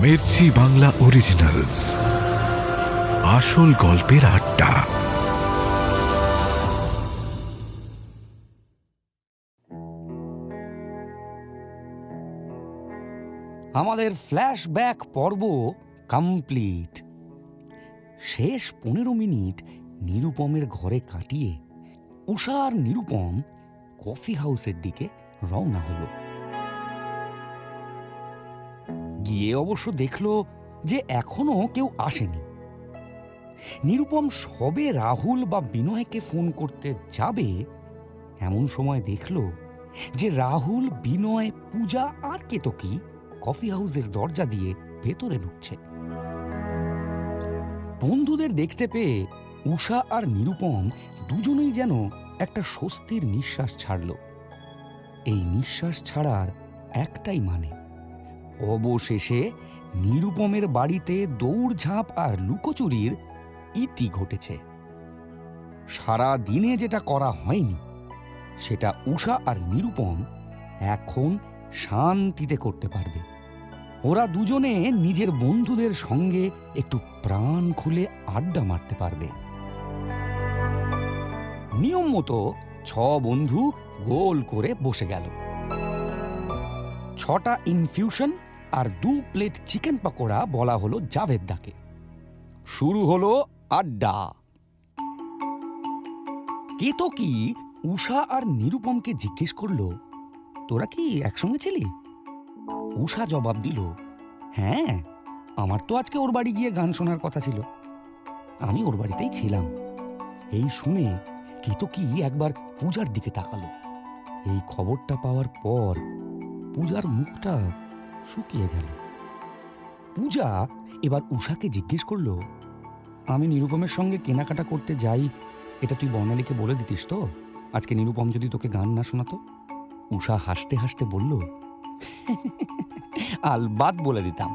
Mirchi Bangla originals, আসল গল্পের আড্ডা। আমাদের ফ্ল্যাশব্যাক পর্ব কমপ্লিট। শেষ 15 মিনিট নিরুপমের ঘরে কাটিয়ে উষা আর নিরুপম কফি হাউসের দিকে রওনা হলো। গিয়ে অবশ্য দেখল যে এখনো কেউ আসেনি। নিরুপম সবে রাহুল বা বিনয়কে ফোন করতে যাবে এমন সময় দেখল যে রাহুল, বিনয়, পূজা আর কেতকী কফি হাউসের দরজা দিয়ে ভেতরে ঢুকছে। বন্ধুদের দেখতে পেয়ে উষা আর নিরুপম দুজনেই যেন একটা স্বস্তির নিঃশ্বাস ছাড়ল। এই নিঃশ্বাস ছাড়ার একটাই মানে, অবশেষে নিরুপমের বাড়িতে দৌড়ঝাঁপ আর লুকোচুরির ইতি ঘটেছে। সারা দিনে যেটা করা হয়নি সেটা উষা আর নিরুপম এখন শান্তিতে করতে পারবে। ওরা দুজনে নিজের বন্ধুদের সঙ্গে একটু প্রাণ খুলে আড্ডা মারতে পারবে। নিয়ম মতো 6 বন্ধু গোল করে বসে গেল। 6টা ইনফিউশন আর 2 প্লেট চিকেন পকোড়া বলা হলো জাভেদদাকে। শুরু হলো আড্ডা। কেতকী উষা আর নিরুপমকে জিজ্ঞেস করলো, তোরা কি একসঙ্গে ছিলি? উষা জবাব দিল, হ্যাঁ, আমার তো আজকে ওর বাড়ি গিয়ে গান শোনার কথা ছিল, আমি ওর বাড়িতেই ছিলাম। এই শুনে কেতকী একবার পূজার দিকে তাকালো। এই খবরটা পাওয়ার পর পূজার মুখটা শুকিয়ে গেল। পূজা এবার উষাকে জিজ্ঞেস করলো, আমি নিরুপমের সঙ্গে কেনাকাটা করতে যাই, এটা তুই বর্ণালীকে বলে দিতিস তো আজকে নিরুপম যদি তোকে গান না শোনাতো? উষা হাসতে হাসতে বলল, আলবাত বলে দিতাম।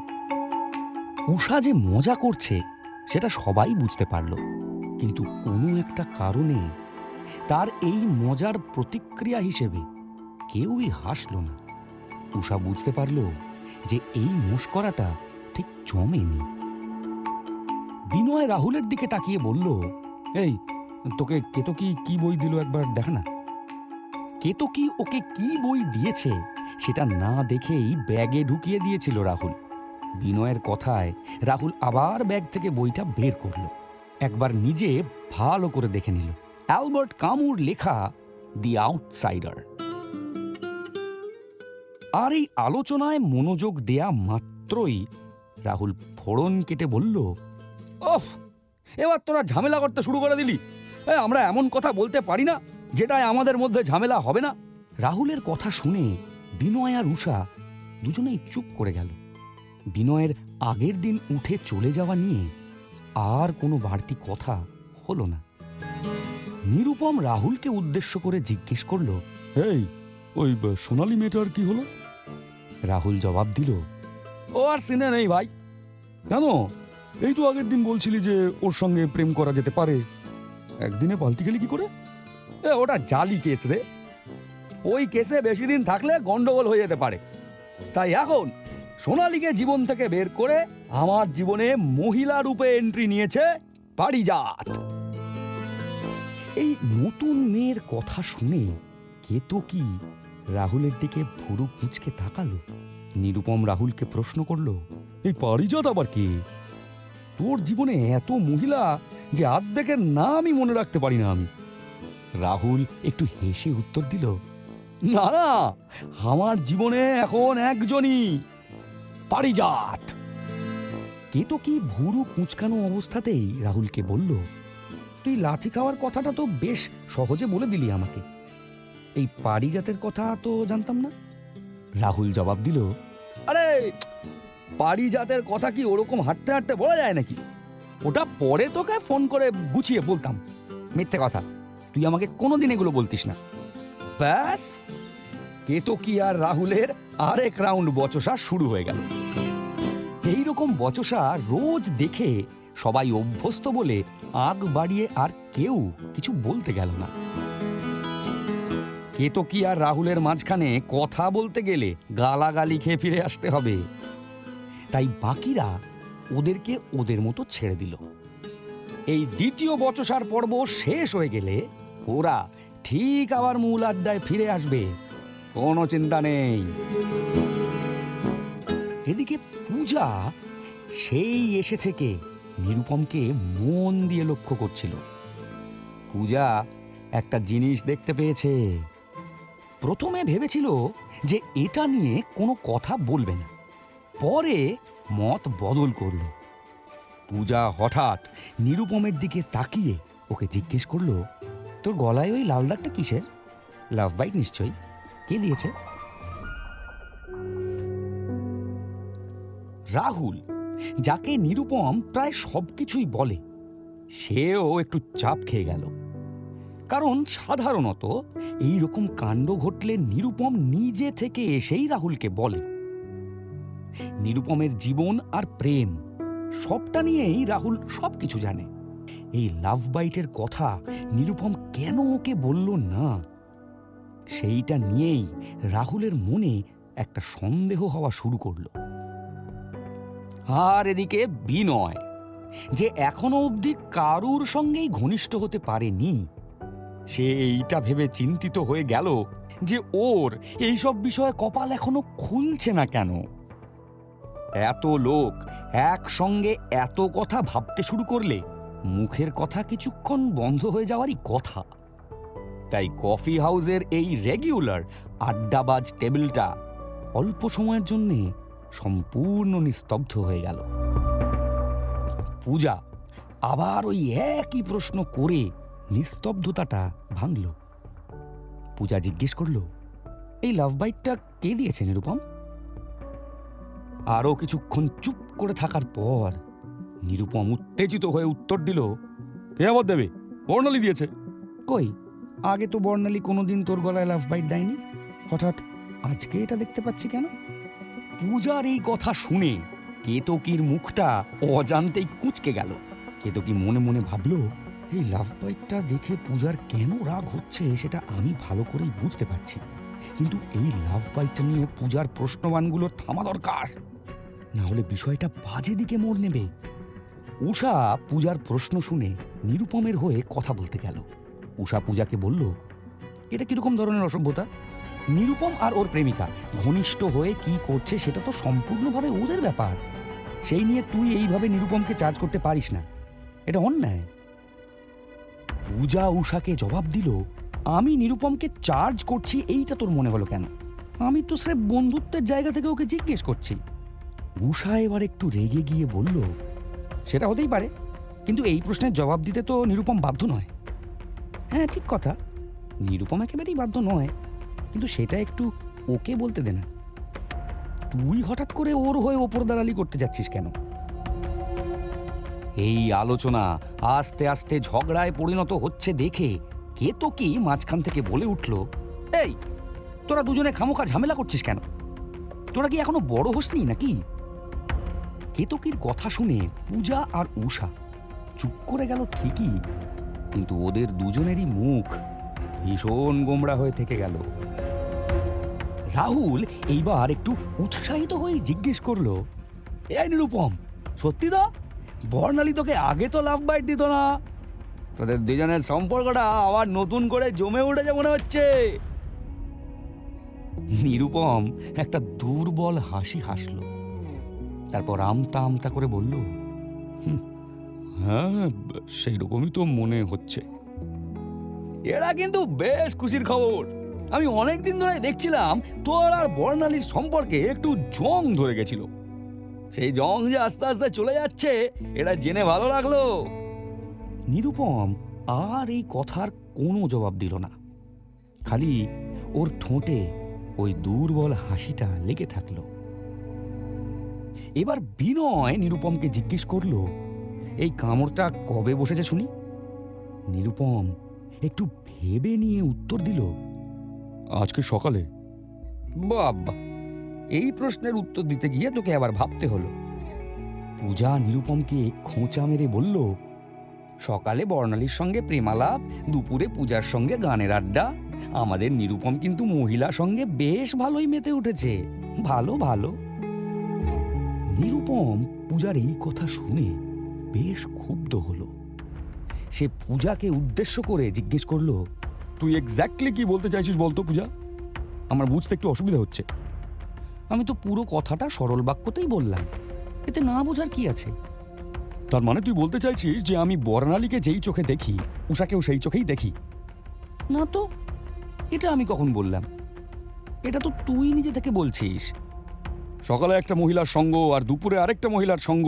উষা যে মজা করছে সেটা সবাই বুঝতে পারল, কিন্তু কোনো একটা কারণে তার এই মজার প্রতিক্রিয়া হিসেবে কেউই হাসল না। উষা বুঝতে পারল যে এই মস্করাটা ঠিক জমেনি। বিনয় রাহুলের দিকে তাকিয়ে বলল, এই তোকে কেতকী কি বই দিল একবার দেখা না। কেতকী ওকে কি বই দিয়েছে সেটা না দেখেই ব্যাগে ঢুকিয়ে দিয়েছিল রাহুল। বিনয়ের কথায় রাহুল আবার ব্যাগ থেকে বইটা বের করল, একবার নিজে ভালো করে দেখে নিল। অ্যালবার্ট কামুর লেখা দি আউটসাইডার। আর এই আলোচনায় মনোযোগ দেয়া মাত্রই রাহুল ফোড়ন কেটে বলল, ওফ, এবার তোরা ঝামেলা করতে শুরু করে দিলি। আমরা এমন কথা বলতে পারি না যেটায় আমাদের মধ্যে ঝামেলা হবে না। রাহুলের কথা শুনে বিনয় আর উষা দুজনেই চুপ করে গেল। বিনয়ের আগের দিন উঠে চলে যাওয়া নিয়ে আর কোনো বাড়তি কথা হলো না। নিরুপম রাহুলকে উদ্দেশ্য করে জিজ্ঞেস করলো, এই ওই সোনালী মেয়েটার কি হলো? রাহুল জবাব দিল, ও আর সিনে নেই ভাই। কেন? এই তো আগের দিন বলছিলি যে ওর সঙ্গে প্রেম করা যেতে পারে, একদিনে পাল্টি গেলি কি করে? ওটা জালি কেস রে, ওই কেসে বেশি দিন থাকলে গন্ডগোল হয়ে যেতে পারে। তাই এখন সোনালীকে জীবন থেকে বের করে আমার জীবনে মহিলা রূপে এন্ট্রি নিয়েছে পারিজাত। এই নতুন মেয়ের কথা শুনে কেতকী রাহুলের দিকে ভুরু কুঁচকে তাকালো। নিরুপম রাহুলকে প্রশ্ন করলো, এই পারিজাত আবার কে? তোর জীবনে এত মহিলা যে অর্ধেকের নামই মনে রাখতে পারি না আমি। রাহুল একটু হেসে উত্তর দিল, না না, আমার জীবনে এখন একজনই, পারিজাত। কেতকী ভুরু কুঁচকানো অবস্থাতেই রাহুলকে বলল, তুই লাথি খাওয়ার কথাটা তো বেশ সহজে বলে দিলি আমাকে, এই পারিজাতের কথা তো জানতাম না। রাহুল জবাব দিল, আরে পারিজাতের কথা কি ওরকম হাঁটতে হাঁটতে বলা যায় নাকি? ওটা পরে তোকে ফোন করে গুছিয়ে বলতাম। মিথ্যে কথা, তুই আমাকে কোনোদিন এগুলো বলতিস না। ব্যাস, কেতকী আর রাহুলের আরেক রাউন্ড বচসা শুরু হয়ে গেল। এইরকম বচসা রোজ দেখে সবাই অভ্যস্ত বলে আগ বাড়িয়ে আর কেউ কিছু বলতে গেল না। কেতকী আর রাহুলের মাঝখানে কথা বলতে গেলে গালাগালি খেয়ে ফিরে আসতে হবে। তাই বাকিরা ওদেরকে ওদের মতো ছেড়ে দিল। এই দ্বিতীয় বচসার পর্ব শেষ হয়ে গেলে ওরা ঠিক আবার মূল আড্ডায় ফিরে আসবে, কোনো চিন্তা নেই। এদিকে পূজা সেই এসে থেকে নিরুপমকে মন দিয়ে লক্ষ্য করছিল। পূজা একটা জিনিস দেখতে পেয়েছে। প্রথমে ভেবেছিল যে এটা নিয়ে কোনো কথা বলবে না, পরে মত বদল করল। পূজা হঠাৎ নিরুপমের দিকে তাকিয়ে ওকে জিজ্ঞেস করলো, তোর গলায় ওই লাল দাগটা কিসের? লাভ বাইট নিশ্চয়ই, কে দিয়েছে? রাহুল, যাকে নিরুপম প্রায় সবকিছুই বলে, সেও একটু চাপ খেয়ে গেল। কারণ সাধারণত এই রকম কাণ্ড ঘটলে নিরুপম নিজে থেকে এসেই রাহুলকে বলে। নিরুপমের জীবন আর প্রেম সবটা নিয়েই রাহুল সবকিছু জানে। এই লাভ বাইটের কথা নিরুপম কেন ওকে বলল না, সেইটা নিয়েই রাহুলের মনে একটা সন্দেহ হওয়া শুরু করলো। আর এদিকে বিনয়, যে এখনো অবধি কারুর সঙ্গেই ঘনিষ্ঠ হতে পারেনি, সে এইটা ভেবে চিন্তিত হয়ে গেল যে ওর এইসব বিষয়ে কপাল এখনো খুলছে না কেন। এত লোক একসঙ্গে এত কথা ভাবতে শুরু করলে মুখের কথা কিছুক্ষণ বন্ধ হয়ে যাওয়ারই কথা। তাই কফি হাউসের এই রেগুলার আড্ডাবাজ টেবিলটা অল্প সময়ের জন্যে সম্পূর্ণ নিস্তব্ধ হয়ে গেল। পূজা আবার ওই একই প্রশ্ন করে নিস্তব্ধতাটা ভাঙল। পূজা জিজ্ঞেস করলো, এই লাভ বাইটটা কে দিয়েছে নিরুপম? আরো কিছুক্ষণ চুপ করে থাকার পর নিরুপম উত্তেজিত হয়ে উত্তর দিল, কে আবার দেবে? বর্ণালী দিয়েছে। কই, আগে তো বর্ণালী কোনোদিন তোর গলায় লাভ বাইট দেয়নি, হঠাৎ আজকে এটা দেখতে পাচ্ছি কেন? পূজার এই কথা শুনে কেতকীর মুখটা অজান্তেই কুঁচকে গেল। কেতকী মনে মনে ভাবল, এই লাভ বাইটটা দেখে পূজার কেন রাগ হচ্ছে সেটা আমি ভালো করেই বুঝতে পারছি, কিন্তু এই লাভ বাইটটা নিয়ে পূজার প্রশ্নবানগুলো থামা দরকার, না হলে বিষয়টা বাজে দিকে মোড় নেবে। উষা পূজার প্রশ্ন শুনে নিরুপমের হয়ে কথা বলতে গেল। উষা পূজাকে বলল, এটা কিরকম ধরনের অসভ্যতা? নিরুপম আর ওর প্রেমিকা ঘনিষ্ঠ হয়ে কি করছে সেটা তো সম্পূর্ণভাবে ওদের ব্যাপার, সেই নিয়ে তুই এইভাবে নিরুপমকে চার্জ করতে পারিস না, এটা অন্যায়। পূজা উষাকে জবাব দিল, আমি নিরুপমকে চার্জ করছি এইটা তোর মনে হলো কেন? আমি তো স্রেফ বন্ধুত্বের জায়গা থেকে ওকে জিজ্ঞেস করছি। উষা এবার একটু রেগে গিয়ে বলল, সেটা হতেই পারে, কিন্তু এই প্রশ্নের জবাব দিতে তো নিরুপম বাধ্য নয়। হ্যাঁ ঠিক কথা, নিরুপম একেবারেই বাধ্য নয়, কিন্তু সেটা একটু ওকে বলতে দে না। তুই হঠাৎ করে ওর হয়ে ওপর দালালি করতে যাচ্ছিস কেন? এই আলোচনা আস্তে আস্তে ঝগড়ায় পরিণত হচ্ছে দেখে কেতকী মাঝখান থেকে বলে উঠল, এই তোরা দুজনে খামোখা ঝামেলা করছিস কেন? তোরা কি এখনো বড় হসনি নাকি? কেতকীর কথা শুনে পূজা আর উষা চুপ করে গেল ঠিকই, কিন্তু ওদের দুজনেরই মুখ ভীষণ গোমড়া হয়ে থেকে গেল। রাহুল এইবার একটু উৎসাহিত হয়ে জিজ্ঞেস করলো, এই নিরুপম, সত্যি তো বর্ণালী তোকে আগে তো লাভ বাইট দিত না? তোদের দুজনের সম্পর্কটা আবার নতুন করে জমে উঠেছে মনে হচ্ছে। নিরুপম একটা দুর্বল হাসি হাসল, তারপর আমতা আমতা করে বলল, হ্যাঁ সেই রকমই তো মনে হচ্ছে। এরা কিন্তু বেশ খুশির খবর। আমি অনেকদিন ধরে দেখছিলাম তোর আর বর্ণালীর সম্পর্কে একটু জং ধরে গেছিল, সেই জং যে আস্তে আস্তে চলে যাচ্ছে এটা জেনে ভালো লাগলো। নিরুপম আর এই কথার কোনো জবাব দিল না, খালি ওর ঠোঁটে ওই দুর্বল হাসিটা লেগে থাকলো। এবার বিনয় নিরুপমকে জিজ্ঞেস করলো, এই কামড়টা কবে বসেছে শুনি? নিরুপম একটু ভেবে নিয়ে উত্তর দিল, আজকে সকালে। বাবা, এই প্রশ্নের উত্তর দিতে গিয়ে তোকে আবার ভাবতে হলো। পূজা নিরুপমকে খোঁচা মেরে বলল, সকালে বর্ণালীর সঙ্গে প্রেমালাপ, দুপুরে পূজার সঙ্গে গানের আড্ডা, আমাদের নিরুপম কিন্তু মহিলা সঙ্গে বেশ ভালোই মেতে উঠেছে। ভালো ভালো। নিরুপম পূজার এই কথা শুনে বেশ ক্ষুব্ধ হলো। সে পূজাকে উদ্দেশ্য করে জিজ্ঞেস করলো, তুই এক্স্যাক্টলি কি বলতে চাইছিস বলতো পূজা? আমার বুঝতে একটু অসুবিধা হচ্ছে। আমি তো পুরো কথাটা সরল বাক্যতেই বললাম, এতে না বোঝার কি আছে? তার মানে তুই বলতে চাইছিস যে আমি বর্ণালীকে যেই চোখে দেখি উষাকেও সেই চোখেই দেখি? না তো, এটা আমি কখন বললাম? এটা তো তুই নিজে থেকে বলছিস। সকালে একটা মহিলার সঙ্গ আর দুপুরে আরেকটা মহিলার সঙ্গ,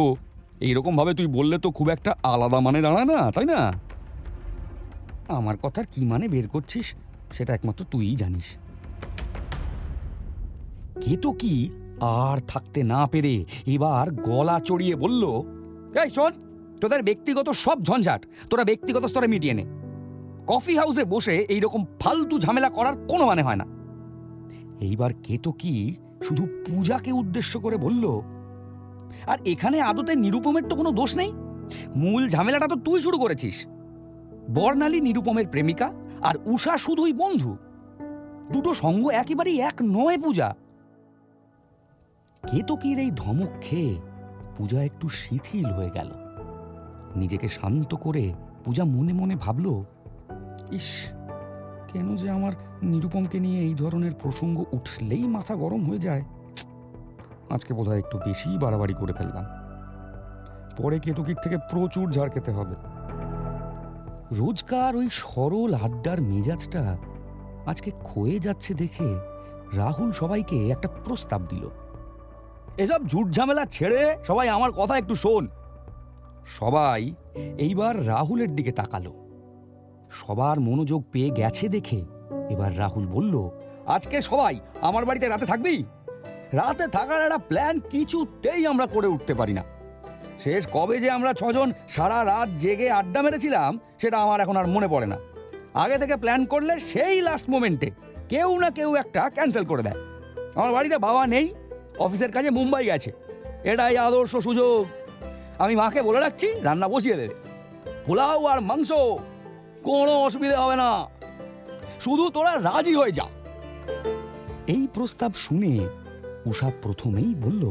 এইরকম ভাবে তুই বললে তো খুব একটা আলাদা মানে দাঁড়ায় না, তাই না? আমার কথার কি মানে বের করছিস সেটা একমাত্র তুইই জানিস। কেতকী আর থাকতে না পেরে এবার গলা চড়িয়ে বলল, এই শোন, তোদের ব্যক্তিগত সব ঝঞ্ঝাট তোরা ব্যক্তিগত স্তরে মিটিয়ে নে। কফি হাউসে বসে এইরকম ফালতু ঝামেলা করার কোনো মানে হয় না। এইবার কেতকী শুধু পূজাকে উদ্দেশ্য করে বলল, আর এখানে আদতে নিরুপমের তো কোনো দোষ নেই। মূল ঝামেলাটা তো তুই শুরু করেছিস। বর্ণালী নিরুপমের প্রেমিকা আর উষা শুধুই বন্ধু। দুটো সঙ্গ একেবারেই এক নয় পূজা। কেতকীর এই ধমক খেয়ে পূজা একটু শিথিল হয়ে গেল। নিজেকে শান্ত করে পূজা মনে মনে ভাবল, ইস, কেন যে আমার নিরুপমকে নিয়ে এই ধরনের প্রসঙ্গ উঠলেই মাথা গরম হয়ে যায়। আজকে বোধহয় একটু বেশি বাড়াবাড়ি করে ফেললাম। পরে কেতকীর থেকে প্রচুর ঝাড় খেতে হবে। রোজকার ওই সরল আড্ডার মেজাজটা আজকে ক্ষয়ে যাচ্ছে দেখে রাহুল সবাইকে একটা প্রস্তাব দিল, এসব ঝুট ঝামেলা ছেড়ে সবাই আমার কথা একটু শোন। সবাই এইবার রাহুলের দিকে তাকালো। সবার মনোযোগ পেয়ে গেছে দেখে এবার রাহুল বলল, আজকে সবাই আমার বাড়িতে রাতে থাকবি? রাতে থাকার একটা প্ল্যান কিছুতেই আমরা করে উঠতে পারি না। শেষ কবে যে আমরা 6 জন সারা রাত জেগে আড্ডা মেরেছিলাম সেটা আমার এখন আর মনে পড়ে না। আগে থেকে প্ল্যান করলে সেই লাস্ট মোমেন্টে কেউ না কেউ একটা ক্যান্সেল করে দেয়। আমার বাড়িতে বাবা নেই, অফিসের কাজে মুম্বাই গেছে। এটাই আদর্শ সুযোগ। আমি মাকে বলে রাখছি রান্না বসিয়ে দেবে। পোলাও আর মাংস, কোনো অসুবিধা হবে না, শুধু তোরা রাজি হয়ে যা। এই প্রস্তাব শুনে উষা প্রথমেই বলল,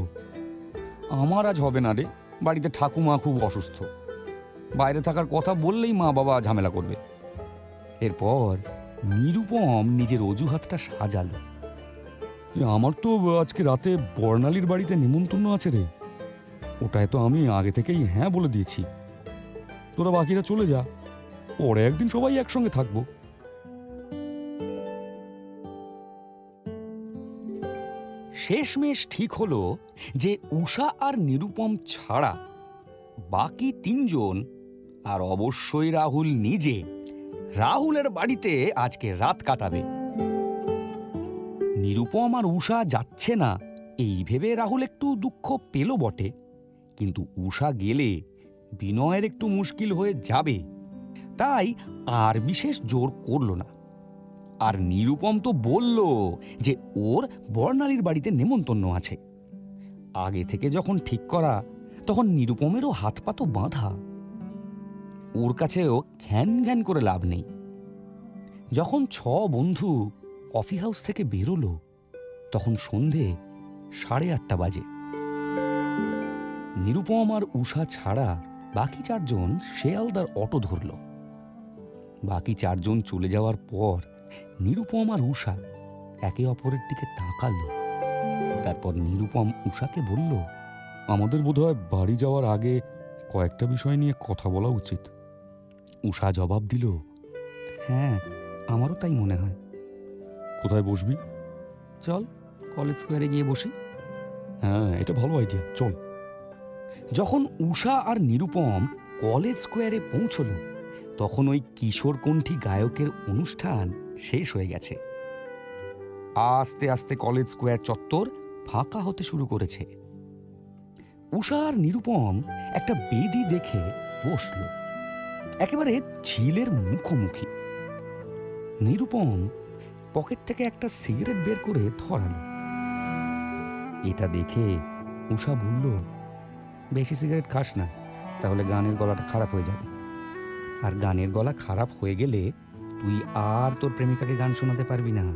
আমার আজ হবে না রে, বাড়িতে ঠাকুমা খুব অসুস্থ। বাইরে থাকার কথা বললেই মা বাবা ঝামেলা করবে। এরপর নিরুপম নিজের অজুহাতটা সাজালো, আমার তো আজকে রাতে বর্ণালীর বাড়িতে নিমন্ত্রণ আছে রে, ওটায় তো আমি আগে থেকেই হ্যাঁ বলে দিয়েছি। তোরা বাকিরা চলে যা, পরে একদিন সবাই একসঙ্গে থাকবো। শেষমেশ ঠিক হলো যে উষা আর নিরুপম ছাড়া বাকি 3 জন আর অবশ্যই রাহুল নিজে রাহুলের বাড়িতে আজকে রাত কাটাবে। নিরুপম আর উষা যাচ্ছে না এই ভেবে রাহুল একটু দুঃখ পেল বটে, কিন্তু উষা গেলে বিনয়ের একটু মুশকিল হয়ে যাবে, তাই আর বিশেষ জোর করল না। আর নিরুপম তো বলল যে ওর বর্ণালীর বাড়িতে নেমন্তন্ন আছে। আগে থেকে যখন ঠিক করা, তখন নিরুপমেরও হাত পা তো বাঁধা। ওর কাছেও ঘ্যান ঘ্যান করে লাভ নেই। যখন 6 বন্ধু কফি হাউস থেকে বেরোলো, তখন সন্ধে 8:30 বাজে। নিরুপম আর উষা ছাড়া বাকি 4 জন শেয়ালদার অটো ধরল। বাকি 4 জন চলে যাওয়ার পর নিরুপম আর উষা একে অপরের দিকে তাকালো। তারপর নিরুপম উষাকে বলল, আমাদের বোধহয় বাড়ি যাওয়ার আগে কয়েকটা বিষয় নিয়ে কথা বলা উচিত। উষা জবাব দিল, হ্যাঁ, আমারও তাই মনে হয়। কোথায় বসবি? চল কলেজ স্কোয়ারে গিয়ে বসি। হ্যাঁ, এটা ভালো আইডিয়া, চল। যখন উষা আর নিরুপম কলেজ স্কোয়ারে পৌঁছলো, তখন ওই কিশোরকণ্ঠী গায়কের অনুষ্ঠান শেষ হয়ে গেছে। আস্তে আস্তে কলেজ স্কোয়ার চত্বর ফাঁকা হতে শুরু করেছে। উষা আর নিরুপম একটা বেদি দেখে বসল, একেবারে ঝিলের মুখোমুখি। নিরুপম পকেট থেকে একটা সিগারেট বের করে ধরালো। এটা দেখে উষা বলল, বেশি সিগারেট খাস না, তাহলে গানের গলাটা খারাপ হয়ে যাবে। আর গানের গলা খারাপ হয়ে গেলে তুই আর তোর প্রেমিকাকে গান শোনাতে পারবি না।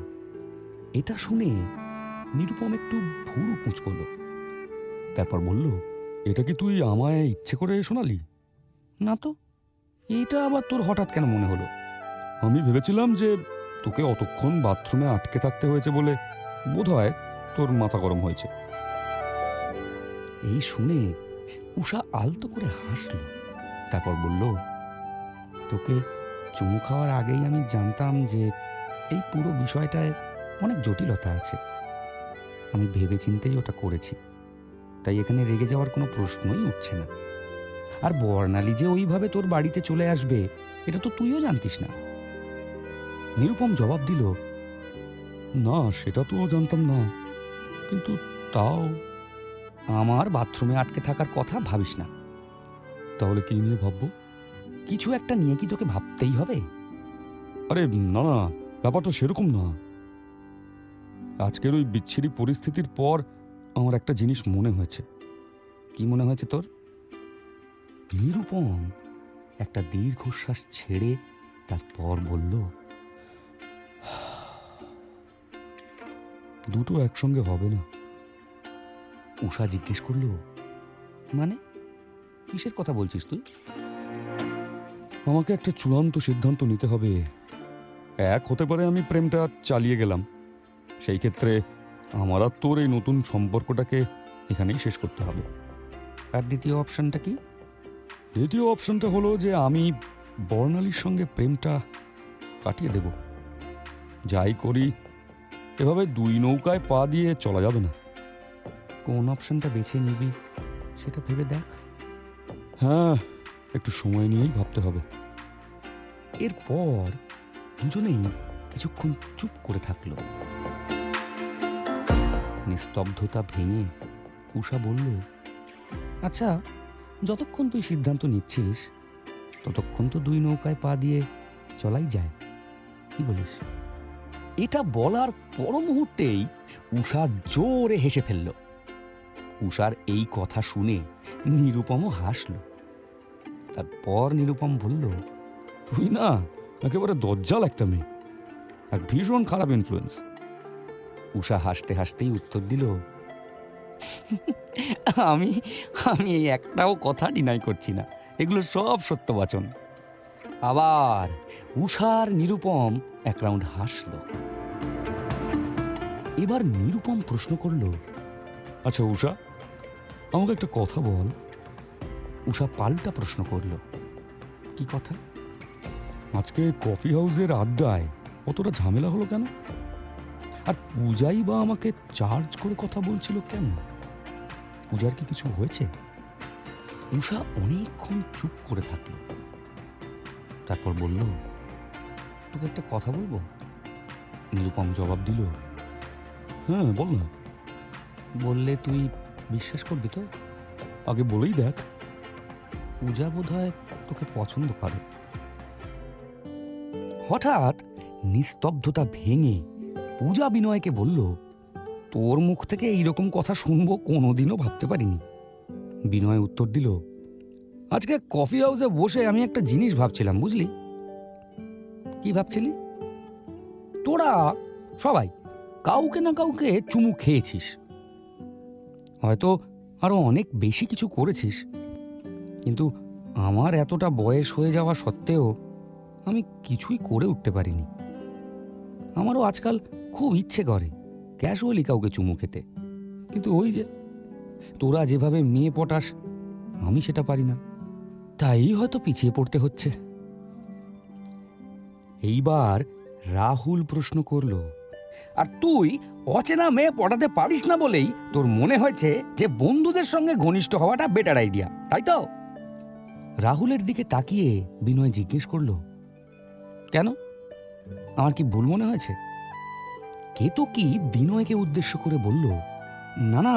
এটা শুনে নিরুপম একটু ভুরু কুঁচকল। তারপর বলল, এটা কি তুই আমায় ইচ্ছে করে শোনালি? না তো, এটা আবার তোর হঠাৎ কেন মনে হলো? আমি ভেবেছিলাম যে তোকে অতক্ষণ বাথরুমে আটকে থাকতে হয়েছে বলে বোধহয় তোর মাথা গরম হয়েছে। এই শুনে উষা আলতো করে হাসল, তারপর বলল, তোকে চুমু খাওয়ার আগেই আমি জানতাম যে এই পুরো বিষয়টায় অনেক জটিলতা আছে। আমি ভেবেচিন্তেই ওটা করেছি, তাই এখানে রেগে যাওয়ার কোনো প্রশ্নই উঠছে না। আর বর্ণালী যে ওইভাবে তোর বাড়িতে চলে আসবে এটা তো তুইও জানতিস না। নিরুপম জবাব দিল, না সেটা তো জানতাম না, কিন্তু তাও। আমার বাথরুমে আটকে থাকার কথা ভাবিস না। তাহলে কি নিয়ে ভাববো? কিছু একটা নিয়ে কি তোকে ভাবতেই হবে? আরে না না, ব্যাপারটা সেরকম না। আজকের ওই বিচ্ছিরি পরিস্থিতির পর আমার একটা জিনিস মনে হয়েছে। কি মনে হয়েছে তোর? নিরুপম একটা দীর্ঘশ্বাস ছেড়ে তারপর বলল, দুটো একসঙ্গে হবে না। উষা জিজ্ঞেস করলো, মানে কিসের কথা বলছিস তুই? আমাকে একটা চূড়ান্ত সিদ্ধান্ত নিতে হবে। এক হতে পারে আমি প্রেমটা চালিয়ে গেলাম, সেই ক্ষেত্রে আমার আর তোর এই নতুন সম্পর্কটাকে এখানেই শেষ করতে হবে। আর দ্বিতীয় অপশনটা কি? দ্বিতীয় অপশনটা হলো যে আমি বর্ণালীর সঙ্গে প্রেমটা কাটিয়ে দেব। যাই করি এভাবে দুই নৌকায় পা দিয়ে চলা যাবে না। কোন অপশনটা বেছে নিবি সেটা ভেবে দেখ। হ্যাঁ, একটু সময় নিয়েই ভাবতে হবে। এরপর দুজনেই কিছুক্ষণ চুপ করে থাকল। নিস্তব্ধতা ভেঙে উষা বলল, আচ্ছা, যতক্ষণ তুই সিদ্ধান্ত নিচ্ছিস ততক্ষণ তো দুই নৌকায় পা দিয়ে চলাই যায়, কি বলিস? এটা বলার পর মুহূর্তেই উষা জোরে হেসে ফেলল। উষার এই কথা শুনে নিরুপমও হাসল। তারপর নিরুপম বলল, তুই না একেবারে দজ্জাল একটা মেয়ে, আর ভীষণ খারাপ ইনফ্লুয়েন্স। উষা হাসতে হাসতেই উত্তর দিল, আমি আমি এই একটাও কথা ডিনাই করছি না, এগুলো সব সত্যবাচন। আবার উষার নিরুপম এক রাউন্ড হাসল। এবার নিরুপম প্রশ্ন করল, আচ্ছা উষা, আমাকে একটা কথা বল। উষা পাল্টা প্রশ্ন করল, কি কথা? আজকে কফি হাউসের আড্ডায় অতটা ঝামেলা হলো কেন? আর পূজাই বা আমাকে চার্জ করে কথা বলছিল কেন? পূজার কি কিছু হয়েছে? উষা অনেকক্ষণ চুপ করে থাকল, তারপর বলল, তোকে একটা কথা বলবো। নিরুপম জবাব দিল, হ্যাঁ বল না। বললে তুই বিশ্বাস করবি তো? আগে বলেই দেখ। পূজা বোধহয় তোকে পছন্দ করে। হঠাৎ নিস্তব্ধতা ভেঙে পূজা বিনয়কে বলল, তোর মুখ থেকে এইরকম কথা শুনবো কোনোদিনও ভাবতে পারিনি। বিনয় উত্তর দিল, আজকে কফি হাউসে বসে আমি একটা জিনিস ভাবছিলাম, বুঝলি? কি ভাবছিলি? তোরা সবাই কাউকে না কাউকে চুমু খেয়েছিস, হয়তো আরো অনেক বেশি কিছু করেছিস, কিন্তু আমার এতটা বয়স হয়ে যাওয়া সত্ত্বেও আমি কিছুই করে উঠতে পারিনি। আমারও আজকাল খুব ইচ্ছে করে ক্যাজুয়ালি কাউকে চুমু খেতে, কিন্তু ওই যে তোরা যেভাবে মেয়ে পটাস আমি সেটা পারি না, তাই হয়তো পিছিয়ে পড়তে হচ্ছে। এইবার রাহুল প্রশ্ন করল, আর তুই অচেনা মেয়ে পটাতে পারিস না বলেই তোর মনে হয়েছে যে বন্ধুদের সঙ্গে ঘনিষ্ঠ হওয়াটা বেটার আইডিয়া, তাই তো? রাহুলের দিকে তাকিয়ে বিনয় জিজ্ঞেস করল, কেন, আমার কি ভুল মনে হয়েছে? কেতকী বিনয়কে উদ্দেশ্য করে বলল, না না,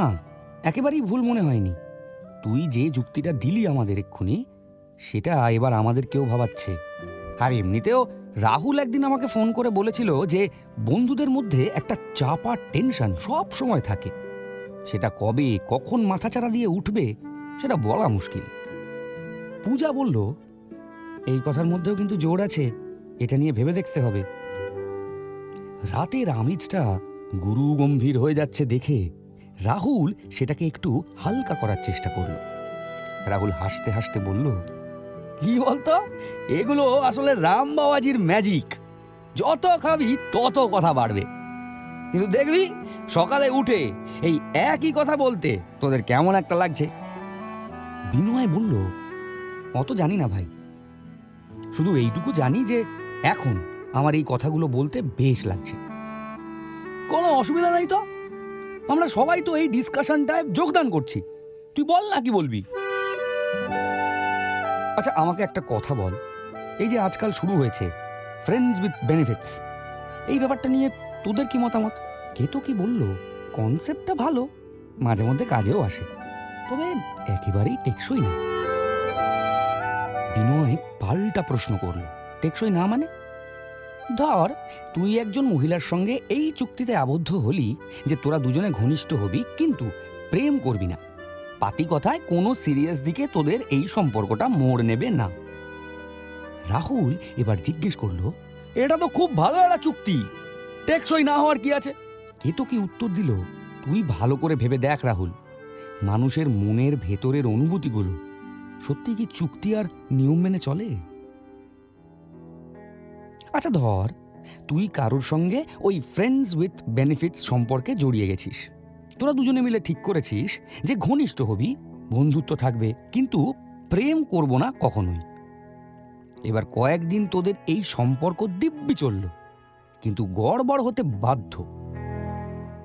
একেবারেই ভুল মনে হয়নি। তুই যে যুক্তিটা দিলি আমাদের এক্ষুনি, সেটা এবার আমাদের কেউ ভাবাচ্ছে। আর এমনিতেও রাহুল একদিন আমাকে ফোন করে বলেছিল যে বন্ধুদের মধ্যে একটা চাপা টেনশন সব সময় থাকে, সেটা কবে কখন মাথাচাড়া দিয়ে উঠবে সেটা বলা মুশকিল। পূজা বলল, এই কথার মধ্যেও কিন্তু জোর আছে, এটা নিয়ে ভেবে দেখতে হবে। রাতের আমেজটা গুরু গম্ভীর হয়ে যাচ্ছে দেখে রাহুল সেটাকে একটু হালকা করার চেষ্টা করল। রাহুল হাসতে হাসতে বলল, কি বলতো, এগুলো আসলে রাম বাবাজির ম্যাজিক। যত খাবি তত কথা বাড়বে, কিন্তু দেখবি সকালে উঠে এই একই কথা বলতে তোদের কেমন একটা লাগছে। বিনয় বলল, অত জানি না ভাই, শুধু এইটুকু জানি যে এখন আমার এই কথাগুলো বলতে বেশ লাগছে। কোনো অসুবিধা নাই তো, আমরা সবাই তো এই ডিসকাশনটায় যোগদান করছি, তুই বল না কি বলবি। আচ্ছা আমাকে একটা কথা বল, এই যে আজকাল শুরু হয়েছে ফ্রেন্ডস উইথ বেনিফিটস, এই ব্যাপারটা নিয়ে তোদের কি মতামত? কে তো কি বলল, কনসেপ্টটা ভালো, মাঝে মধ্যে কাজেও আসে, তবে একেবারেই টেকসই না। বিনয় পাল্টা প্রশ্ন করল, টেকসই না মানে? ধর তুই একজন মহিলার সঙ্গে এই চুক্তিতে আবদ্ধ হলি যে তোরা দুজনে ঘনিষ্ঠ হবি, কিন্তু প্রেম করবি না। পাতি কথায় কোনো সিরিয়াস দিকে তোদের এই সম্পর্কটা মোড় নেবে না। রাহুল এবার জিজ্ঞেস করলো, এটা তো খুব ভালো একটা চুক্তি, টেকসই না হওয়ার কি আছে? কে তো কি উত্তর দিল, তুই ভালো করে ভেবে দেখ রাহুল, মানুষের মনের ভেতরের অনুভূতিগুলো সত্যি কি চুক্তি আর নিয়ম মেনে চলে? আচ্ছা ধর তুই কারোর সঙ্গে ওই ফ্রেন্ডস উইথ বেনিফিটস সম্পর্কে জড়িয়ে গেছিস, তোরা দুজনে মিলে ঠিক করেছিস যে ঘনিষ্ঠ হবি, বন্ধুত্ব থাকবে, কিন্তু প্রেম করব না কখনোই। এবার কয়েকদিন তোদের এই সম্পর্ক দিব্যি চলল, কিন্তু গড়বড় হতে বাধ্য।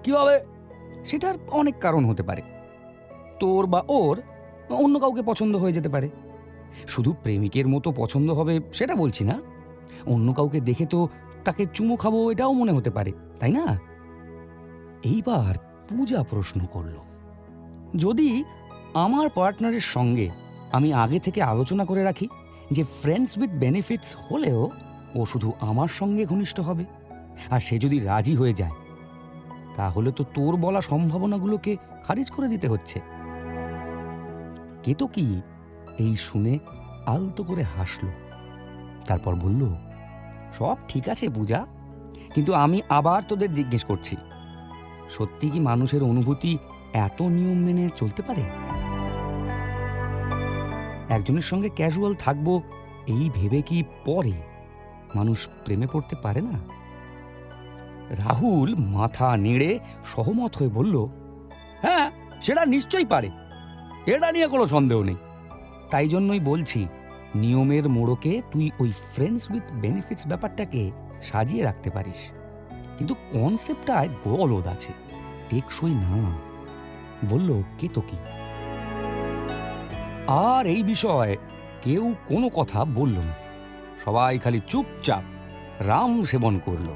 কিভাবে? সেটার অনেক কারণ হতে পারে, তোর বা ওর অন্য কাউকে পছন্দ হয়ে যেতে পারে। শুধু প্রেমিকের মতো পছন্দ হবে সেটা বলছি না, অন্য কাউকে দেখে তো তাকে চুমু খাবো এটাও মনে হতে পারে, তাই না? এইবার পূজা প্রশ্ন করল, যদি আমার পার্টনারের সঙ্গে আমি আগে থেকে আলোচনা করে রাখি যে ফ্রেন্ডস উইথ বেনিফিটস হলেও ও শুধু আমার সঙ্গে ঘনিষ্ঠ হবে, আর সে যদি রাজি হয়ে যায়, তাহলে তো তোর বলা সম্ভাবনাগুলোকে খারিজ করে দিতে হচ্ছে। কেতকী এই শুনে আলতো করে হাসল, তারপর বলল, সব ঠিক আছে পূজা, কিন্তু আমি আবার তোদের জিজ্ঞেস করছি, সত্যি কি মানুষের অনুভূতি এত নিয়ম মেনে চলতে পারে? একজনের সঙ্গে ক্যাজুয়াল থাকবো এই ভেবে কি পরে মানুষ প্রেমে পড়তে পারে না? রাহুল মাথা নেড়ে সহমত হয়ে বলল, হ্যাঁ সেটা নিশ্চয়ই পারে, এটা নিয়ে কোনো সন্দেহ নেই। তাই জন্যই বলছি, নিয়মের মোড়কে তুই ওই ফ্রেন্ডস উইথ বেনিফিটস ব্যাপারটাকে সাজিয়ে রাখতে পারিস, কিন্তু কনসেপ্টটায় গলদ আছে, টেকসই না, বলল কেতকী। আর এই বিষয়ে কেউ কোনো কথা বলল না, সবাই খালি চুপচাপ রাম সেবন করল।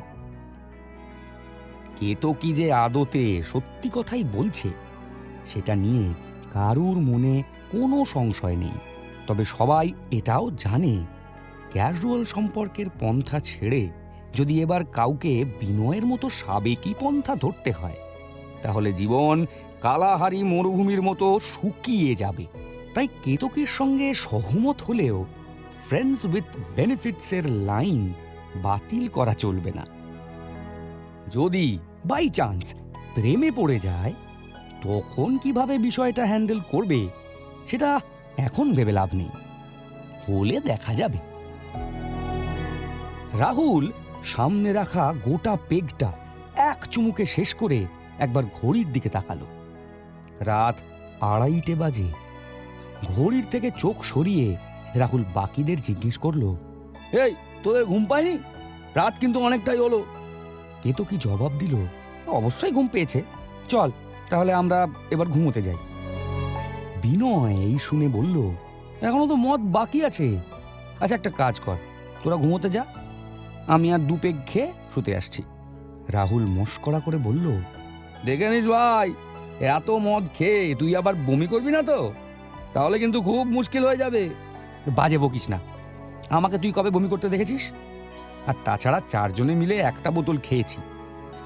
কেতকী যে আদতে সত্যি কথাই বলছে সেটা নিয়ে কারুর মনে কোনো সংশয় নেই, তবে সবাই এটাও জানে ক্যাজুয়াল সম্পর্কের পন্থা ছেড়ে যদি এবার কাউকে বিনয়ের মতো সাবেকি পন্থা ধরতে হয়, তাহলে জীবন কালাহারি মরুভূমির মতো শুকিয়ে যাবে। তাই কেতকীর সঙ্গে সহমত হলেও ফ্রেন্ডস উইথ বেনিফিটসের লাইন বাতিল করা চলবে না। যদি বাই চান্স প্রেমে পড়ে যায়, তখন কিভাবে বিষয়টা হ্যান্ডেল করবে সেটা এখন ভেবে লাভ নেই, হলে দেখা যাবে। রাহুল সামনে রাখা গোটা পেগটা এক চুমুকে শেষ করে একবার ঘড়ির দিকে তাকালো। রাত 2:30 বাজে। ঘড়ির থেকে চোখ সরিয়ে রাহুল বাকিদের জিজ্ঞেস করলো, এই তোদের ঘুম পায়নি? রাত কিন্তু অনেকটাই হলো। কেতকী জবাব দিল, অবশ্যই ঘুম পেয়েছে, চল তাহলে আমরা এবার ঘুমোতে যাই। বিনয় এই শুনে বলল, এখনো তো মদ বাকি আছে। আচ্ছা একটা কাজ কর, তোরা ঘুমোতে যা, আমি আর 2 পেগ খেয়ে শুতে আসছি। রাহুল মস্করা করে বলল, দেখে নিস ভাই, এত মদ খেয়ে তুই আবার বমি করবি না তো? তাহলে কিন্তু খুব মুশকিল হয়ে যাবে। বাজে বকিস না, আমাকে তুই কবে বমি করতে দেখেছিস? আর তাছাড়া 4 জনে মিলে একটা বোতল খেয়েছি,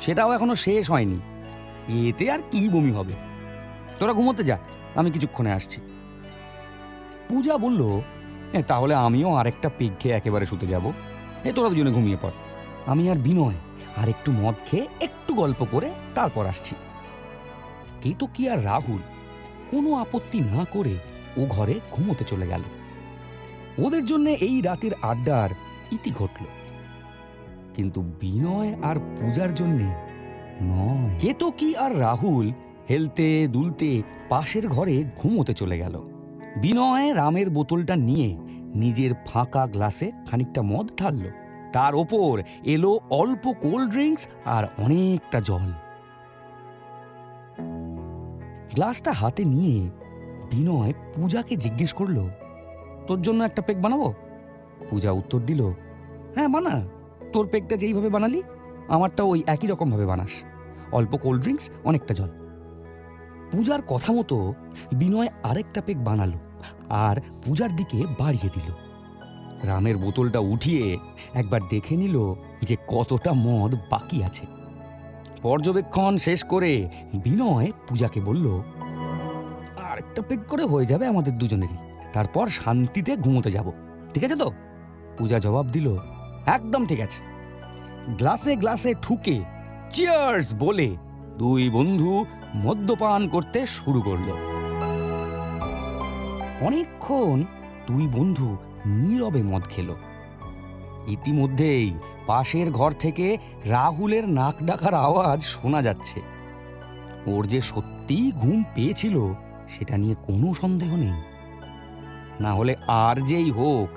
সেটাও এখনো শেষ হয়নি, এতে আর কি বমি হবে? তোরা ঘুমোতে যা, আমি কিছুক্ষণে আসছি। পূজা বলল, তাহলে আমিও আরেকটা পেগ খেয়ে একেবারে শুতে যাব। তোরা দুজনে ঘুমিয়ে পড়, আমি আর বিনয় আর একটু মদ খেয়ে একটু গল্প করে তারপর আসছি। কেতকী আর রাহুল কোনো আপত্তি না করে ও ঘরে ঘুমোতে চলে গেল। ওদের জন্য এই রাতের আড্ডার ইতি ঘটল, কিন্তু বিনয় আর পূজার জন্যে নয়। কেতকী আর রাহুল হেলতে দুলতে পাশের ঘরে ঘুমোতে চলে গেল। বিনয় রামের বোতলটা নিয়ে নিজের ফাঁকা গ্লাসে খানিকটা মদ ঢালল। তার ওপর এলো অল্প কোল্ড ড্রিঙ্কস আর অনেকটা জল। গ্লাসটা হাতে নিয়ে বিনয় পূজাকে জিজ্ঞেস করল, তোর জন্য একটা পেক বানাবো? পূজা উত্তর দিল, হ্যাঁ বানা, তোর পেকটা যেইভাবে বানালি আমারটা ওই একই রকম ভাবে বানাস, অল্প কোল্ড ড্রিঙ্কস অনেকটা জল। পূজার কথা মতো বিনয় আরেকটা পেক বানালো আর পূজার দিকে বাড়িয়ে দিল। রামের বোতলটা উঠিয়ে একবার দেখে নিল যে কতটা মদ বাকি আছে। পর্যবেক্ষণ শেষ করে বিনয় পূজাকে বলল, আরেকটা পেক করে হয়ে যাবে আমাদের দুজনেরই, তারপর শান্তিতে ঘুমোতে যাব, ঠিক আছে তো? পূজা জবাব দিল, একদম ঠিক আছে। গ্লাসে গ্লাসে ঠুকে চিয়ার্স বলে দুই বন্ধু মদ্যপান করতে শুরু করলো। অনেকক্ষণ দুই বন্ধু নীরবে মদ খেল। ইতিমধ্যেই পাশের ঘর থেকে রাহুলের নাক ডাকার আওয়াজ শোনা যাচ্ছে। ওর যে সত্যিই ঘুম পেয়েছিল সেটা নিয়ে কোনো সন্দেহ নেই। না হলে আর যেই হোক,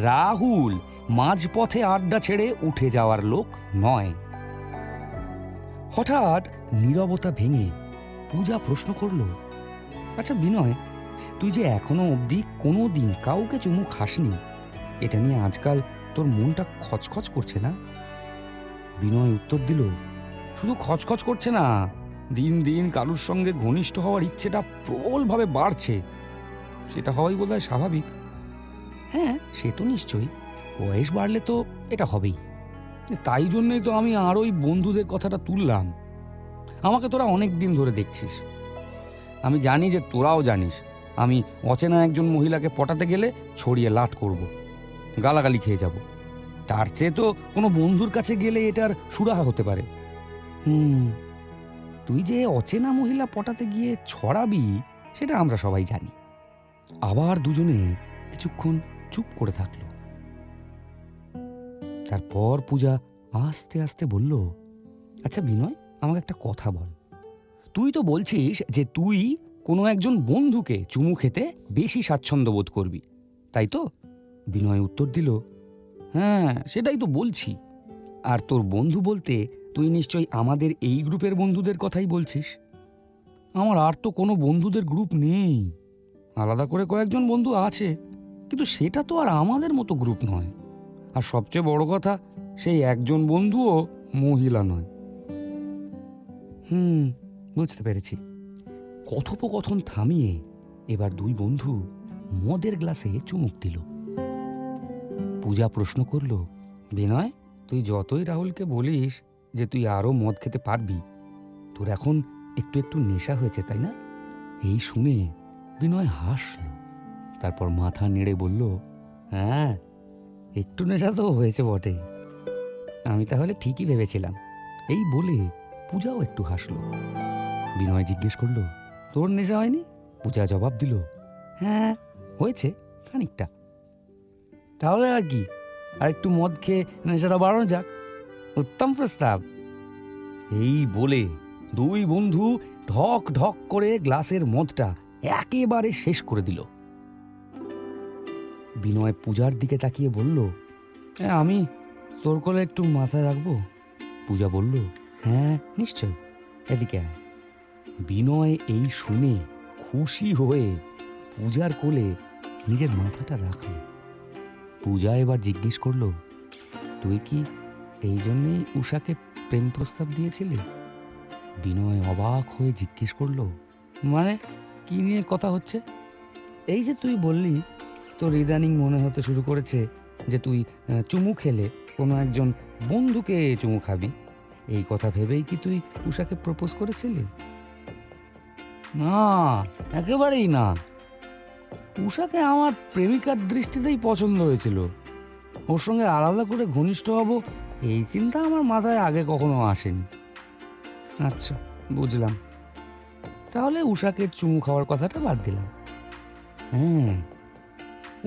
রাহুল মাঝপথে আড্ডা ছেড়ে উঠে যাওয়ার লোক নয়। হঠাৎ নীরবতা ভেঙে পূজা প্রশ্ন করল, আচ্ছা বিনয়, তুই যে এখনো অবধি কোনো দিন কাউকে চুমু খাসনি, এটা নিয়ে আজকাল তোর মনটা খচখচ করছে না? বিনয় উত্তর দিল, শুধু খচখচ করছে না, দিন দিন কারুর সঙ্গে ঘনিষ্ঠ হওয়ার ইচ্ছেটা প্রবলভাবে বাড়ছে। সেটা হওয়াই বোধহয় স্বাভাবিক। হ্যাঁ, সে তো নিশ্চয়ই, বয়স বাড়লে তো এটা হবেই। তাই জন্যই তো আমি আর ওই বন্ধুদের কথাটা তুললাম। আমাকে তোরা অনেক দিন ধরে দেখছিস, আমি জানি যে তোরাও জানিস আমি অচেনা একজন মহিলাকে পটাতে গেলে ছড়িয়ে লাট করব, গালাগালি খেয়ে যাব। তার চেয়ে তো কোনো বন্ধুর কাছে গেলে এটার সুরাহা হতে পারে। তুই যে অচেনা মহিলা পটাতে গিয়ে ছড়াবি সেটা আমরা সবাই জানি। আবার দুজনে কিছুক্ষণ চুপ করে থাকলো। তারপর পূজা আস্তে আস্তে বলল, আচ্ছা বিনয়, আমাকে একটা কথা বল। তুই তো বলছিস যে তুই কোনো একজন বন্ধুকে চুমু খেতে বেশি স্বাচ্ছন্দ্য বোধ করবি, তাই তো? বিনয় উত্তর দিল, হ্যাঁ সেটাই তো বলছি। আর তোর বন্ধু বলতে তুই নিশ্চয়ই আমাদের এই গ্রুপের বন্ধুদের কথাই বলছিস। আমার আর তো কোনো বন্ধুদের গ্রুপ নেই, আলাদা করে কয়েকজন বন্ধু আছে, কিন্তু সেটা তো আর আমাদের মতো গ্রুপ নয়। আর সবচেয়ে বড় কথা, সেই একজন বন্ধুও মহিলা নয়। বুঝতে পেরেছি। কথোপকথন থামিয়ে এবার দুই বন্ধু মদের গ্লাসে চুমুক দিল। পূজা প্রশ্ন করল, বিনয়, তুই যতই রাহুলকে বলিস যে তুই আরো মদ খেতে পারবি, তোর এখন একটু একটু নেশা হয়েছে, তাই না? এই শুনে বিনয় হাসল, তারপর মাথা নেড়ে বলল, হ্যাঁ একটু নেশা তো হয়েছে বটে। আমি তাহলে ঠিকই ভেবেছিলাম। এই বলে পূজাও একটু হাসল। বিনয় জিজ্ঞেস করল, তোর নেশা হয়নি? পূজা জবাব দিল, হ্যাঁ হয়েছে খানিকটা। তাহলে আর কি, আর একটু মদ খেয়ে নেশাটা বাড়ানো যাক, উত্তম প্রস্তাব। এই বলে দুই বন্ধু ঢক ঢক করে গ্লাসের মদটা একেবারে শেষ করে দিল। বিনয় পূজার দিকে তাকিয়ে বলল, আমি তোর কোলে একটু মাথায় রাখবো? পূজা বলল, হ্যাঁ নিশ্চয়, এদিকে আয়। বিনয় এই শুনে খুশি হয়ে পূজার কোলে নিজের মাথাটা রাখল। পূজা এবার জিজ্ঞেস করলো, তুই কি এই জন্যেই উষাকে প্রেম প্রস্তাব দিয়েছিলি? বিনয় অবাক হয়ে জিজ্ঞেস করলো, মানে কি নিয়ে কথা হচ্ছে? এই যে তুই বললি তোর ইদানিং মনে হতে শুরু করেছে যে তুই চুমু খেলে কোনো একজন বন্ধুকে চুমু খাবি, এই কথা ভেবেই কি তুই উষাকে প্রপোজ করেছিলি? না, একেবারেই না। উষাকে আমার প্রেমিকার দৃষ্টিতেই পছন্দ হয়েছিল। ওর সঙ্গে আলাদা করে ঘনিষ্ঠ হব এই চিন্তা আমার মাথায় আগে কখনো আসেনি। আচ্ছা বুঝলাম। তাহলে উষাকে চুমু খাওয়ার কথাটা বাদ দিলাম। হ্যাঁ,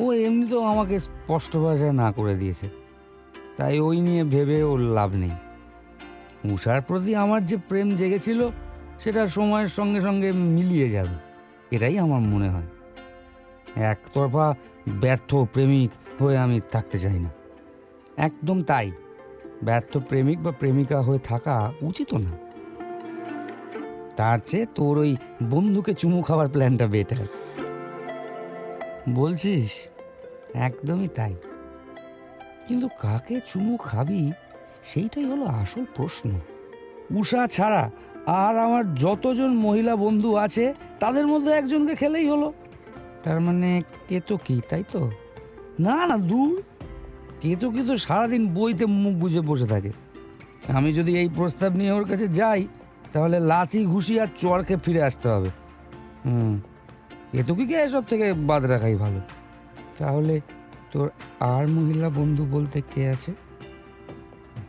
ও এমনিতেও আমাকে স্পষ্ট ভাষায় না করে দিয়েছে, তাই ওই নিয়ে ভেবে ওর লাভ নেই। উষার প্রতি আমার যে প্রেম জেগেছিল সেটা সময়ের সঙ্গে সঙ্গে মিলিয়ে যাবে, এটাই আমার মনে হয়। একতরফা ব্যর্থ প্রেমিক হয়ে আমি থাকতে চাই না। একদম তাই, ব্যর্থ প্রেমিক বা প্রেমিকা হয়ে থাকা উচিত না। তার চেয়ে তোর ওই বন্ধুকে চুমু খাওয়ার প্ল্যানটা বেটার। বলছিস? একদমই তাই, কিন্তু কাকে চুমু খাবি সেইটাই হলো আসল প্রশ্ন। উষা ছাড়া আর আমার যতজন মহিলা বন্ধু আছে তাদের মধ্যে একজনকে খেলেই হলো। তার মানে কেতকী, তাই তো? না না, দূর, কেতকী তো সারাদিন বইতে মুখ বুজে বসে থাকে। আমি যদি এই প্রস্তাব নিয়ে ওর কাছে যাই তাহলে লাথি ঘুষি আর চড়কে ফিরে আসতে হবে। কেতকীকে এসব থেকে বাদ রাখাই ভালো। তাহলে তোর আর মহিলা বন্ধু বলতে কে আছে?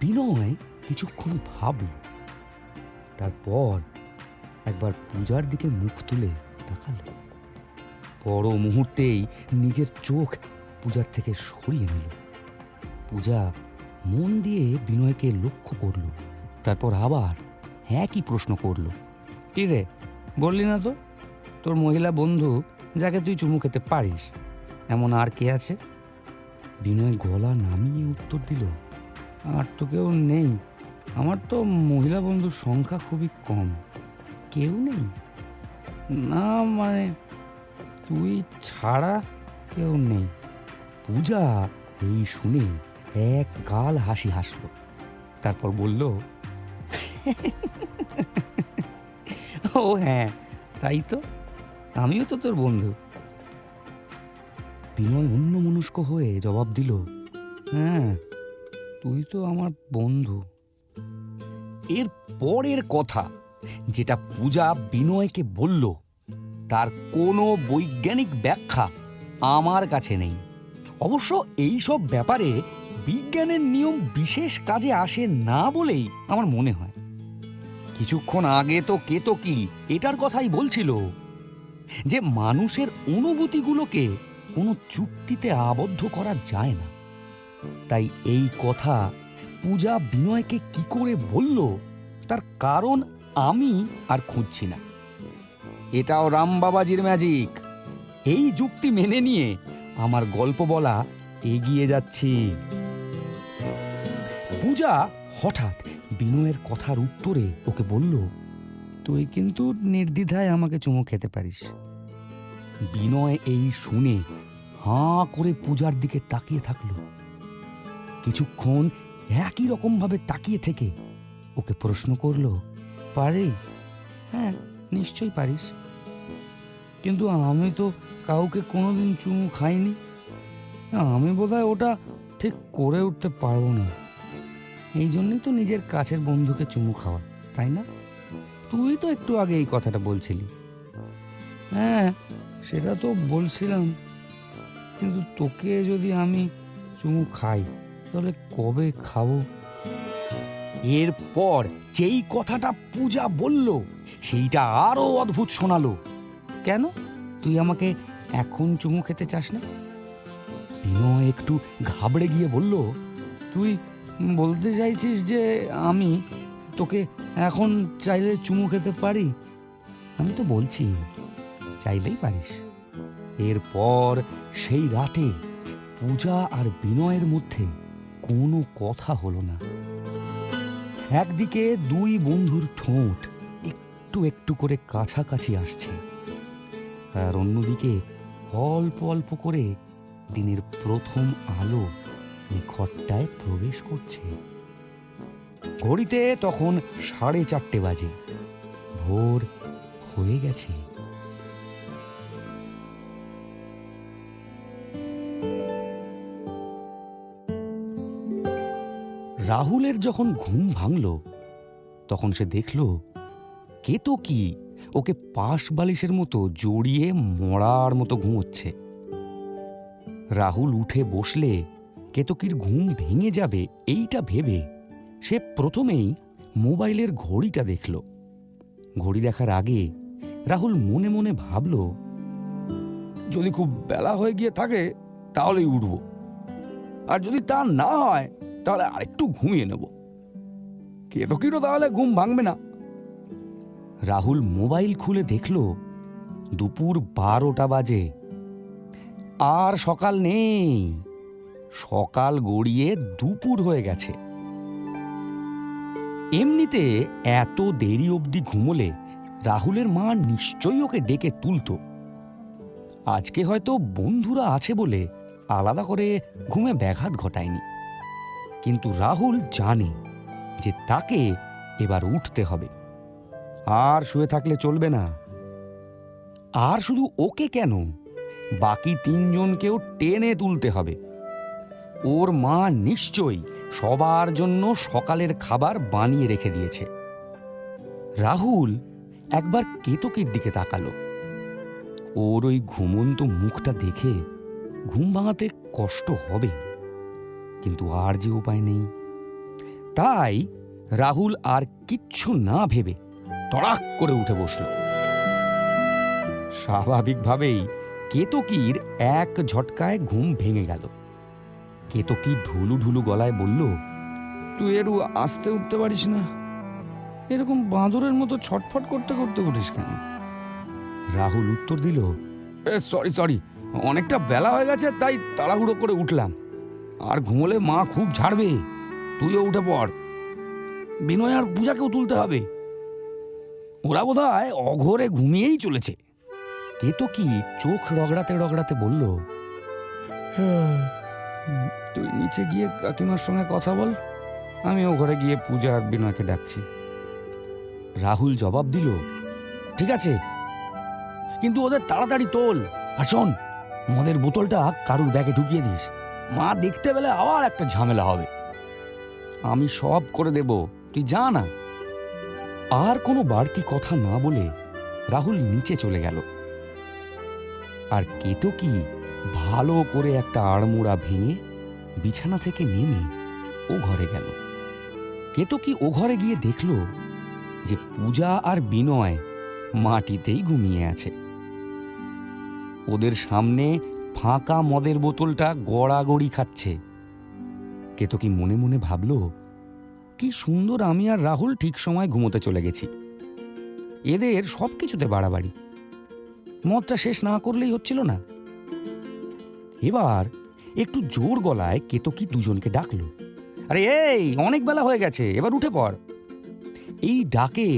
বিনয় কিছুক্ষণ ভাবল, তারপর একবার পূজার দিকে মুখ তুলে তাকালো। পর মুহূর্তেই নিজের চোখ পূজার থেকে সরিয়ে নিল। পূজা মন দিয়ে বিনয়কে লক্ষ্য করল, তারপর আবার একই প্রশ্ন করল। কি রে, বললি না তো তোর মহিলা বন্ধু যাকে তুই চুমু খেতে পারিস, এমন আর কে আছে? বিনয় গলা নামিয়ে উত্তর দিল, আর তো কেউ নেই। আমার তো মহিলা বন্ধুর সংখ্যা খুবই কম। কেউ নেই? না মানে তুই ছাড়া কেউ নেই। পূজা এই শুনে এক গাল হাসি হাসল, তারপর বলল, ও হ্যাঁ, তাই তো, আমিও তো তোর বন্ধু। বিনয় অন্যমনস্ক হয়ে জবাব দিল, হ্যাঁ, তুই তো আমার বন্ধু। এর পরের কথা যেটা পূজা বিনয়কে বলল তার কোনো বৈজ্ঞানিক ব্যাখ্যা আমার কাছে নেই। অবশ্য এই সব ব্যাপারে বিজ্ঞানের নিয়ম বিশেষ কাজে আসে না বলেই আমার মনে হয়। কিছুক্ষণ আগে তো কেতকী এটার কথাই বলছিল যে মানুষের অনুভূতিগুলোকে কোনো চুক্তিতে আবদ্ধ করা যায় না। তাই এই কথা পূজা বিনয়কে কি করে বলল তার কারণ আমি আর খুঁজছি না। এটাও রাম বাবাজির ম্যাজিক। এই যুক্তি মেনে নিয়ে আমার গল্প বলা এগিয়ে যাচ্ছি। পূজা হঠাৎ বিনয়ের কথার উত্তরে ওকে বলল, তুই কিন্তু নির্দ্বিধায় আমাকে চুমু খেতে পারিস। বিনয় এই শুনে হাঁ করে পূজার দিকে তাকিয়ে থাকলো। কিছুক্ষণ একই রকম ভাবে তাকিয়ে থেকে ওকে প্রশ্ন করলো, পারি? হ্যাঁ, নিশ্চয়ই পারিস, কিন্তু আমি তো কাউকে কোনোদিন চুমু খাইনি। আমি বোধহয় ওটা ঠিক করে উঠতে পারবো না। এই জন্যই তো নিজের কাছের বন্ধুকে চুমু খাওয়া, তাই না? তুই তো একটু আগে এই কথাটা বলছিলি। হ্যাঁ, সেটা তো বলছিলাম, কিন্তু তোকে যদি আমি চুমু খাই তাহলে কবে খাবো? এরপর যেই কথাটা পূজা বলল সেইটা আরো অদ্ভুত শোনালো। কেন, তুই আমাকে এখন চুমু খেতে চাস না? বিনয় একটু ঘাবড়ে গিয়ে বলল, তুই বলতে চাইছিস যে আমি তোকে এখন চাইলে চুমু খেতে পারি? আমি তো বলছি চাইলেই পারিস। এরপর সেই রাতে পূজা আর বিনয়ের মধ্যে কোনো কথা হলো না। একদিকে দুই বন্ধুর ঠোঁট একটু একটু করে কাছাকাছি আসছে, আর অন্যদিকে অল্প অল্প করে দিনের প্রথম আলো এই ঘরটায় প্রবেশ করছে। ঘড়িতে তখন 4:30 বাজে, ভোর হয়ে গেছে। রাহুলের যখন ঘুম ভাঙল তখন সে দেখল কেতকী ওকে পাশ বালিশের মতো জড়িয়ে মরার মতো ঘুমোচ্ছে। রাহুল উঠে বসলে কেতকীর ঘুম ভেঙে যাবে এইটা ভেবে সে প্রথমেই মোবাইলের ঘড়িটা দেখল। ঘড়ি দেখার আগে রাহুল মনে মনে ভাবল, যদি খুব বেলা হয়ে গিয়ে থাকে তাহলেই উঠব, আর যদি তা না হয় তাহলে আরেকটু ঘুমিয়ে নেব। কেতকীরও তাহলে ঘুম ভাঙবে না। রাহুল মোবাইল খুলে দেখল দুপুর 12টা বাজে। আর সকাল নেই, সকাল গড়িয়ে দুপুর হয়ে গেছে। এমনিতে এত দেরি অবধি ঘুমোলে রাহুলের মা নিশ্চয়ই ওকে ডেকে তুলত। আজকে হয়তো বন্ধুরা আছে বলে আলাদা করে ঘুমে ব্যাঘাত ঘটায়নি, কিন্তু রাহুল জানে যে তাকে এবার উঠতে হবে। আর শুয়ে থাকলে চলবে না। আর শুধু ওকে কেন, বাকি 3 জনকেও টেনে তুলতে হবে। ওর মা নিশ্চয়ই সবার জন্য সকালের খাবার বানিয়ে রেখে দিয়েছে। রাহুল একবার কেতকীর দিকে তাকালো। ওর ওই ঘুমন্ত মুখটা দেখে ঘুম ভাঙাতে কষ্ট হবে, কিন্তু আর যে উপায় নেই। তাই রাহুল আর কিচ্ছু না ভেবে তড়াক করে উঠে বসল। স্বাভাবিকভাবেই কেতকীর এক ঝটকায় ঘুম ভেঙে গেল। কেতকী ঢুলু ঢুলু গলায় বলল, তুই একটু আস্তে উঠতে পারিস না? এরকম বাঁদরের মতো ছটফট করতে করতে উঠিস কেন? রাহুল উত্তর দিল, সরি সরি, অনেকটা বেলা হয়ে গেছে তাই তাড়াহুড়ো করে উঠলাম। আর ঘুমোলে মা খুব ঝাড়বে। তুইও উঠে পড়, বিনয় আর পূজাকেও তুলতে হবে। ওরা বোধহয় অঘরে ঘুমিয়েই চলেছে। কেতকী চোখ রগড়াতে রগড়াতে বলল, তুই নিচে গিয়ে কাকিমার সঙ্গে কথা বল, আমি ও ঘরে গিয়ে পূজা আর বিনয়কে ডাকছি। রাহুল জবাব দিল, ঠিক আছে, কিন্তু ওদের তাড়াতাড়ি তোল। আর শোন, মদের বোতলটা কারুর ব্যাগে ঢুকিয়ে দিস। মা দেখতে পেলে আবার একটা ঝামেলা হবে। আমি সব করে দেব, তুই যা না। আর কোনো বাড়তি কথা না বলে রাহুল নিচে চলে গেল। আর কেতকী ভালো করে একটা আড়মোড়া ভেঙে বিছানা থেকে নেমে ও ঘরে গেল। কেতকী ও ঘরে গিয়ে দেখল যে পূজা আর বিনয় মাটিতেই ঘুমিয়ে আছে। ওদের সামনে ফাঁকা মদের বোতলটা গড়াগড়ি খাচ্ছে। কেতকী মনে মনে ভাবল, কি সুন্দর আমি আর রাহুল ঠিক সময় ঘুমোতে চলে গেছি। এদের সবকিছুতে বাড়াবাড়ি, মদটা শেষ না করলেই হচ্ছিল না। এবার একটু জোর গলায় কেতকী দুজনকে ডাকলো, আরে এই অনেক বেলা হয়ে গেছে, এবার উঠে পড়। এই ডাকে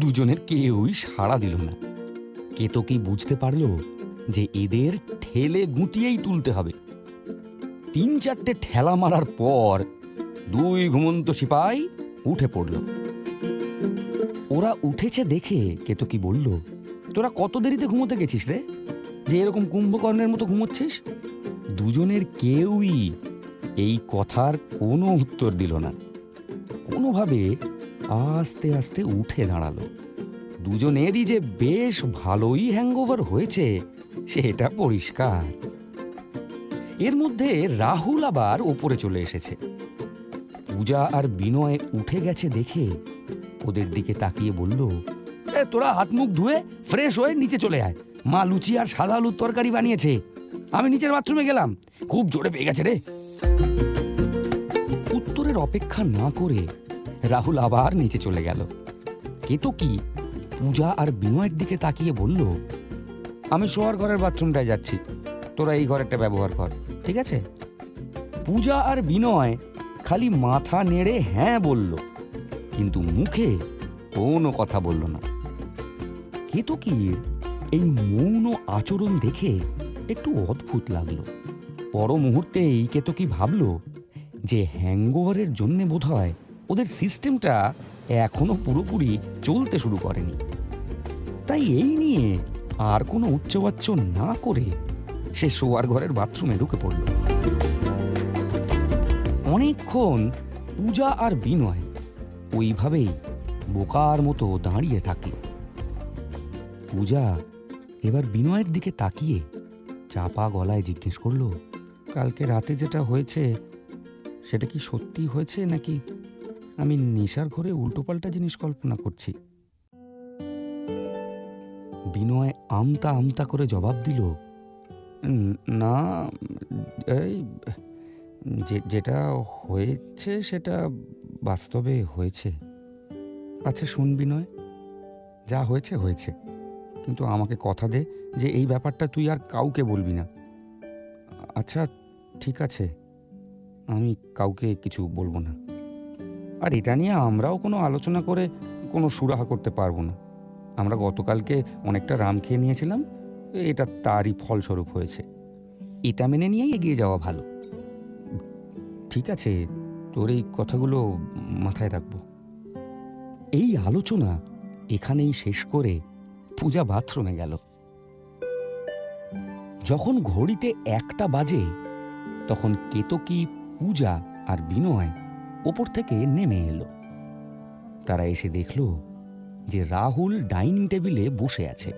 দুজনের কেউই সাড়া দিল না। কেতকী বুঝতে পারল যে এদের ঠেলে গুটিয়েই তুলতে হবে। 3-4টে ঠেলা মারার পর 2 ঘুমন্ত সিপাই উঠে পড়ল। ওরা উঠেছে দেখে কেতকী বলল, তোরা কত দেরিতে ঘুমোতে গেছিস রে, যে এরকম কুম্ভকর্ণের মতো ঘুমোচ্ছিস? দুজনের কেউই এই কথার কোনো উত্তর দিল না। কোনোভাবে আস্তে আস্তে উঠে দাঁড়ালো। দুজনেরই যে বেশ ভালোই হ্যাংওভার হয়েছে সেটা পরিষ্কার। এর মধ্যে রাহুল আবার ওপরে চলে এসেছে। পূজা আর বিনয় উঠে গেছে দেখে ওদের দিকে তাকিয়ে বলল, তোরা হাত মুখ ধুয়ে ফ্রেশ হয়ে নিচে চলে আয়, মা লুচি আর সাদা আলুর তরকারি বানিয়েছে। আমি নিচের বাথরুমে গেলাম, খুব জোরে পেয়ে গেছে রে। উত্তরের অপেক্ষা না করে রাহুল আবার নিচে চলে গেল। কেতকী পূজা আর বিনয়ের দিকে তাকিয়ে বলল, আমি শোয়ার ঘরের বাথরুমটায় যাচ্ছি, তোরা এই ঘরেরটা ব্যবহার কর, ঠিক আছে? পূজা আর বিনয় খালি মাথা নেড়ে হ্যাঁ বলল, কিন্তু মুখে কোনো কথা বলল না। কেতকীর এই মৌন আচরণ দেখে একটু অদ্ভুত লাগলো। পর মুহূর্তেই কেতকী ভাবল যে হ্যাংওভারের জন্যে বোধহয় ওদের সিস্টেমটা এখনো পুরোপুরি চলতে শুরু করেনি। তাই এই নিয়ে আর কোনো উচ্চবাচ্য না করে সে শোয়ার ঘরের বাথরুমে ঢুকে পড়ল। অনেকক্ষণ পূজা আর বিনয় ওইভাবেই বোকার মতো দাঁড়িয়ে থাকল। পূজা এবার বিনয়ের দিকে তাকিয়ে চাপা গলায় জিজ্ঞেস করল, কালকে রাতে যেটা হয়েছে সেটা কি সত্যি হয়েছে নাকি আমি নেশার ঘরে উল্টোপাল্টা জিনিস কল্পনা করছি? বিনয় আমতা আমতা করে জবাব দিল, না, এই যেটা হয়েছে সেটা বাস্তবে হয়েছে। আচ্ছা শোন বিনয়, যা হয়েছে হয়েছে, কিন্তু আমাকে কথা দে যে এই ব্যাপারটা তুই আর কাউকে বলবি না। আচ্ছা ঠিক আছে, আমি কাউকে কিছু বলবো না। আর এটা নিয়ে আমরাও কোনো আলোচনা করে কোনো সুরাহা করতে পারবো না। আমরা গতকালকে অনেকটা রাম খেয়ে নিয়েছিলাম, এটা তারই ফলস্বরূপ হয়েছে। এটা মেনে নিয়েই এগিয়ে যাওয়া ভালো। ঠিক আছে, তোর এই কথাগুলো মাথায় রাখবো। এই আলোচনা এখানেই শেষ করে পূজা বাথরুমে গেল। যখন ঘড়িতে 1টা বাজে, তখন কেতকী, পূজা আর বিনয় ওপর থেকে নেমে এলো। তারা এসে দেখল যে রাহুল ডাইনিং টেবিলে বসে আছে।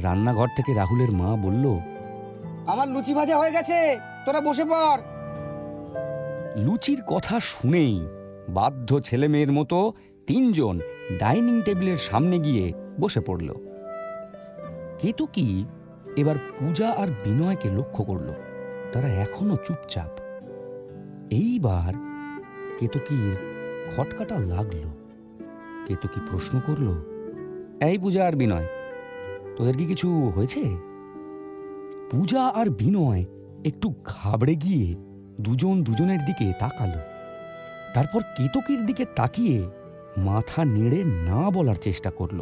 রান্নাঘর থেকে রাহুলের মা বলল, আমার লুচি ভাজা হয়ে গেছে, তোরা বসে পড়। লুচির কথা শুনেই বাধ্য ছেলে মেয়ের মতো 3 জন ডাইনিং টেবিলের সামনে গিয়ে বসে পড়ল। কেতকী এবার পূজা আর বিনয়কে লক্ষ্য করল, তারা এখনো চুপচাপ। এইবার কেতকীর খটকাটা লাগলো। কেতকী প্রশ্ন করল, এই পূজা আর বিনয়, তোদের কি কিছু হয়েছে? পূজা আর বিনয় একটু ঘাবড়ে গিয়ে দুজন দুজনের দিকে তাকালো। তারপর কেতকীর দিকে তাকিয়ে মাথা নেড়ে না বলার চেষ্টা করল।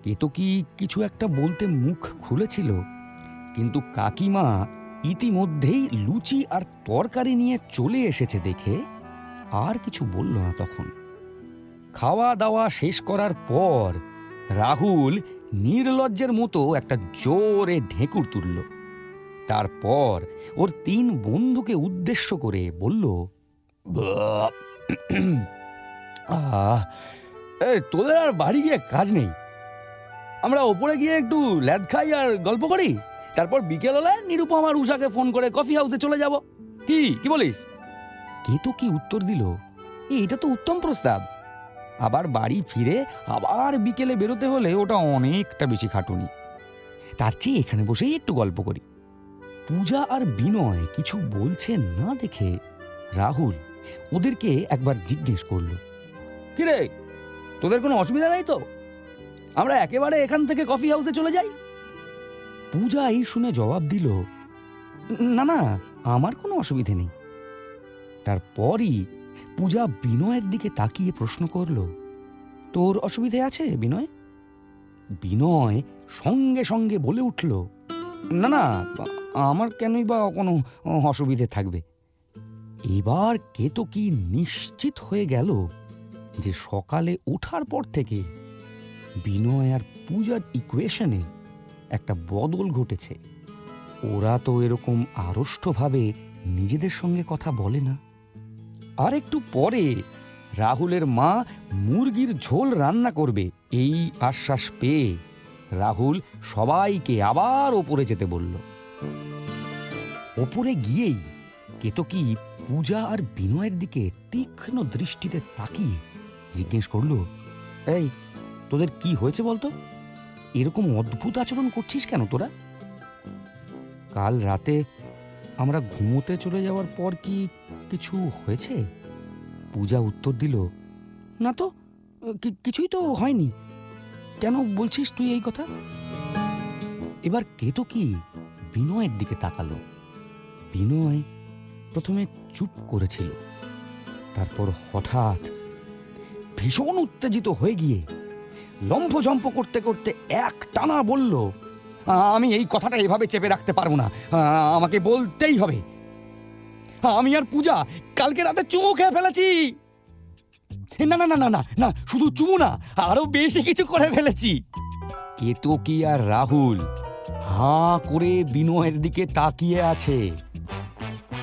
কেতকী কিছু একটা বলতে মুখ খুলেছিল, কিন্তু কাকিমা ইতিমধ্যেই লুচি আর তরকারি নিয়ে চলে এসেছে দেখে আর কিছু বলল না। তখন খাওয়া দাওয়া শেষ করার পর রাহুল নির্লজ্জের মতো একটা জোরে ঢেঁকুর তুলল। তারপর ওর 3 বন্ধুকে উদ্দেশ্য করে বলল, তোদের আর বাড়ি গিয়ে কাজ নেই? আমরা ওপরে গিয়ে একটু ল্যাদ খাই আর গল্প করি, তারপর বিকেল হলে নিরুপম আর উষাকে ফোন করে কফি হাউসে চলে যাব। কি কি বলিস? কেতকী উত্তর দিল, এটা তো উত্তম প্রস্তাব। আবার বাড়ি ফিরে আবার বিকেলে বেরোতে হলে ওটা অনেকটা বেশি খাটুনি, তার চেয়ে এখানে বসেই একটু গল্প করি। পূজা আর বিনয় কিছু বলছে না দেখে রাহুল ওদেরকে একবার জিজ্ঞেস করল, কিরে, তোদের কোনো অসুবিধা নেই তো? আমরা একেবারে এখান থেকে কফি হাউসে চলে যাই। পূজা এই শুনে জবাব দিল, না না, আমার কোনো অসুবিধে নেই। তারপরই পূজা বিনয়ের দিকে তাকিয়ে প্রশ্ন করল, তোর অসুবিধে আছে বিনয়? বিনয় সঙ্গে সঙ্গে বলে উঠল, না না, আমার কেনই বা কোনো অসুবিধে থাকবে। এবার কেতকী নিশ্চিত হয়ে গেল যে সকালে ওঠার পর থেকে বিনয় আর পূজার ইকুয়েশনে একটা বদল ঘটেছে। ওরা তো এরকম আড়ষ্টভাবে নিজেদের সঙ্গে কথা বলে না। আর একটু পরে রাহুলের মা মুরগির ঝোল রান্না করবে এই আশ্বাস পেয়ে রাহুল সবাইকে আবার ওপরে যেতে বলল। ওপরে গিয়েই কেতকী পূজা আর বিনয়ের দিকে তীক্ষ্ণ দৃষ্টিতে তাকিয়ে জিজ্ঞেস করল, এই তোদের কি হয়েছে বলতো? এরকম অদ্ভুত আচরণ করছিস কেন তোরা? কাল রাতে আমরা ঘুমোতে চলে যাওয়ার পর কি কিছু হয়েছে? পূজা উত্তর দিল, না তো, কিছুই তো হয়নি। কেন বলছিস তুই এই কথা? এবার কেতকী বিনয়ের দিকে তাকালো। বিনয় প্রথমে চুপ করেছিল, তারপর হঠাৎ ভীষণ উত্তেজিত হয়ে গিয়ে লম্ফঝম্প করতে করতে এক টানা বলল, আমি এই কথাটা এভাবে চেপে রাখতে পারবো না, আমাকে বলতেই হবে। আমি আর পূজা কালকে রাতে চুমু খেয়ে ফেলেছি। না না না না না না, শুধু চুমু না, আরো বেশি কিছু করে ফেলেছি। কেতকী আর রাহুল হাঁ করে বিনয়ের দিকে তাকিয়ে আছে,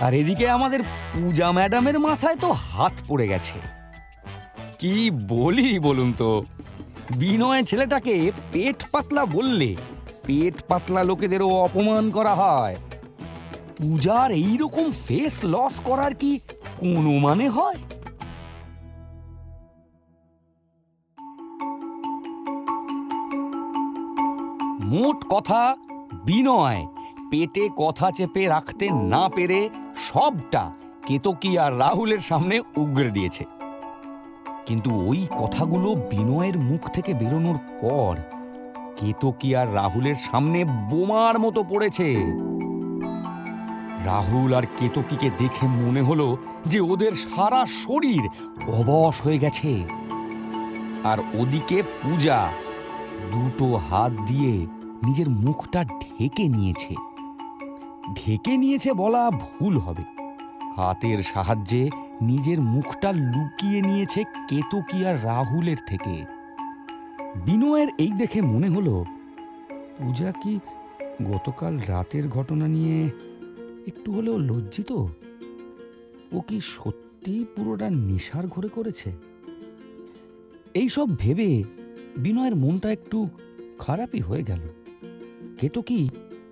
আর এদিকে আমাদের পূজা ম্যাডামের মাথায় তো হাত পড়ে গেছে। কি বলি বলুন তো, বিনয় ছেলেটাকে পেট পাতলা বললে পেট পাতলা লোকেদেরও অপমান করা হয়। পূজার এইরকম ফেস লস করার কি কোনো মানে হয়? মোট কথা, বিনয় পেটে কথা চেপে রাখতে না পেরে সবটা কেতকী আর রাহুলের সামনে উগরে দিয়েছে। কিন্তু ওই কথাগুলো বিনয়ের মুখ থেকে বেরোনোর পর কেতকী আর রাহুলের সামনে বোমার মতো পড়েছে। রাহুল আর কেতকীকে দেখে মনে হলো যে ওদের সারা শরীর অবশ হয়ে গেছে। আর ওদিকে পূজা দুটো হাত দিয়ে নিজের মুখটা ঢেকে নিয়েছে। ঢেকে নিয়েছে বলা ভুল হবে, হাতের সাহায্যে নিজের মুখটা লুকিয়ে নিয়েছে কেতকী আর রাহুলের থেকে। বিনয়ের এই দেখে মনে হলো পূজা কি গতকাল রাতের ঘটনা নিয়ে একটু হলেও লজ্জিত? ও কি সত্যিই পুরোটা নেশার ঘরে করেছে? এইসব ভেবে বিনয়ের মনটা একটু খারাপই হয়ে গেল। কেতকী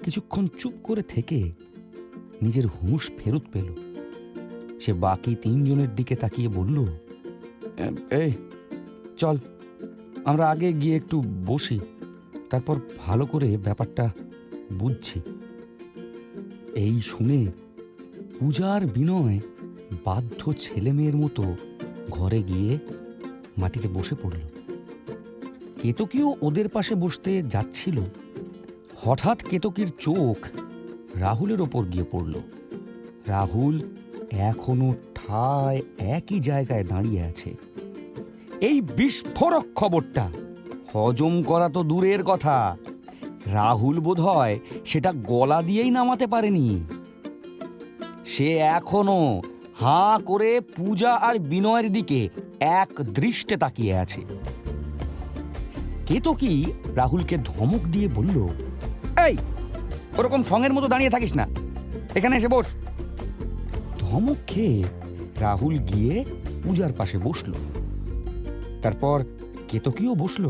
কিছুক্ষণ চুপ করে থেকে নিজের হুঁশ ফেরত পেল। সে বাকি তিনজনের দিকে তাকিয়ে বলল, এই চল, আমরা আগে গিয়ে একটু বসি, তারপর ভালো করে ব্যাপারটা বুঝছি। এই শুনে পূজার বিনয় বাধ্য ছেলে মেয়ের মতো ঘরে গিয়ে মাটিতে বসে পড়ল। কেতকীও ওদের পাশে বসতে যাচ্ছিল। হঠাৎ কেতকীর চোখ রাহুলের ওপর গিয়ে পড়ল। রাহুল এখনো ঠায় একই জায়গায় দাঁড়িয়ে আছে। এই বিস্ফোরক খবরটা হজম করা তো দূরের কথা, রাহুল বোধহয় সেটা গলা দিয়েই নামাতে পারেনি। সে এখনো হাঁ করে পূজা আর বিনয়ের দিকে এক দৃষ্টে তাকিয়ে আছে। কেতকী রাহুলকে ধমক দিয়ে বলল, এই ওরকম সঙ্গের মতো দাঁড়িয়ে থাকিস না, এখানে এসে বস। ধমক খেয়ে রাহুল গিয়ে পূজার পাশে বসল। তারপর কেতকীও বসল।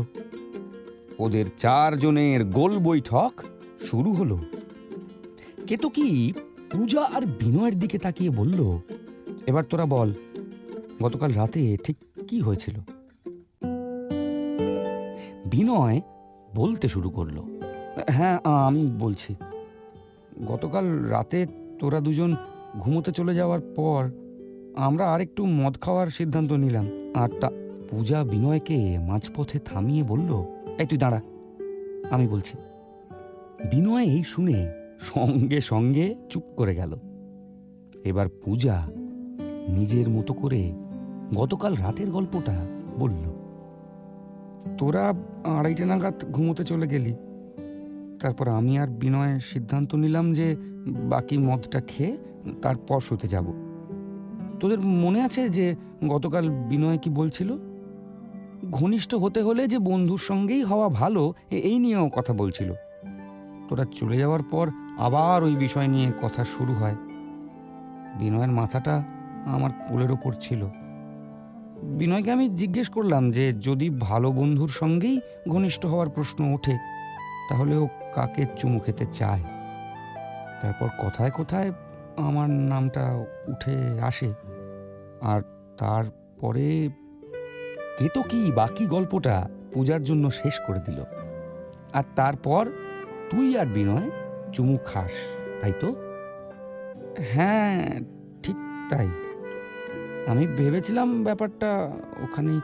ওদের চারজনের গোল বৈঠক শুরু হলো। কেতকী পূজা আর বিনয়ের দিকে তাকিয়ে বলল, এবার তোরা বল, গতকাল রাতে ঠিক কি হয়েছিল? বিনয় বলতে শুরু করলো, হ্যাঁ আমি বলছি। গতকাল রাতে তোরা দুজন ঘুমোতে চলে যাওয়ার পর আমরা আরেকটু মদ খাওয়ার সিদ্ধান্ত নিলাম। আর পূজা বিনয়কে মাঝপথে থামিয়ে বলল, এই তুই দাঁড়া, আমি বলছি। বিনয় এই শুনে সঙ্গে সঙ্গে চুপ করে গেল। এবার পূজা নিজের মতো করে গতকাল রাতের গল্পটা বলল। তোরা 2:30 নাগাদ ঘুমোতে চলে গেলি। তারপর আমি আর বিনয় সিদ্ধান্ত নিলাম যে বাকি মদটা খেয়ে তারপর শুতে যাব। তোদের মনে আছে যে গতকাল বিনয় কি বলছিল? ঘনিষ্ঠ হতে হলে যে বন্ধুর সঙ্গেই হওয়া ভালো, এই নিয়েও কথা বলছিল। তোরা চলে যাওয়ার পর আবার ওই বিষয় নিয়ে কথা শুরু হয়। বিনয়ের মাথাটা আমার কোলের ওপর ছিল। বিনয়কে আমি জিজ্ঞেস করলাম যে যদি ভালো বন্ধুর সঙ্গেই ঘনিষ্ঠ হওয়ার প্রশ্ন ওঠে তাহলে ও কাকে চুমু খেতে চায়। তারপর কথায় কথায় আমার নামটা উঠে আসে। আর তারপরে কেতকী বাকি গল্পটা পূজার জন্য শেষ করে দিল। আর তারপর তুই আর বিনয় চুমু খাস, তাই তো? হ্যাঁ ঠিক তাই। আমি ভেবেছিলাম ব্যাপারটা ওখানেই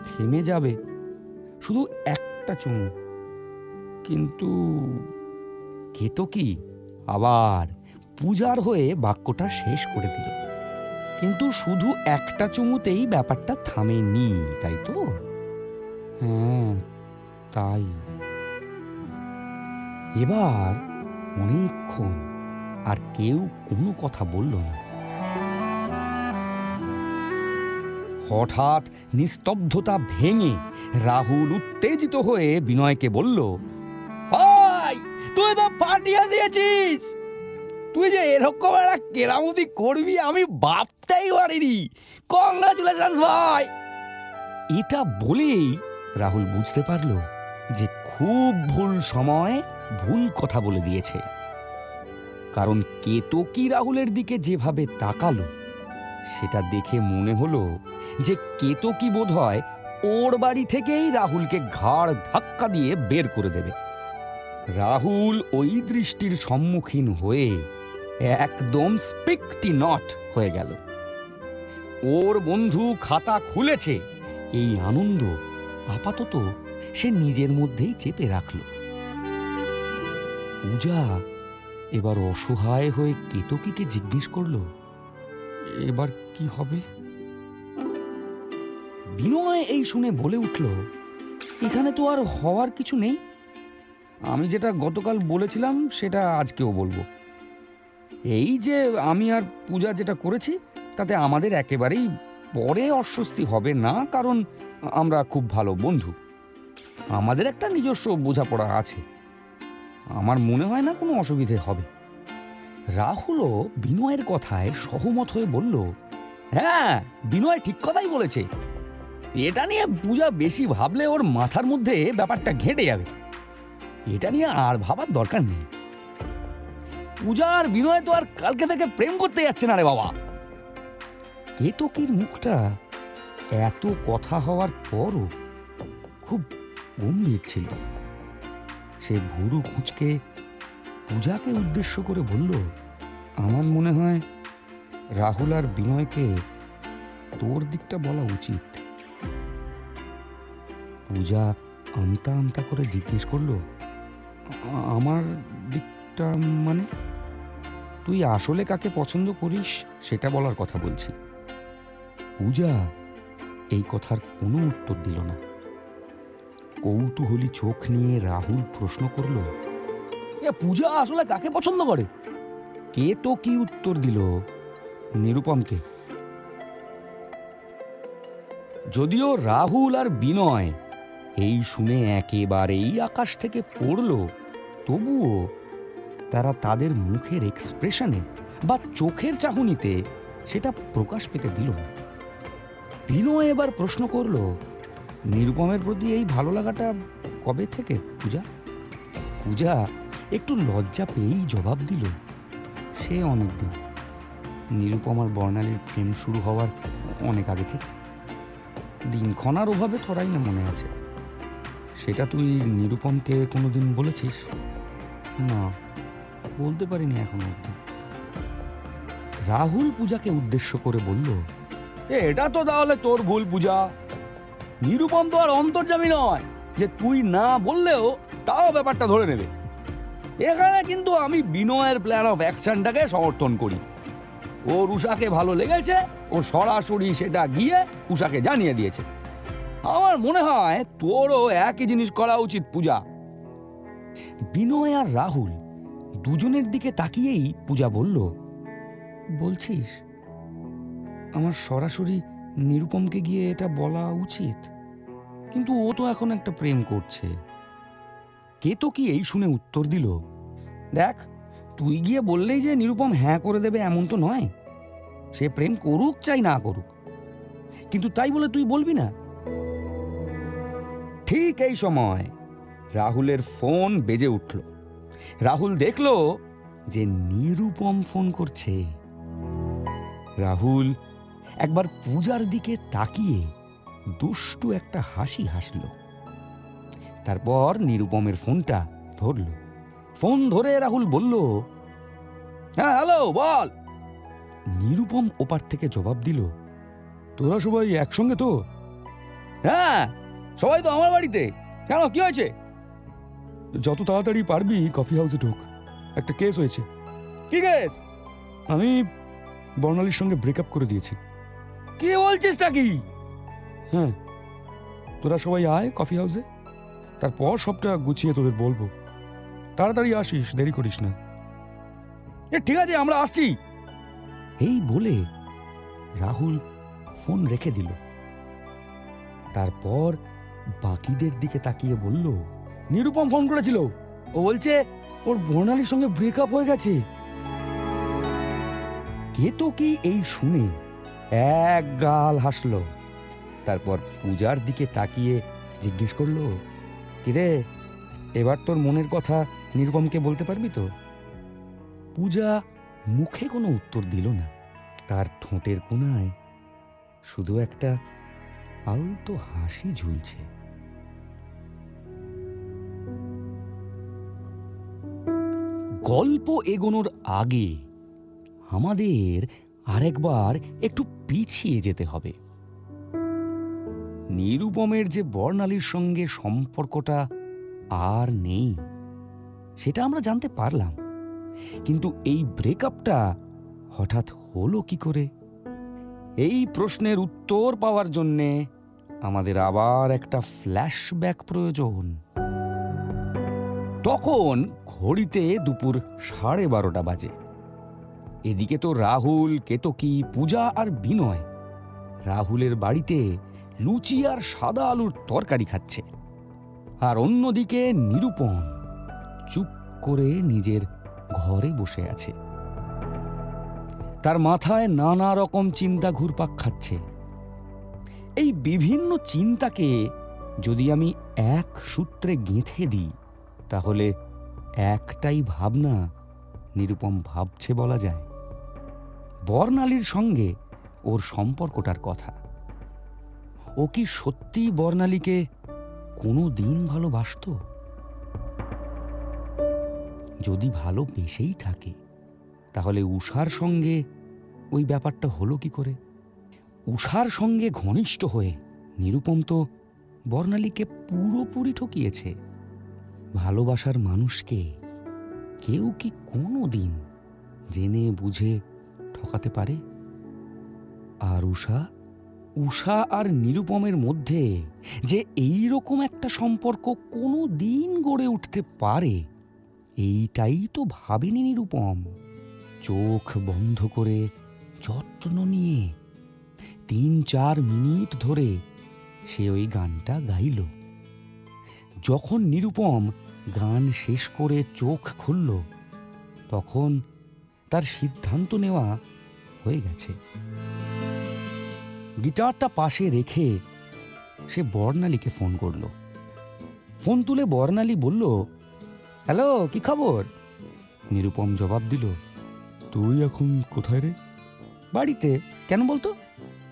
থেমে যাবে, শুধু একটা চুমু। কিন্তু কেতকী আবার পূজার হয়ে বাক্যটা শেষ করে দিল। কিন্তু শুধু একটা চুমুতেই ব্যাপারটা থামেনি, তাই তো? হ্যাঁ তাই। এবার অনেকক্ষণ আর কেউ কোনো কথা বলল না। হঠাৎ নিস্তব্ধতা ভেঙে রাহুল উত্তেজিত হয়ে বিনয়কে বলল, ভাই তুই তো পাঠিয়ে দিয়েছিস। তুই যে এরকম একটা কেরামতি করবি আমি ভাবতেই পারিনি। কংগ্রাচুলেশনস ভাই। এটা বলেই রাহুল বুঝতে পারল যে খুব ভুল সময় ভুল কথা বলে দিয়েছে। কারণ কেতকী রাহুলের দিকে যেভাবে তাকালো সেটা দেখে মনে হলো যে কেতকী বোধহয় ওর বাড়ি থেকেই রাহুলকে ঘাড় ধাক্কা দিয়ে বের করে দেবে। রাহুল ওই দৃষ্টির সম্মুখীন হয়ে একদম স্পিকটি নট হয়ে গেল। ওর বন্ধু খাতা খুলেছে এই আনন্দ আপাতত সে নিজের মধ্যেই চেপে রাখল। পূজা এবার অসহায় হয়ে কেতকীকে জিজ্ঞেস করল, এবার কি হবে? বিনয় এই শুনে বলে উঠল, এখানে তো আর হওয়ার কিছু নেই। আমি যেটা গতকাল বলেছিলাম সেটা আজকেও বলবো। এই যে আমি আর পূজা যেটা করেছি তাতে আমাদের একেবারেই পরে অস্বস্তি হবে না, কারণ আমরা খুব ভালো বন্ধু। আমাদের একটা নিজস্ব বোঝাপড়া আছে। আমার মনে হয় না কোনো অসুবিধে হবে। রাহুলও বিনয়ের কথায় সহমত হয়ে বলল, হ্যাঁ, বিনয় ঠিক কথাই বলেছে। এটা নিয়ে পূজা বেশি ভাবলে ওর মাথার মধ্যে ব্যাপারটা ঘেঁটে যাবে। এটা নিয়ে আর ভাবার দরকার নেই। পূজা আর বিনয় তো আর কালকে থেকে প্রেম করতে যাচ্ছে না রে বাবা। কেতকীর মুখটা এত কথা হওয়ার পরও খুব গম্ভীর ছিল। সে ভুরু কুঁচকে পূজাকে উদ্দেশ্য করে বলল, আমার মনে হয় রাহুল আর বিনয়কে তোর দিকটা বলা উচিত। পূজা আমতা আমতা করে জিজ্ঞেস করলো, আমার দিকটা মানে? তুই আসলে কাকে পছন্দ করিস সেটা বলার কথা বলছি। পূজা এই কথার কোনো উত্তর দিল না। কৌতূহলী চোখ নিয়ে রাহুল প্রশ্ন করল, পূজা আসলে কাকে পছন্দ করে? কে তো কি উত্তর দিল, নিরুপমকে। যদিও রাহুল আর বিনয় এই শুনে একেবারেই আকাশ থেকে পড়ল, তবুও তারা তাদের মুখের এক্সপ্রেশনে বা চোখের চাহনিতে সেটা প্রকাশ পেতে দিল না। বিনয় এবার প্রশ্ন করল, নিরুপমের প্রতি এই ভালো লাগাটা কবে থেকে পূজা? পূজা একটু লজ্জা পেয়েই জবাব দিল, সে অনেকদিন। নিরুপমার বর্ণালীর প্রেম শুরু হওয়ার অনেক আগে থেকে। দিনক্ষণার অভাবে থরাই না মনে আছে। সেটা তুই নিরুপমকে কোনোদিন বলেছিস? না, বলতে পারিনি এখনো অবধি। রাহুল পূজাকে উদ্দেশ্য করে বলল, এটা তো তাহলে তোর ভুল পূজা। নিরুপম তো আর অন্তর্যামী নয় যে তুই না বললেও তাও ব্যাপারটা ধরে নেবে। এখানে কিন্তু আমি বিনয়ের প্ল্যান অফ অ্যাকশনটাকে সমর্থন করি। ও উষাকে ভালো লেগেছে, ও সরাসরি সেটা গিয়ে উষাকে জানিয়ে দিয়েছে। আমার মনে হয় তোরও একই জিনিস করা উচিত পূজা। বিনয় আর রাহুল দুজনের দিকে তাকিয়েই পূজা বলল, বলছিস আমার সরাসরি নিরুপমকে গিয়ে এটা বলা উচিত? কিন্তু ও তো এখন একটা প্রেম করছে। কেতকী এই শুনে উত্তর দিল, দেখ, তুই গিয়ে বললেই যে নিরুপম হ্যাঁ করে দেবে এমন তো নয়। সে প্রেম করুক চাই না করুক, কিন্তু তাই বলে তুই বলবি না। ঠিক এই সময় রাহুলের ফোন বেজে উঠল। রাহুল দেখল যে নিরুপম ফোন করছে। রাহুল একবার পূজার দিকে তাকিয়ে দুষ্টু একটা হাসি হাসল। তারপর নিরুপমের ফোনটা ধরল। ফোন ধরে রাহুল বলল, হ্যাঁ হ্যালো, বল। নিরুপম ওপার থেকে জবাব দিল, তোরা সবাই একসঙ্গে তো? হ্যাঁ, সবাই তো আমার বাড়িতে। কেন, কি হয়েছে? যত তাড়াতাড়ি পারবি কফি হাউসে ঢোক, একটা কেস হয়েছে। কি কেস? আমি বর্ণালীর সঙ্গে ব্রেকআপ করে দিয়েছি। কি বলছিসটা কি? হ্যাঁ, তোরা সবাই আয় কফি হাউসে, তারপর সবটা গুছিয়ে তোদের বলবো। তাড়াতাড়ি আসিস, দেরি করিস না। ঠিক আছে, আমরা আসছি। এই বলে রাহুল ফোন রেখে দিল। তারপর বাকিদের দিকে তাকিয়ে বলল, নিরুপম ফোন করেছিল। ও বলছে ওর বর্ণালীর সঙ্গে ব্রেকআপ হয়ে গেছে। কেতকী এই শুনে এক গাল হাসল। তারপর পূজার দিকে তাকিয়ে জিজ্ঞেস করলো, কিরে, এবার তোর মনের কথা নিরুপমকে বলতে পারবি তো? পূজা মুখে কোনো উত্তর দিল না। তার ঠোঁটের কোণায় শুধু একটা আলতো হাসি ঝুলছে। গল্প এগোনোর আগে আমাদের আরেকবার একটু পিছিয়ে যেতে হবে। নিরুপমের যে বর্ণালীর সঙ্গে সম্পর্কটা আর নেই সেটা আমরা জানতে পারলাম, কিন্তু এই ব্রেকআপটা হঠাৎ হলো কি করে? এই প্রশ্নের উত্তর পাওয়ার জন্যে আমাদের আবার একটা ফ্ল্যাশব্যাক প্রয়োজন। তখন ঘড়িতে দুপুর 12:30 বাজে। এদিকে তো রাহুল, কেতকী, পূজা আর বিনয় রাহুলের বাড়িতে লুচি আর সাদা আলুর তরকারি খাচ্ছে, আর অন্যদিকে নিরুপম চুপ করে নিজের ঘরে বসে আছে। তার মাথায় নানা রকম চিন্তা ঘুরপাক খাচ্ছে। এই বিভিন্ন চিন্তাকে যদি আমি এক সূত্রে গেঁথে দিই তাহলে একটাই ভাবনা নিরুপম ভাবছে বলা যায়। বর্ণালীর সঙ্গে ওর সম্পর্কটার কথা। ও কি সত্যি বর্ণালীকে কোনো দিন ভালোবাসত? যদি ভালোবেসেই থাকে তাহলে উষার সঙ্গে ওই ব্যাপারটা হলো কি করে? উষার সঙ্গে ঘনিষ্ঠ হয়ে নিরুপম তো বর্ণালীকে পুরোপুরি ঠকিয়েছে। ভালোবাসার মানুষকে কেউ কি কোনো দিন জেনে বুঝে ঠকাতে পারে? আর উষা আর নিরুপমের মধ্যে যে এই রকম একটা সম্পর্ক কোনো দিন গড়ে উঠতে পারে, এইটাই তো ভাবেনি নিরুপম। চোখ বন্ধ করে যত্ন নিয়ে 3-4 মিনিট ধরে সে ওই গানটা গাইল। যখন নিরুপম গান শেষ করে চোখ খুলল তখন তার সিদ্ধান্ত নেওয়া হয়ে গেছে। গিটারটা পাশে রেখে সে বর্ণালীকে ফোন করল। ফোন তুলে বর্ণালী বলল, হ্যালো, কি খবর? নিরুপম জবাব দিল, তুই এখন কোথায় রে? বাড়িতে। কেন বলতো?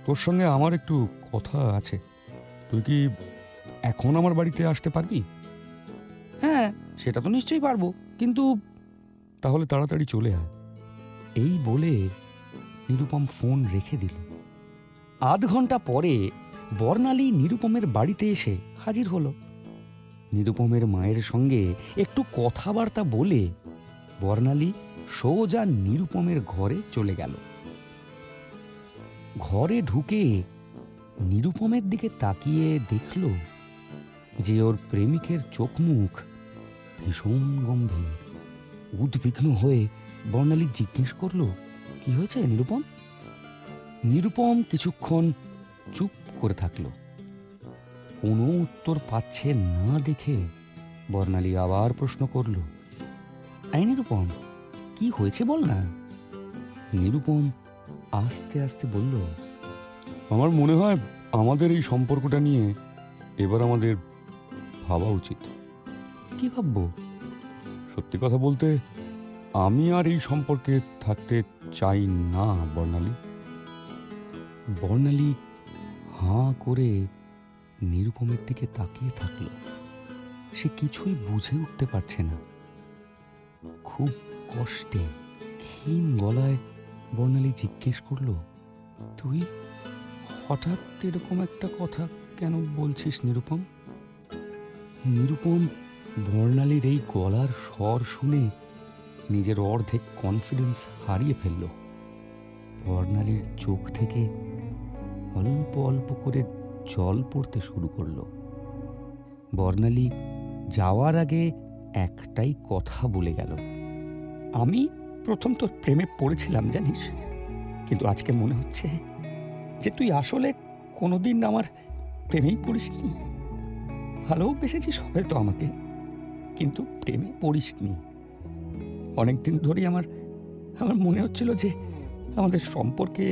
তোর সঙ্গে আমার একটু কথা আছে। তুই কি এখন আমার বাড়িতে আসতে পারবি? হ্যাঁ, সেটা তো নিশ্চয়ই পারবো, কিন্তু তাহলে তাড়াতাড়ি চলে আয়। এই বলে নিরুপম ফোন রেখে দিল। আধ ঘন্টা পরে বর্ণালী নিরুপমের বাড়িতে এসে হাজির হলো। নিরুপমের মায়ের সঙ্গে একটু কথাবার্তা বলে বর্ণালী সোজা নিরুপমের ঘরে চলে গেল। ঘরে ঢুকে নিরুপমের দিকে তাকিয়ে দেখল যে ওর প্রেমিকের চোখ মুখ ভীষণ গম্ভীর। উদ্বিগ্ন হয়ে বর্ণালী জিজ্ঞেস করল, কি হয়েছে নিরুপম? নিরুপম কিছুক্ষণ চুপ করে থাকল। কোনো উত্তর পাচ্ছে না দেখে বর্ণালী আবার প্রশ্ন করল, এই নিরুপম, কি হয়েছে বল না? নিরুপম আস্তে আস্তে বলল, আমার মনে হয় আমাদের এই সম্পর্কটা নিয়ে এবার আমাদের ভাবা উচিত। কি ভাববো? সত্যি কথা বলতে আমি আর এই সম্পর্কে থাকতে চাই না বর্ণালী। বর্ণালী হাঁ করে নিরুপমের দিকে তাকিয়ে থাকল। সে কিছুই বুঝে উঠতে পারছে না। খুব কষ্টে ক্ষীণ গলায় বর্ণালী জিজ্ঞেস করল, তুই হঠাৎ এরকম একটা কথা কেন বলছিস নিরুপম? নিরুপম বর্ণালীর এই গলার স্বর শুনে নিজের অর্ধেক কনফিডেন্স হারিয়ে ফেলল। বর্ণালীর চোখ থেকে অল্প অল্প করে জল পড়তে শুরু করলো। বর্ণালী যাওয়ার আগে একটাই কথা বলে গেল, আমি প্রথম তোর প্রেমে পড়েছিলাম জানিস, কিন্তু আজকে মনে হচ্ছে যে তুই আসলে কোনোদিন আমার প্রেমেই পড়িসনি। ভালোবেসেছিস হয়তো আমাকে, কিন্তু প্রেমে পড়িসনি। অনেকদিন ধরেই আমার মনে হচ্ছিল যে আমাদের সম্পর্কে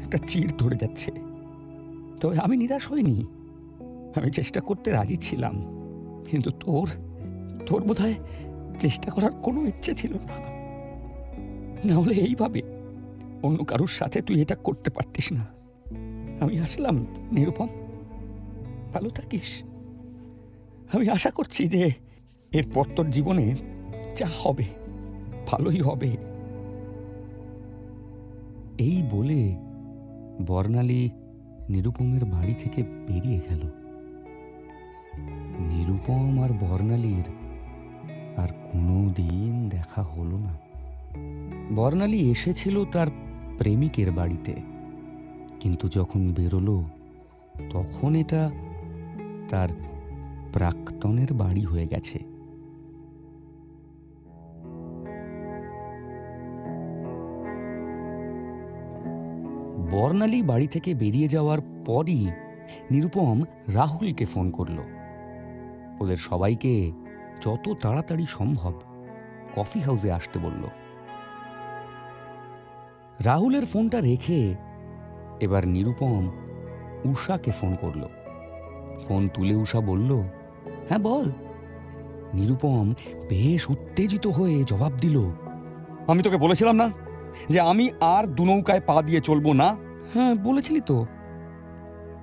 একটা চির ধরে যাচ্ছে। তবে আমি নিরাশ হইনি, আমি চেষ্টা করতে রাজি ছিলাম, কিন্তু তোর বোধহয় চেষ্টা করার কোনো ইচ্ছে ছিল না। না হলে এইভাবে অন্য কারোর সাথে তুই এটা করতে পারতিস না। আমি আসলাম নিরুপম, ভালো থাকিস। আমি আশা করছি যে এরপর তোর জীবনে যা হবে ভালোই হবে। এই বলে বর্ণালী নিরুপমের বাড়ি থেকে বেরিয়ে গেল। নিরুপম আর বর্ণালীর আর কোনো দিন দেখা হলো না। বর্ণালী এসেছিল তার প্রেমিকের বাড়িতে, কিন্তু যখন বেরোলো তখন এটা তার প্রাক্তনের বাড়ি হয়ে গেছে। বর্ণালী বাড়ি থেকে বেরিয়ে যাওয়ার পরই নিরুপম রাহুলকে ফোন করলো। ওদের সবাইকে যত তাড়াতাড়ি সম্ভব কফি হাউসে আসতে বলল। রাহুলের ফোনটা রেখে এবার নিরুপম উষাকে ফোন করলো। ফোন তুলে উষা বলল, হ্যাঁ বল। নিরুপম বেশ উত্তেজিত হয়ে জবাব দিল, আমি তোকে বলেছিলাম না যে আমি আর দু নৌকায় পা দিয়ে চলবো না? হ্যাঁ বলেছিলি তো।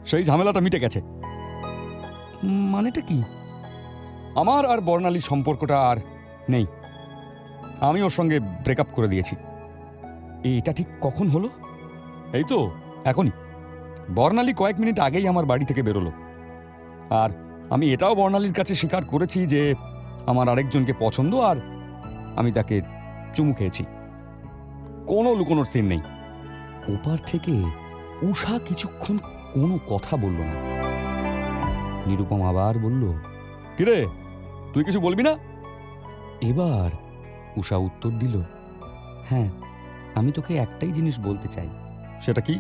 সেই ঝামেলাটা মিটে গেছে। মানেটা কি? আমার আর বর্ণালীর সম্পর্কটা আর নেই। আমি ওর সঙ্গে ব্রেকআপ করে দিয়েছি। এটা ঠিক কখন হলো? এই তো এখনই। বর্ণালী কয়েক মিনিট আগেই আমার বাড়ি থেকে বেরোলো। আর আমি এটাও বর্ণালীর কাছে স্বীকার করেছি যে আমার আরেকজনকে পছন্দ, আর আমি তাকে চুমু খেয়েছি। কোনো লুকোনোর সিন নেই। ওপার থেকে উষা কিছুক্ষণ কোনো কথা বলল না। নিরুপম আবার বলল, কিরে তুই কিছু বলবি না? এবার উষা উত্তর দিল, হ্যাঁ আমি তোকে একটাই জিনিস বলতে চাই। সেটা কি?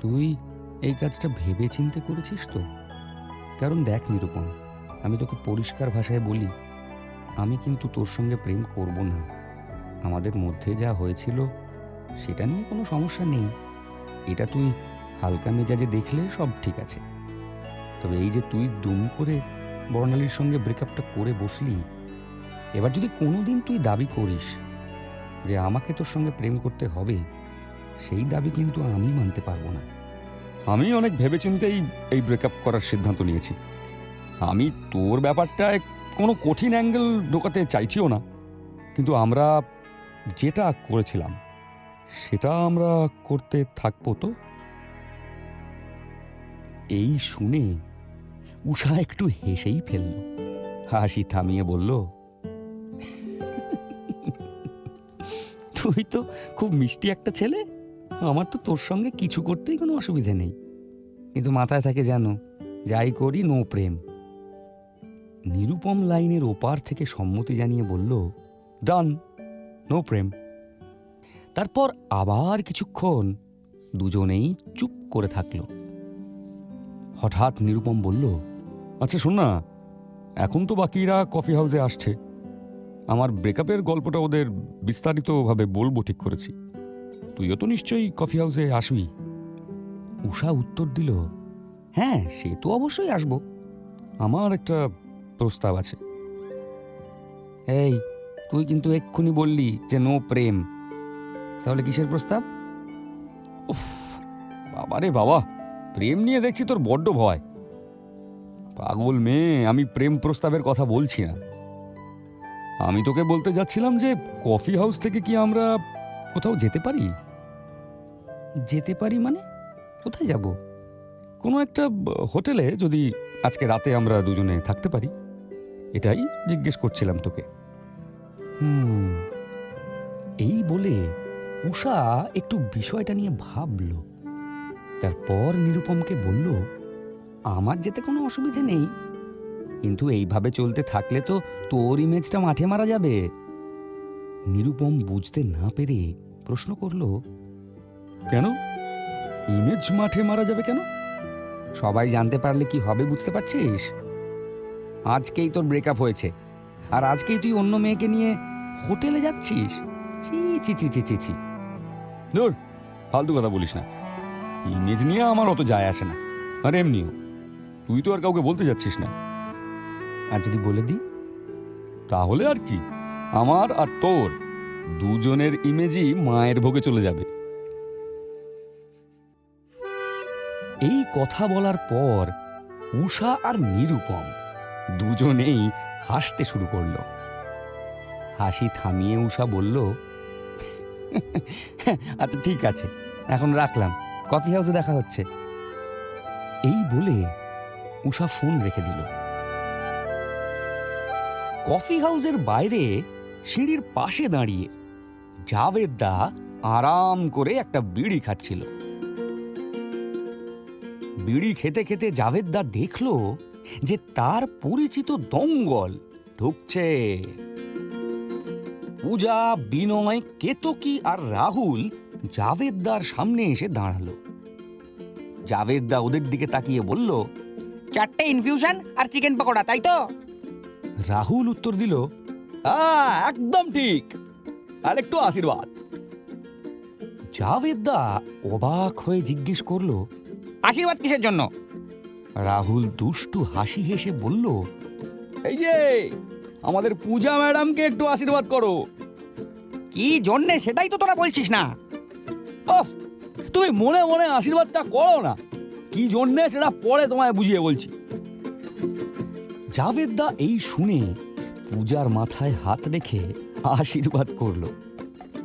তুই এই কাজটা ভেবে চিন্তে করেছিস তো? কারণ দেখ নিরুপম, আমি তোকে পরিষ্কার ভাষায় বলি, আমি কিন্তু তোর সঙ্গে প্রেম করব না। আমাদের মধ্যে যা হয়েছিল সেটা নিয়ে কোনো সমস্যা নেই। এটা তুই হালকা মেজাজে দেখলে সব ঠিক আছে। তবে এই যে তুই দুম করে বর্ণালীর সঙ্গে ব্রেকআপটা করে বসলি, এবার যদি কোনোদিন তুই দাবি করিস যে আমাকে তোর সঙ্গে প্রেম করতে হবে, সেই দাবি কিন্তু আমি মানতে পারবো না। আমি অনেক ভেবেচিন্তেই এই ব্রেকআপ করার সিদ্ধান্ত নিয়েছি। আমি তোর ব্যাপারটায় কোনো কঠিন অ্যাঙ্গেল ঢোকাতে চাইছিও না, কিন্তু আমরা যেটা করেছিলাম সেটা আমরা করতে থাকবো তো। এই শুনে উষা একটু হেসেই ফেলল। হাসি থামিয়ে বলল, তুই তো খুব মিষ্টি একটা ছেলে। আমার তো তোর সঙ্গে কিছু করতেই কোনো অসুবিধে নেই, কিন্তু মাথায় থাকে যেন যাই করি নো প্রেম। নিরুপম লাইনের ওপার থেকে সম্মতি জানিয়ে বলল, ডান, নো প্রেম। তারপর আবার কিছুক্ষণ দুজনেই চুপ করে থাকল। হঠাৎ নিরুপম বলল, আচ্ছা শোন না, এখন তো বাকিরা কফি হাউসে আসছে। আমার ব্রেকআপের গল্পটা ওদের বিস্তারিতভাবে বলবো ঠিক করেছি। তুইও তো নিশ্চয়ই কফি হাউসে আসবি। উষা উত্তর দিল, হ্যাঁ সে তো অবশ্যই আসবো। আমার একটা প্রস্তাব আছে। এই তুই কিন্তু এক্ষুনি বললি যে নো প্রেম, তাহলে কিসের প্রস্তাব? উফ বাবারে বাবা, প্রেম নিয়ে দেখছি তোর বড্ড ভয়। পাগল মেয়ে, আমি প্রেম প্রস্তাবের কথা বলছি না। আমি তোকে বলতে যাচ্ছিলাম যে কফি হাউস থেকে কি আমরা কোথাও যেতে পারি? যেতে পারি মানে? কোথায় যাব? কোনো একটা হোটেলে যদি আজকে রাতে আমরা দুজনে থাকতে পারি, এটাই জিজ্ঞেস করছিলাম তোকে। এই বলে উষা একটু বিষয়টা নিয়ে ভাবল। তারপর নিরুপমকে বলল, আমার যেতে কোনো অসুবিধে নেই, কিন্তু এইভাবে চলতে থাকলে তো তোর ইমেজটা মাঠে মারা যাবে। নিরুপম বুঝতে না পেরে প্রশ্ন করল, কেন ইমেজ মাঠে মারা যাবে কেন? সবাই জানতে পারলে কি হবে বুঝতে পারছিস? আজকেই তোর ব্রেকআপ হয়েছে, আর আজকেই তুই অন্য মেয়েকে নিয়ে হোটেলে যাচ্ছিস। ছি ছি ছি ছি ছি ছি। ধুর, ফালতু কথা বলিস না। ইমেজ নিয়ে আমার অত যায় আসে না। আর এমনিও তুই তো আর কাউকে বলতে যাচ্ছিস না। আর যদি বলে দিই তাহলে আর কি, আমার আর তোর দুজনের ইমেজই মায়ের ভোগে চলে যাবে। এই কথা বলার পর উষা আর নিরুপম দুজনেই হাসতে শুরু করলো। হাসি থামিয়ে উষা বলল, আচ্ছা ঠিক আছে, এখন রাখলাম, কফি হাউসে দেখা হচ্ছে। এই বলে উষা ফোন রেখে দিল। কফি হাউসের বাইরে সিঁড়ির পাশে দাঁড়িয়ে জাভেদদা আরাম করে একটা বিড়ি খাচ্ছিল। বিড়ি খেতে খেতে জাভেদদা দেখল যে তার পরিচিত দঙ্গল ঢুকছে। পূজা, বিনয়, কেতকী আর রাহুল জাভেদদার সামনে এসে দাঁড়ালো। জাভেদদা ওদের দিকে তাকিয়ে বলল, 4টে ইনফিউশন আর চিকেন পকোড়া, তাই তো? রাহুল উত্তর দিল, একদম ঠিক, আর একটু আশীর্বাদ। জাভেদদা অবাক হয়ে জিজ্ঞেস করলো, আশীর্বাদ কিসের জন্য? রাহুল দুষ্টু হাসি হেসে বলল, এই যে আমাদের পূজা ম্যাডামকে একটু আশীর্বাদ করো। কি জন্যে সেটাই তো তোরা বলছিস না। তুমি মনে মনে আশীর্বাদটা করো না, কি জন্যে সেটা পরে তোমায় বুঝিয়ে বলছি। জাভেদদা এই শুনে পূজার মাথায় হাত রেখে আশীর্বাদ করলো,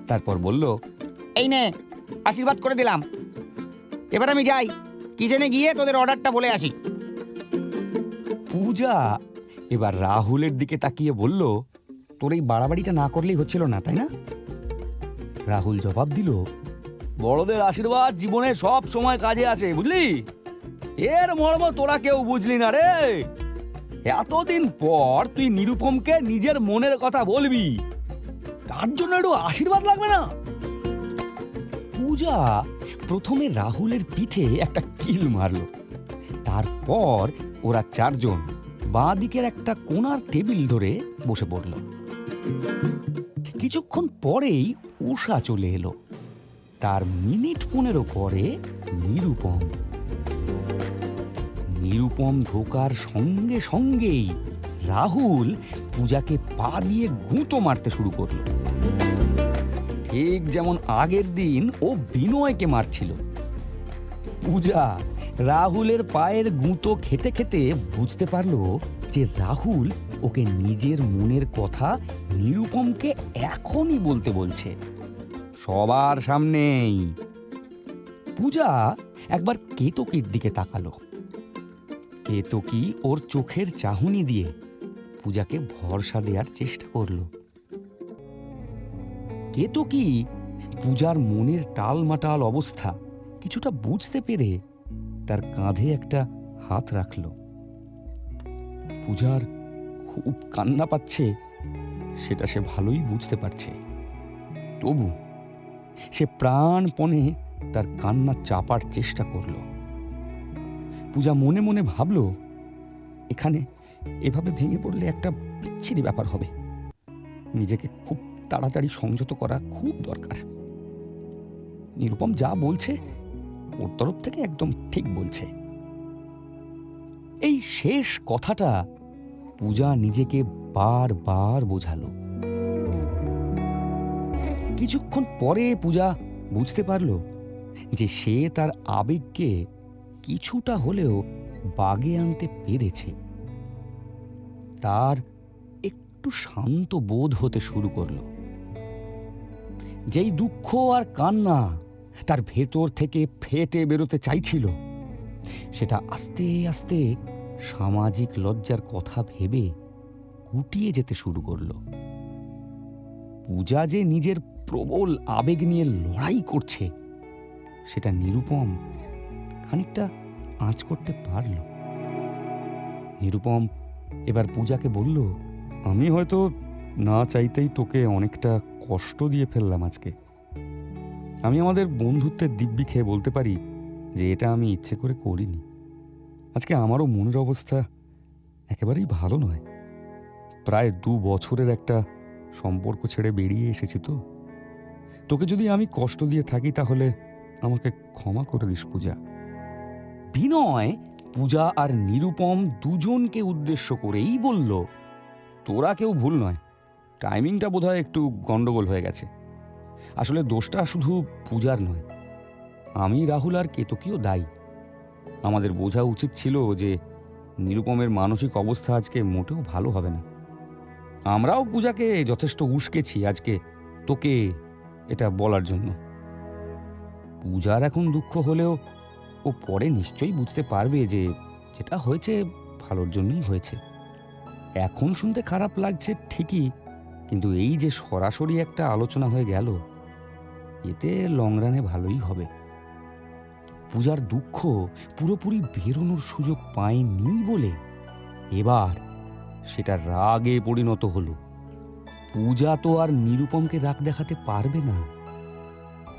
তারপর বলল, এই নে, আশীর্বাদ করে দিলাম। এবার আমি যাই, কিচেনে গিয়ে তোদের অর্ডারটা বলে আসি। পূজা এবার রাহুলের দিকে তাকিয়ে বলল, তোর এই বাড়াবাড়িটা না করলেই হচ্ছিল না, তাই না? রাহুল জবাব দিল, বড়দের আশীর্বাদ জীবনে সব সময় কাজে আসে, বুঝলি? এর মর্ম তোরা কেউ বুঝলি না রে। এতদিন পর তুই নিরুপমকে নিজের মনের কথা বলবি, তার জন্য একটু আশীর্বাদ লাগবে না? পূজা প্রথমে রাহুলের পিঠে একটা কিল মারল, তারপর ওরা চারজন বাঁ দিকের একটা কোণার টেবিল ধরে বসে পড়ল। কিছুক্ষণ পরেই উষা চলে এলো, তার মিনিট 15 পরে নিরুপম। নিরুপম ঢোকার সঙ্গে সঙ্গেই রাহুল পূজাকে পা দিয়ে গুঁতো মারতে শুরু করলো, ঠিক যেমন আগের দিন ও বিনয়কে মারছিল। পূজা রাহুলের পায়ের গুঁতো খেতে খেতে বুঝতে পারলো যে রাহুল ওকে নিজের মনের কথা নিরুপমকে এখনই বলতে বলছে, সবার সামনেই। পূজা একবার কেতকীর দিকে তাকালো। কেতকী ওর চোখের চাহনি দিয়ে পূজাকে ভরসা দেওয়ার চেষ্টা করলো। কেতকী পূজার মনের টালমাটাল অবস্থা কিছুটা বুঝতে পেরে তার কাঁধে একটা হাত রাখল। পূজার খুব কান্না পাচ্ছে সেটা সে ভালোই বুঝতে পারছে, তবু সে প্রাণপণে তার কান্না চাপার চেষ্টা করল। পূজা মনে মনে ভাবল, এখানে এভাবে ভেঙে পড়লে একটা বিচ্ছিরি ব্যাপার হবে, নিজেকে খুব তাড়াতাড়ি সংযত করা খুব দরকার। নিরুপম যা বলছে ওর তরফ থেকে একদম ঠিক বলছে। এই শেষ কথাটা পূজা নিজেকে বারবার বোঝালো। কিছুক্ষণ পরে পূজা বুঝতে পারল যে সে তার আবেগকে কিছুটা হলেও বাগে আনতে পেরেছে। তার একটু শান্ত বোধ হতে শুরু করলো। যেই দুঃখ আর কান্না তার ভেতর থেকে ফেটে বেরোতে চাইছিল, সেটা আস্তে আস্তে সামাজিক লজ্জার কথা ভেবে গুটিয়ে যেতে শুরু করলো। পূজা যে নিজের প্রবল আবেগ নিয়ে লড়াই করছে সেটা নিরুপম খানিকটা আঁচ করতে পারল। নিরুপম এবার পূজাকে বলল, আমি হয়তো না চাইতেই তোকে অনেকটা কষ্ট দিয়ে ফেললাম আজকে। আমি আমাদের বন্ধুত্বের দিব্যি খেয়ে বলতে পারি যে এটা আমি ইচ্ছে করে করিনি। আজকে আমারও মনের অবস্থা একেবারেই ভালো নয়। প্রায় 2 বছরের একটা সম্পর্ক ছেড়ে বেরিয়ে এসেছি তো। তোকে যদি আমি কষ্ট দিয়ে থাকি তাহলে আমাকে ক্ষমা করে দিস পূজা। বিনয় পূজা আর নিরুপম দুজনকে উদ্দেশ্য করেই বলল, তোরা কেউ ভুল নয়, টাইমিংটা বোধহয় একটু গন্ডগোল হয়ে গেছে। আসলে দোষটা শুধু পূজার নয়, আমি, রাহুল আর কেতকীও দায়ী। আমাদের বোঝা উচিত ছিল যে নিরুপমের মানসিক অবস্থা আজকে মোটেও ভালো হবে না। আমরাও পূজাকে যথেষ্ট উস্কেছি আজকে তোকে এটা বলার জন্য। পূজার এখন দুঃখ হলেও ও পরে নিশ্চয়ই বুঝতে পারবে যে যেটা হয়েছে ভালোর জন্যই হয়েছে। এখন শুনতে খারাপ লাগছে ঠিকই, কিন্তু এই যে সরাসরি একটা আলোচনা হয়ে গেল, এতে লং রানে ভালোই হবে। পূজার দুঃখ পুরোপুরি বেরোনোর সুযোগ পায়নি বলে এবার সেটা রাগে পরিণত হলো। পূজা তো আর নিরুপমকে রাগ দেখাতে পারবে না,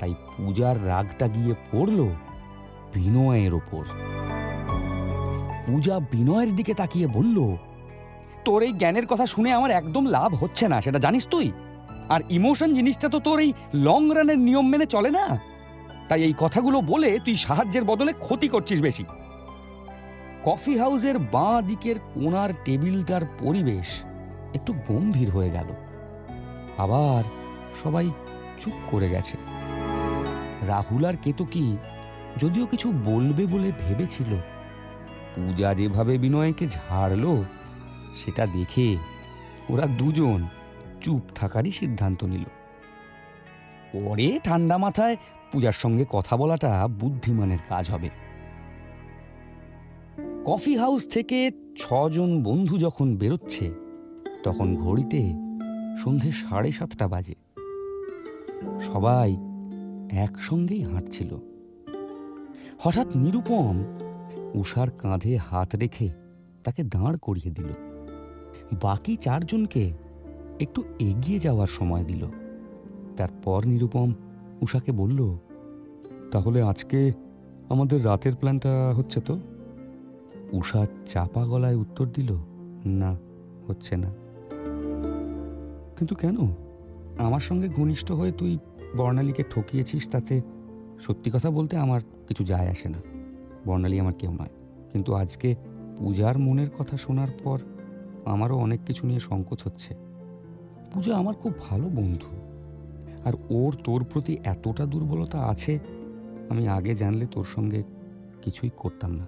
তাই পূজার রাগটা গিয়ে পড়ল বিনয়ের ওপর। পূজা বিনয়ের দিকে তাকিয়ে বলল, তোর এই জ্ঞানের কথা শুনে আমার একদম লাভ হচ্ছে না, সেটা জানিস তুই। আর ইমোশন জিনিসটা তো তোর এই লং রানের নিয়ম মেনে চলে না, তাই এই কথাগুলো বলে তুই সাহায্যের বদলে ক্ষতি করছিস বেশি। কফি হাউসের বাঁ দিকের কোণার টেবিলটার পরিবেশ একটু গম্ভীর হয়ে গেল। আবার সবাই চুপ করে গেছে। রাহুল আর কেতকী যদিও কিছু বলবে বলে ভেবেছিল, পূজা যেভাবে বিনয়কে ঝাড়ল সেটা দেখে ওরা দুজন চুপ থাকারই সিদ্ধান্ত নিল। পরে ঠান্ডা মাথায় পূজার সঙ্গে কথা বলাটা বুদ্ধিমানের কাজ হবে। কফি হাউস থেকে 6 জন বন্ধু যখন বেরোচ্ছে, তখন ঘড়িতে সন্ধে 7:30 বাজে। সবাই একসঙ্গেই হাঁটছিল। হঠাৎ নিরুপম উষার কাঁধে হাত রেখে তাকে দাঁড় করিয়ে দিল। বাকি 4 জনকে একটু এগিয়ে যাওয়ার সময় দিল। তারপর নিরুপম উষাকে বলল, তাহলে আজকে আমাদের রাতের প্ল্যানটা হচ্ছে তো? উষা চাপা গলায় উত্তর দিল, না, হচ্ছে না। কিন্তু কেন? আমার সঙ্গে ঘনিষ্ঠ হয়ে তুই বর্ণালীকে ঠকিয়েছিস, তাতে সত্যি কথা বলতে আমার কিছু যায় আসে না। বর্ণালী আমার কেউ নয়, কিন্তু আজকে পূজার মনের কথা শোনার পর আমারও অনেক কিছু নিয়ে সংকোচ হচ্ছে। পূজা আমার খুব ভালো বন্ধু, আর ওর তোর প্রতি এতটা দুর্বলতা আছে আমি আগে জানলে তোর সঙ্গে কিছুই করতাম না।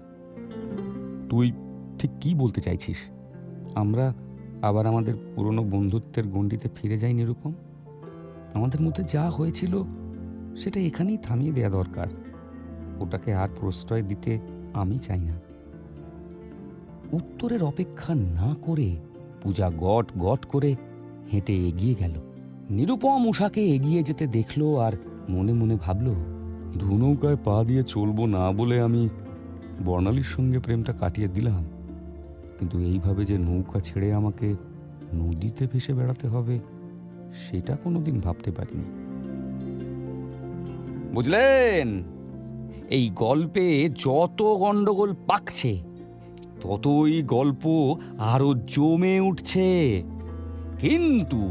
তুই ঠিক কি বলতে চাইছিস? আমরা আবার আমাদের পুরনো বন্ধুত্বের গণ্ডিতে ফিরে যাই নিরুপম? আমাদের মধ্যে যা হয়েছিল সেটা এখানেই থামিয়ে দেয়া দরকার। ওটাকে আর প্রশ্রয় দিতে আমি চাই না। উত্তরের অপেক্ষা না করে পূজা গট গট করে হেঁটে এগিয়ে গেল। নিরুপম উষাকে এগিয়ে যেতে দেখলো আর মনে মনে ভাবল, ধুনৌকায় পা দিয়ে চলবো না বলে আমি বর্ণালীর সঙ্গে প্রেমটা কাটিয়ে দিলাম, কিন্তু এইভাবে যে নৌকা ছেড়ে আমাকে নদীতে ভেসে বেড়াতে হবে সেটা কোনোদিন ভাবতে পারিনি। বুঝলেন, এই গল্পে যত গন্ডগোল পাকছে ততই গল্প আরো জমে উঠছে। কিন্তু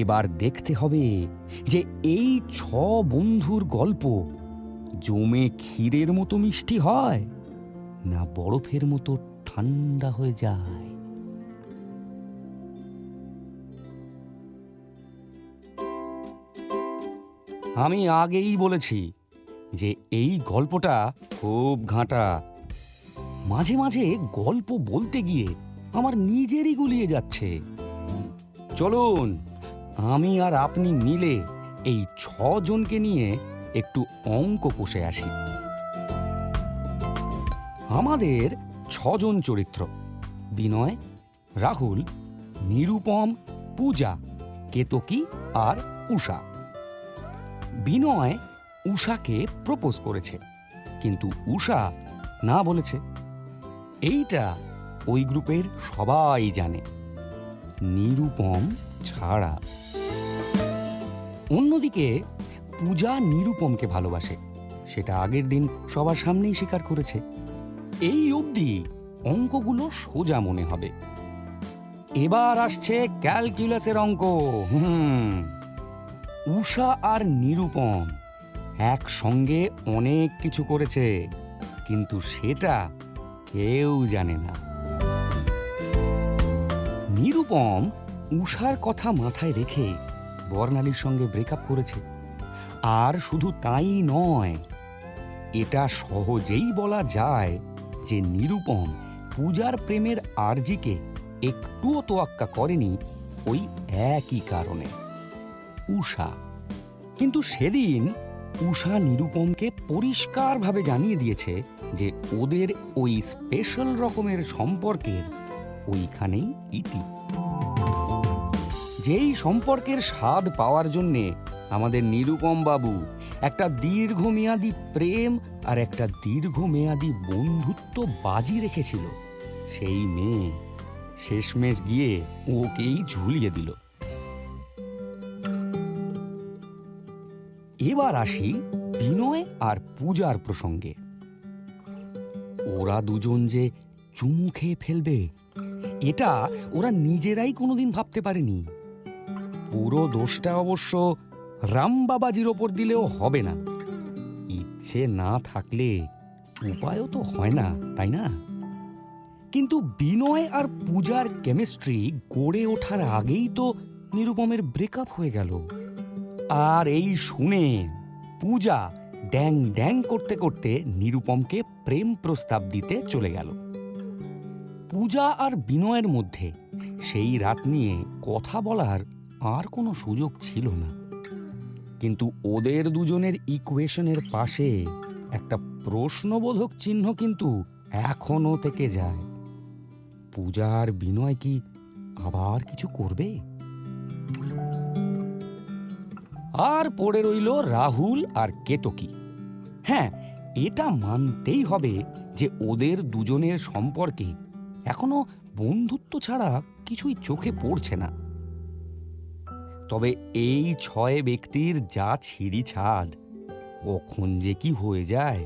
এবার দেখতে হবে যে এই 6 বন্ধুর গল্প জমে ক্ষীরের মতো মিষ্টি হয় না বরফের মতো ঠান্ডা হয়ে যায়। আমি আগেই বলেছি যে এই গল্পটা খুব ঘাঁটা। মাঝে মাঝে গল্প বলতে গিয়ে আমার নিজেরই গুলিয়ে যাচ্ছে। চলুন আমি আর আপনি মিলে এই 6 জনকে নিয়ে একটু অঙ্ক কষে আসি। আমাদের 6 জন চরিত্র: বিনয়, রাহুল, নিরুপম, পূজা, কেতকী আর উষা। বিনয় উষাকে প্রপোজ করেছে, কিন্তু উষা না বলেছে। এইটা ওই গ্রুপের সবাই জানে, নিরুপম ছাড়া। অন্যদিকে পূজা নিরুপমকে ভালোবাসে, সেটা আগের দিন সবার সামনেই স্বীকার করেছে। এই অবধি অঙ্কগুলো সোজা মনে হবে। এবার আসছে ক্যালকুলাসের অঙ্ক। উষা আর নিরুপম একসঙ্গে অনেক কিছু করেছে, কিন্তু সেটা কেউ জানে না। নিরুপম উষার কথা মাথায় রেখে বর্ণালীর সঙ্গে ব্রেকআপ করেছে। আর শুধু তাই নয়, এটা সহজেই বলা যায় যে নিরুপম পূজার প্রেমের আরজিকে একটুও তোয়াক্কা করেনি ওই একই কারণে, উষা। কিন্তু সেদিন উষা নিরুপমকে পরিষ্কারভাবে জানিয়ে দিয়েছে যে ওদের ওই স্পেশাল রকমের সম্পর্কের ওইখানেই ইতি। যেই সম্পর্কের স্বাদ পাওয়ার জন্যে আমাদের নিরুপম বাবু একটা দীর্ঘমেয়াদী প্রেম আর একটা দীর্ঘমেয়াদী বন্ধুত্ব বাজি রেখেছিল, সেই মেয়ে শেষমেশ গিয়ে ওকেই ঝুলিয়ে দিল। এবার আসি বিনয় আর পূজার প্রসঙ্গে। ওরা দুজন যে চুমু খেয়ে ফেলবে, এটা ওরা নিজেরাই কোনোদিন ভাবতে পারেনি। পুরো দোষটা অবশ্য রামবাবাজির ওপর দিলেও হবে না। ইচ্ছে না থাকলে উপায়ও তো হয় না, তাই না? কিন্তু বিনয় আর পূজার কেমিস্ট্রি গড়ে ওঠার আগেই তো নিরুপমের ব্রেকআপ হয়ে গেল। আর এই শুনে পূজা ড্যাং ড্যাং করতে করতে নিরুপমকে প্রেম প্রস্তাব দিতে চলে গেল। পূজা আর বিনয়ের মধ্যে সেই রাত নিয়ে কথা বলার আর কোনো সুযোগ ছিল না। কিন্তু ওদের দুজনের ইকুয়েশনের পাশে একটা প্রশ্নবোধক চিহ্ন কিন্তু এখনো থেকে যায়। পূজা আর বিনয় কি আবার কিছু করবে? আর পড়ে রইল রাহুল আর কেতকী। হ্যাঁ, এটা মানতেই হবে যে ওদের দুজনের সম্পর্কে এখনো বন্ধুত্ব ছাড়া কিছুই চোখে পড়ছে না। তবে এই 6 ব্যক্তির যা ছিঁড়ি ছাদ, কখন যে কি হয়ে যায়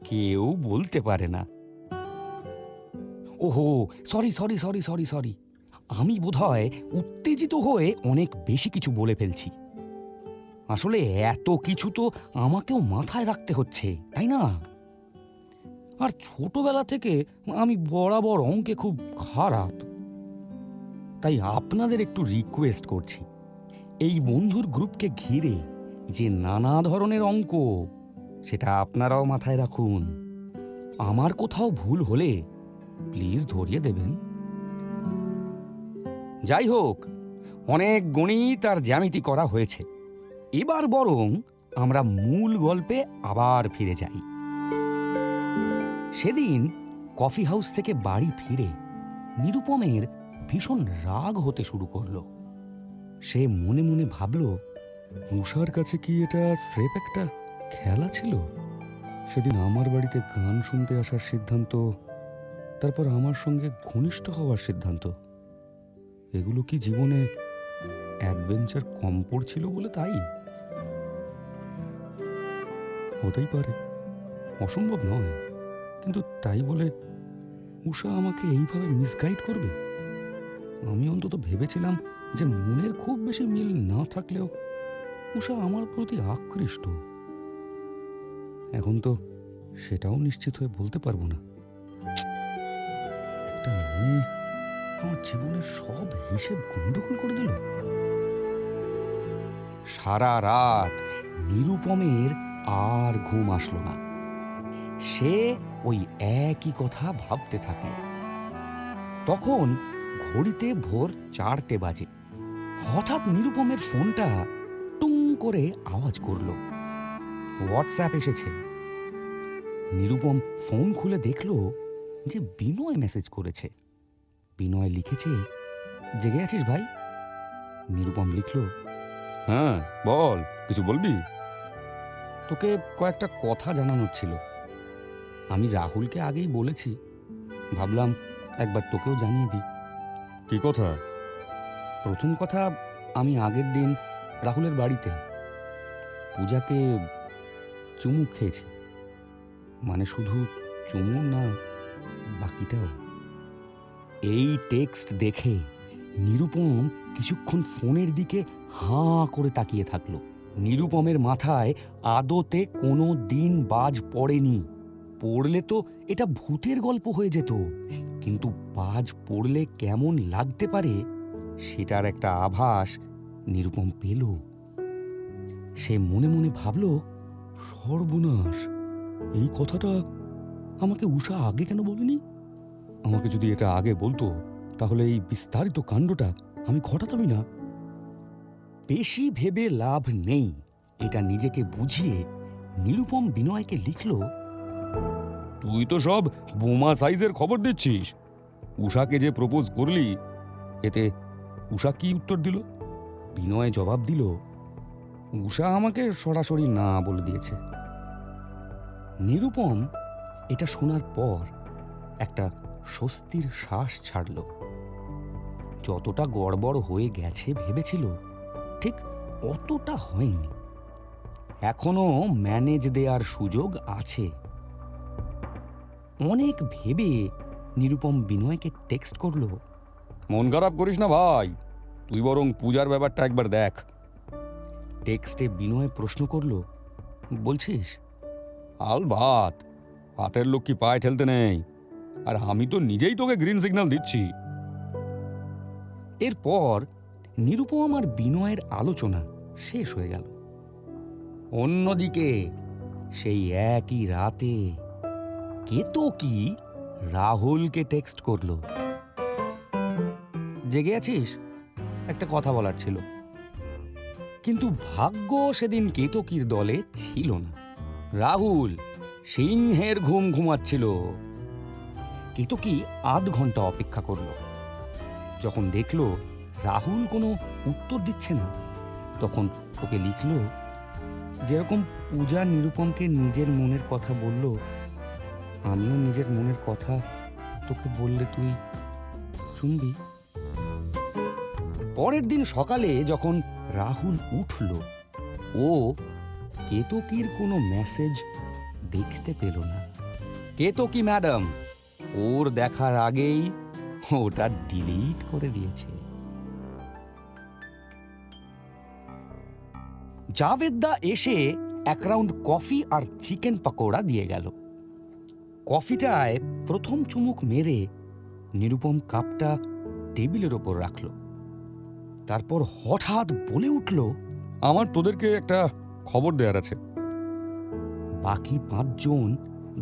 কেউ বলতে পারে না। ওহো, sorry sorry sorry sorry sorry, আমি বোধহয় উত্তেজিত হয়ে অনেক বেশি কিছু বলে ফেলছি। আসলে এত কিছু তো আমাকেও মাথায় রাখতে হচ্ছে, তাই না? আর ছোটবেলা থেকে আমি বরাবর অঙ্কে খুব খারাপ। তাই আপনাদের একটু রিকোয়েস্ট করছি, এই বন্ধুর গ্রুপকে ঘিরে যে নানা ধরনের অঙ্ক, সেটা আপনারাও মাথায় রাখুন। আমার কোথাও ভুল হলে প্লিজ ধরিয়ে দেবেন। যাই হোক, অনেক গণিত আর জ্যামিতি করা হয়েছে। এবার বরং আমরা মূল গল্পে আবার ফিরে যাই। সেদিন কফি হাউস থেকে বাড়ি ফিরে নিরুপমের ভীষণ রাগ হতে শুরু করলো। সে মনে মনে ভাবল, উষার কাছে কি এটা স্রেফ একটা খেলা ছিল? সেদিন আমার বাড়িতে গান শুনতে আসার সিদ্ধান্ত, তারপর আমার সঙ্গে ঘনিষ্ঠ হওয়ার সিদ্ধান্ত, এগুলো কি জীবনে অ্যাডভেঞ্চার কম পড়ছিল বলে তাই? হতেই পারে, অসম্ভব নয়। কিন্তু তাই বলে উষা আমাকে এইভাবে মিসগাইড করবে? আমি অন্তত ভেবেছিলাম যে মনের খুব বেশি মিল না থাকলেও উষা আমার প্রতি আকৃষ্ট। এখন তো সেটাও নিশ্চিত হয়ে বলতে পারবো না। একটা মেয়ে আমার জীবনের সব হিসেব গন্ডগোল করে দিল। সারা রাত নিরুপমের আর ঘুম আসলো না। সে ওই একই কথা ভাবতে থাকে। তখন ঘড়িতে ভোর 4টে বাজে। হঠাৎ নিরুপমের ফোনটা টুং করে আওয়াজ করলো। হোয়াটসঅ্যাপ এসেছে। নিরুপম ফোন খুলে দেখলো যে বিনয় মেসেজ করেছে। বিনয় লিখেছে, জেগে আছিস ভাই? নিরুপম লিখলো, হ্যাঁ বল, কিছু বলবি? তোকে কয়েকটা কথা জানানোর ছিল। আমি রাহুলকে আগেই বলেছি, ভাবলাম একবার তোকেও জানিয়ে দিই। কি কথা? প্রথম কথা, আমি আগের দিন রাহুলের বাড়িতে পূজাকে চুমু খেয়েছি। মানে শুধু চুমু না, বাকিটাও। এই টেক্সট দেখে নিরুপম কিছুক্ষণ ফোনের দিকে হাঁ করে তাকিয়ে থাকলো। নিরুপমের মাথায় আদতে কোনো দিন বাজ পড়েনি। পড়লে তো এটা ভূতের গল্প হয়ে যেত, কিন্তু বাজ পড়লে কেমন লাগতে পারে সেটার একটা আভাস নিরুপম পেল। সে মনে মনে ভাবল, সর্বনাশ, এই কথাটা আমাকে উষা আগে কেন বলেনি? আমাকে যদি এটা আগে বলতো তাহলে এই বিস্তারিত কাণ্ডটা আমি ঘটাতামই না। বেশি ভেবে লাভ নেই, এটা নিজেকে বুঝিয়ে নিরুপম বিনয়কে লিখল, তুই তো সব বোমা সাইজের খবর দিচ্ছিস। উষাকে যে প্রপোজ করলি, এতে উষা কি উত্তর দিল? বিনয় জবাব দিল, উষা আমাকে সরাসরি না বলে দিয়েছে। নিরুপম এটা শোনার পর একটা স্বস্তির শ্বাস ছাড়ল। যতটা গড়বড় হয়ে গেছে ভেবেছিল, ঠিক অতটা হয়নি। এখনো ম্যানেজ দেওয়ার সুযোগ আছে। অনেক ভেবে নিরুপম বিনয়কে টেক্সট করল, মন খারাপ করিস না ভাই, তুই বরং পূজার ব্যাপারটা একবার দেখ। টেক্সটে বিনয় প্রশ্ন করল, বলছিস? আল ভাত, হাতের লোক কি পায়ে ঠেলতে নেই, আর আমি তো নিজেই তোকে গ্রিন সিগন্যাল দিচ্ছি। এরপর নিরুপম আর বিনয়ের আলোচনা শেষ হয়ে গেল। অন্যদিকে সেই একই রাতে কেতকী রাহুলকে টেক্সট করল, জেগে আছিস? একটা কথা বলার ছিল। কিন্তু ভাগ্য সেদিন কেতকীর দলে ছিল না। রাহুল সিংহের ঘুম ঘুমাচ্ছিল। কেতকী আধ ঘন্টা অপেক্ষা করল। যখন দেখল রাহুল কোনো উত্তর দিচ্ছে না, তখন ওকে লিখল, যেরকম পূজা নিরুপমকে নিজের মনের কথা বলল, আমিও নিজের মনের কথা তোকে বললে তুই শুনবি। পরের দিন সকালে যখন রাহুল উঠল, ও কেতকীর কোনো মেসেজ দেখতে পেল না। কেতকী ম্যাডাম ওর দেখার আগেই ওটা ডিলিট করে দিয়েছে। জাভেদদা এসে এক রাউন্ড কফি আর চিকেন পকোড়া দিয়ে গেল। কফিটায় প্রথম চুমুক মেরে নিরুপম কাপটা টেবিলের ওপর রাখল। তারপর হঠাৎ বলে উঠল, আমার তোদেরকে একটা খবর দেওয়ার আছে। বাকি 5 জন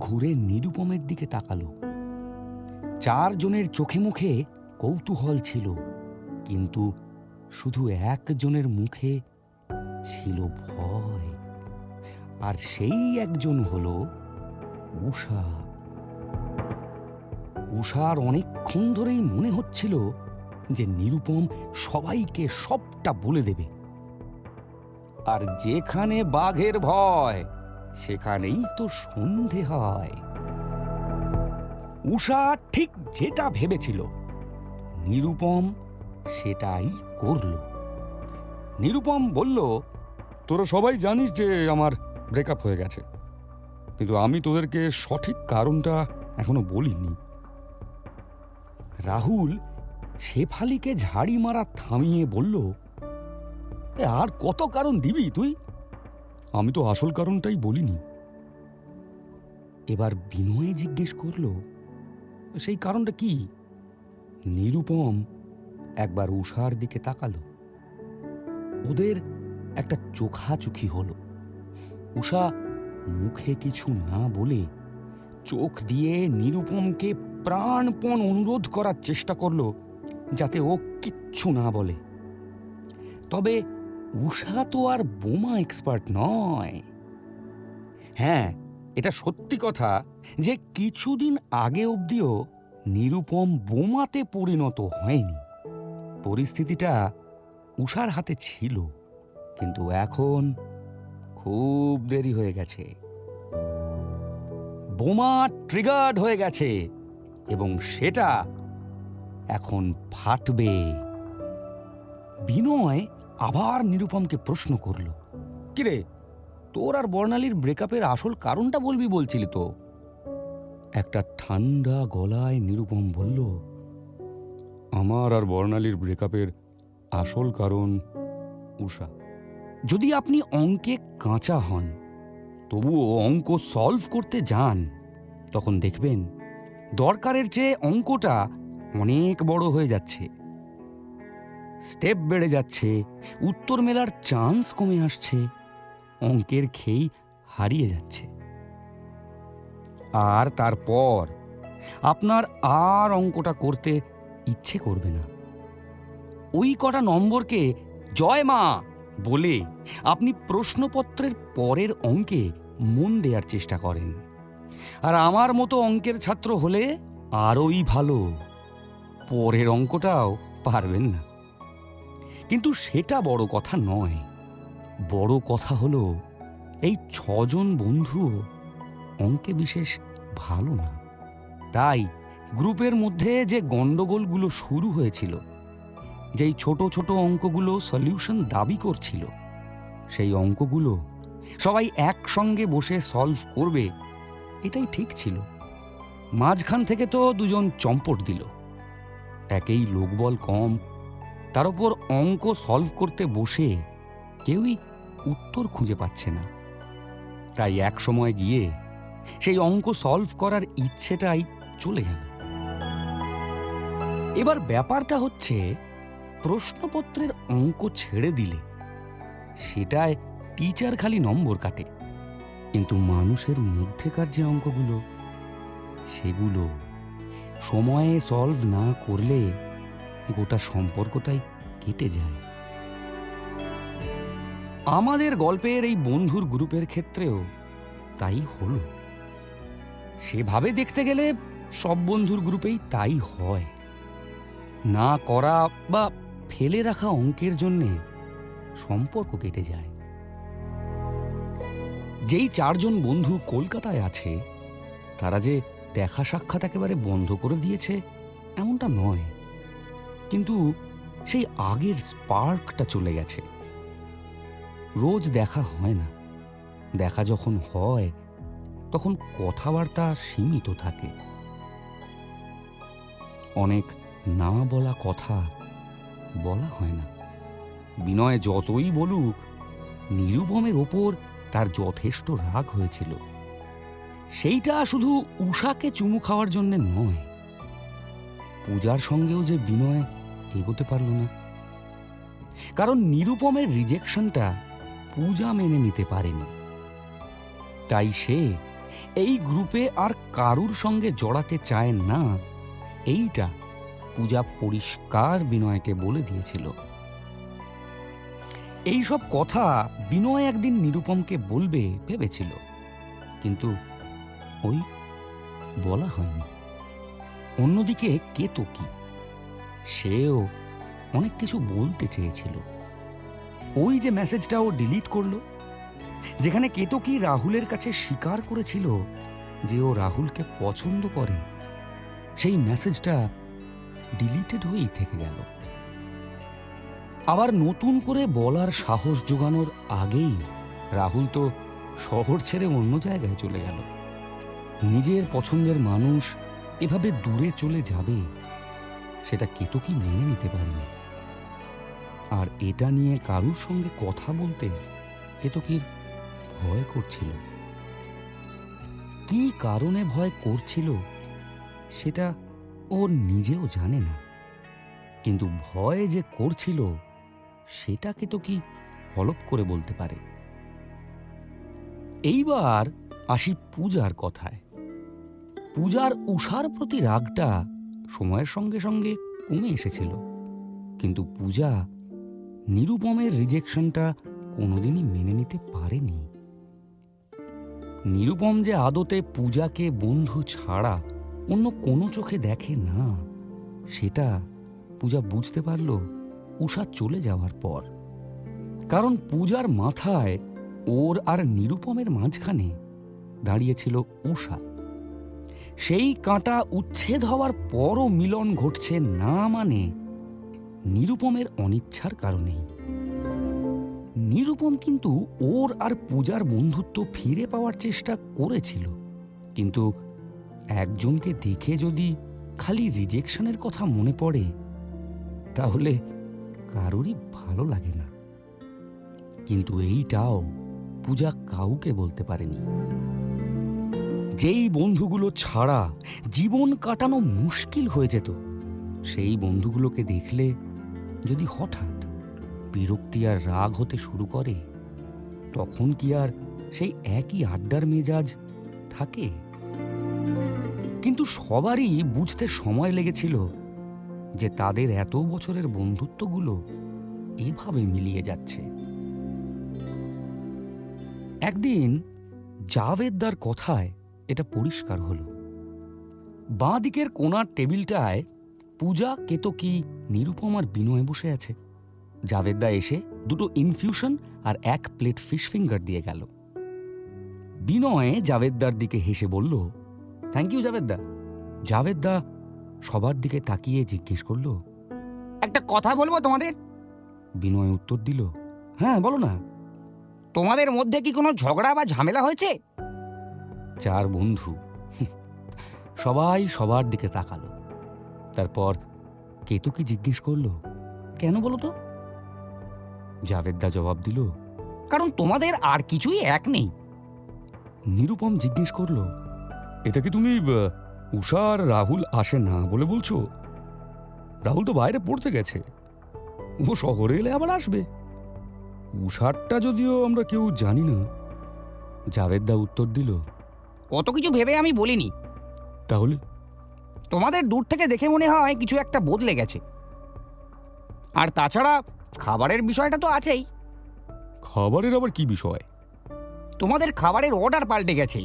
ঘুরে নিরুপমের দিকে তাকালো। 4 জনের চোখে মুখে কৌতূহল ছিল, কিন্তু শুধু 1 জনের মুখে ছিল ভয়। আর সেই একজন হলো উষা। উষার অনেকক্ষণ ধরেই মনে হচ্ছিল যে নিরুপম সবাইকে সবটা বলে দেবে। আর যেখানে বাঘের ভয়, সেখানেই তো সন্ধে হয়। উষা ঠিক যেটা ভেবেছিল, নিরুপম সেটাই করল। নিরুপম বলল, তোরা সবাই জানিস যে আমার ব্রেকআপ হয়ে গেছে, কিন্তু আমি তোদেরকে সঠিক কারণটা এখনো বলিনি। রাহুল শেফালিকে ঝাড়ি মারা থামিয়ে বলল, আর কত কারণ দিবি তুই? আমি তো আসল কারণটাই বলিনি। এবার বিনয় জিজ্ঞেস করল, সেই কারণটা কি? নিরুপম একবার উষার দিকে তাকালো। ওদের একটা চোখাচোখি হলো। উষা মুখে কিছু না বলে চোখ দিয়ে নিরুপমকে প্রাণপণ অনুরোধ করার চেষ্টা করল যাতে ও কিচ্ছু না বলে। তবে উষা তো আর বোমা এক্সপার্ট নয়। হ্যাঁ, এটা সত্যি কথা যে কিছুদিন আগে অবধিও নিরুপম বোমাতে পরিণত হয়নি। পরিস্থিতিটা উষার হাতে ছিল, কিন্তু এখন খুব দেরি হয়ে গেছে। বোমা ট্রিগার্ড হয়ে গেছে এবং সেটা এখন ফাটবে। বিনয় আবার নিরুপমকে প্রশ্ন করল, কিরে, তোর আর বর্ণালীর ব্রেকআপের আসল কারণটা বলবি বলছিলি তো? একটা ঠান্ডা গলায় নিরুপম বলল, আমার আর বর্ণালীর ব্রেকআপের আসল কারণ উষা। যদি আপনি অঙ্কে কাঁচা হন, তবুও অঙ্ক সলভ করতে যান, তখন দেখবেন দরকারের চেয়ে অঙ্কটা অনেক বড় হয়ে যাচ্ছে। স্টেপ বেড়ে যাচ্ছে, উত্তর মেলার চান্স কমে আসছে, অঙ্কের খেই হারিয়ে যাচ্ছে। আর তারপর আপনার আর অঙ্কটা করতে ইচ্ছে করবে না। ওই কটা নম্বরকে জয় মা বলে আপনি প্রশ্নপত্রের পরের অঙ্কে মন দেওয়ার চেষ্টা করেন। আর আমার মতো অঙ্কের ছাত্র হলে আরোই ভালো, পরের অঙ্কটাও পারবেন না। কিন্তু সেটা বড় কথা নয়। বড় কথা হলো এই 6 জন বন্ধুও অঙ্কে বিশেষ ভালো না। তাই গ্রুপের মধ্যে যে গন্ডগোলগুলো শুরু হয়েছিল, যেই ছোট ছোট অঙ্কগুলো সলিউশন দাবি করছিল, সেই অঙ্কগুলো সবাই একসঙ্গে বসে সলভ করবে এটাই ঠিক ছিল। মাঝখান থেকে তো দুজন চম্পট দিল। একেই লোকবল কম, তার উপর অঙ্ক সলভ করতে বসে কেউই উত্তর খুঁজে পাচ্ছে না। তাই এক সময় গিয়ে সেই অঙ্ক সলভ করার ইচ্ছেটাই চলে গেল। এবার ব্যাপারটা হচ্ছে, প্রশ্নপত্রের অঙ্ক ছেড়ে দিলে সেটায় টিচার খালি নম্বর কাটে, কিন্তু মানুষের মধ্যেকার যে অঙ্কগুলো, সেগুলো সময়ে সলভ না করলে গোটা সম্পর্কটাই কেটে যায়। আমাদের গল্পের এই বন্ধুর গ্রুপের ক্ষেত্রেও তাই হলো। সেভাবে দেখতে গেলে সব বন্ধুর গ্রুপেই তাই হয়। না করা বা ফেলে রাখা অঙ্কের জন্যে সম্পর্ক কেটে যায়। যেই 4 জন বন্ধু কলকাতায় আছে, তারা যে দেখা সাক্ষাৎ একেবারে বন্ধ করে দিয়েছে এমনটা নয়, কিন্তু সেই আগের স্পার্কটা চলে গেছে। রোজ দেখা হয় না, দেখা যখন হয় তখন কথাবার্তা সীমিত থাকে। অনেক না বলা কথা বলা হয় না। বিনয় যতই বলুক, নিরুপমের ওপর তার যথেষ্ট রাগ হয়েছিল। সেইটা শুধু উষাকে চুমু খাওয়ার জন্য নয়, পূজার সঙ্গেও যে বিনয় এগোতে পারল না। কারণ নিরুপমের রিজেকশনটা পূজা মেনে নিতে পারেনি। তাই সে এই গ্রুপে আর কারুর সঙ্গে জড়াতে চায় না, এইটা পূজা পরিষ্কার বিনয়কে বলে দিয়েছিল। এই সব কথা বিনয় একদিন নিরুপমকে বলবে ভেবেছিল, কিন্তু ওই বলা হয়নি। অন্যদিকে কেতকী, সেও অনেক কিছু বলতে চেয়েছিল। ওই যে মেসেজটা ও ডিলিট করলো, যেখানে কেতকী রাহুলের কাছে স্বীকার করেছিল যে ও রাহুলকে পছন্দ করে, সেই মেসেজটা ডিলিটেড হয়েই থেকে গেল। আবার নতুন করে বলার সাহস জোগানোর আগেই রাহুল তো শহর ছেড়ে অন্য জায়গায় চলে গেল। নিজের পছন্দের মানুষ এভাবে দূরে চলে যাবে, সেটা কেতকী মেনে নিতে পারেনি। আর এটা নিয়ে কারুর সঙ্গে কথা বলতে কেতকীর ভয় করছিল। কি কারণে ভয় করছিল সেটা ও নিজেও জানে না, কিন্তু ভয় যে করছিল সেটা কেতকী হলপ করে বলতে পারে। এইবার আসি পূজার কথায়। পূজার উষার প্রতি রাগটা সময়ের সঙ্গে সঙ্গে কমে এসেছিল, কিন্তু পূজা নিরুপমের রিজেকশনটা কোনোদিনই মেনে নিতে পারেনি। নিরুপম যে আদতে পূজাকে বন্ধু ছাড়া অন্য কোনো চোখে দেখে না, সেটা পূজা বুঝতে পারল উষা চলে যাওয়ার পর। কারণ পূজার মাথায় ওর আর নিরুপমের মাঝখানে দাঁড়িয়েছিল উষা। সেই কাঁটা উচ্ছেদ হওয়ার পরও মিলন ঘটছে না, মানে নিরুপমের অনিচ্ছার কারণেই। নিরুপম কিন্তু ওর আর পূজার বন্ধুত্ব ফিরে পাওয়ার চেষ্টা করেছিল, কিন্তু একজনকে দেখে যদি খালি রিজেকশনের কথা মনে পড়ে, তাহলে কারোরই ভালো লাগে না। কিন্তু এইটাও পূজা কাউকে বলতে পারেনি। যেই বন্ধুগুলো ছাড়া জীবন কাটানো মুশকিল হয়ে যেত, সেই বন্ধুগুলোকে দেখলে যদি হঠাৎ বিরক্তি আর রাগ হতে শুরু করে, তখন কি আর সেই একই আড্ডার মেজাজ থাকে? কিন্তু সবারই বুঝতে সময় লেগেছিল যে তাদের এত বছরের বন্ধুত্বগুলো এভাবে মিলিয়ে যাচ্ছে। একদিন জাভেদদার কথায় এটা পরিষ্কার হলো। বাঁ দিকের কোণার টেবিলটায় পূজা, কেতকী, নিরুপম আর বিনয় বসে আছে। জাভেদদা এসে 2টো ইনফিউশন আর 1 প্লেট ফিশ ফিঙ্গার দিয়ে গেল। বিনয় জাভেদদার দিকে হেসে বলল, থ্যাংক ইউ জাভেদদা। জাভেদদা সবার দিকে তাকিয়ে জিজ্ঞেস করলো, একটা কথা বলবো তোমাদের। বিনয় উত্তর দিল, হ্যাঁ বলো না। তোমাদের মধ্যে কি কোনো ঝগড়া বা ঝামেলা হয়েছে? 4 বন্ধু সবাই সবার দিকে তাকালো। তারপর কেতকী জিজ্ঞেস করলো, কেন বলো তো? জাভেদদা জবাব দিল, কারণ তোমাদের আর কিছুই এক নেই। নিরুপম জিজ্ঞেস করলো, এটা কি তুমি উষা আর রাহুল আসে না বলে বলছো? রাহুল তো বাইরে পড়তে গেছে, ও শহরে এলে আবার আসবে। উষারটা যদিও আমরা কেউ জানি না। জাভেদদা উত্তর দিল, অত কিছু ভেবে আমি বলিনি। তাহলে? তোমাদের দূর থেকে দেখে মনে হয় কিছু একটা বদলে গেছে। আর তাছাড়া খাবারের বিষয়টা তো আছেই। খাবারের আবার কি বিষয়? তোমাদের খাবারের অর্ডার পাল্টে গেছে।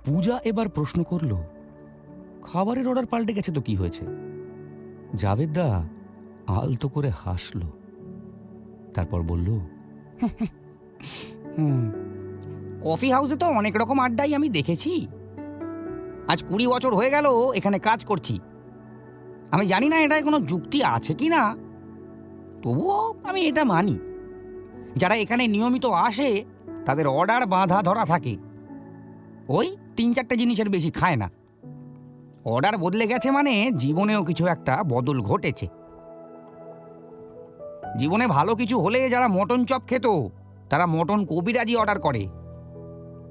পূজা এবার প্রশ্ন করলো, খাবারের অর্ডার পাল্টে গেছে তো কি হয়েছে? জাভেদদা আলতো করে হাসলো, তারপর বলল, কফি হাউসে তো অনেক রকম আড্ডাই আমি দেখেছি। আজ 20 বছর হয়ে গেল এখানে কাজ করছি। আমি জানি না এটায় কোনো যুক্তি আছে কি না, তবুও আমি এটা মানি। যারা এখানে নিয়মিত আসে তাদের অর্ডার বাঁধা ধরা থাকে, ওই 3-4টে জিনিসের বেশি খায় না। অর্ডার বদলে গেছে মানে জীবনেও কিছু একটা বদল ঘটেছে। জীবনে ভালো কিছু হলে যারা মটন চপ খেত তারা মটন কবিরাজি অর্ডার করে।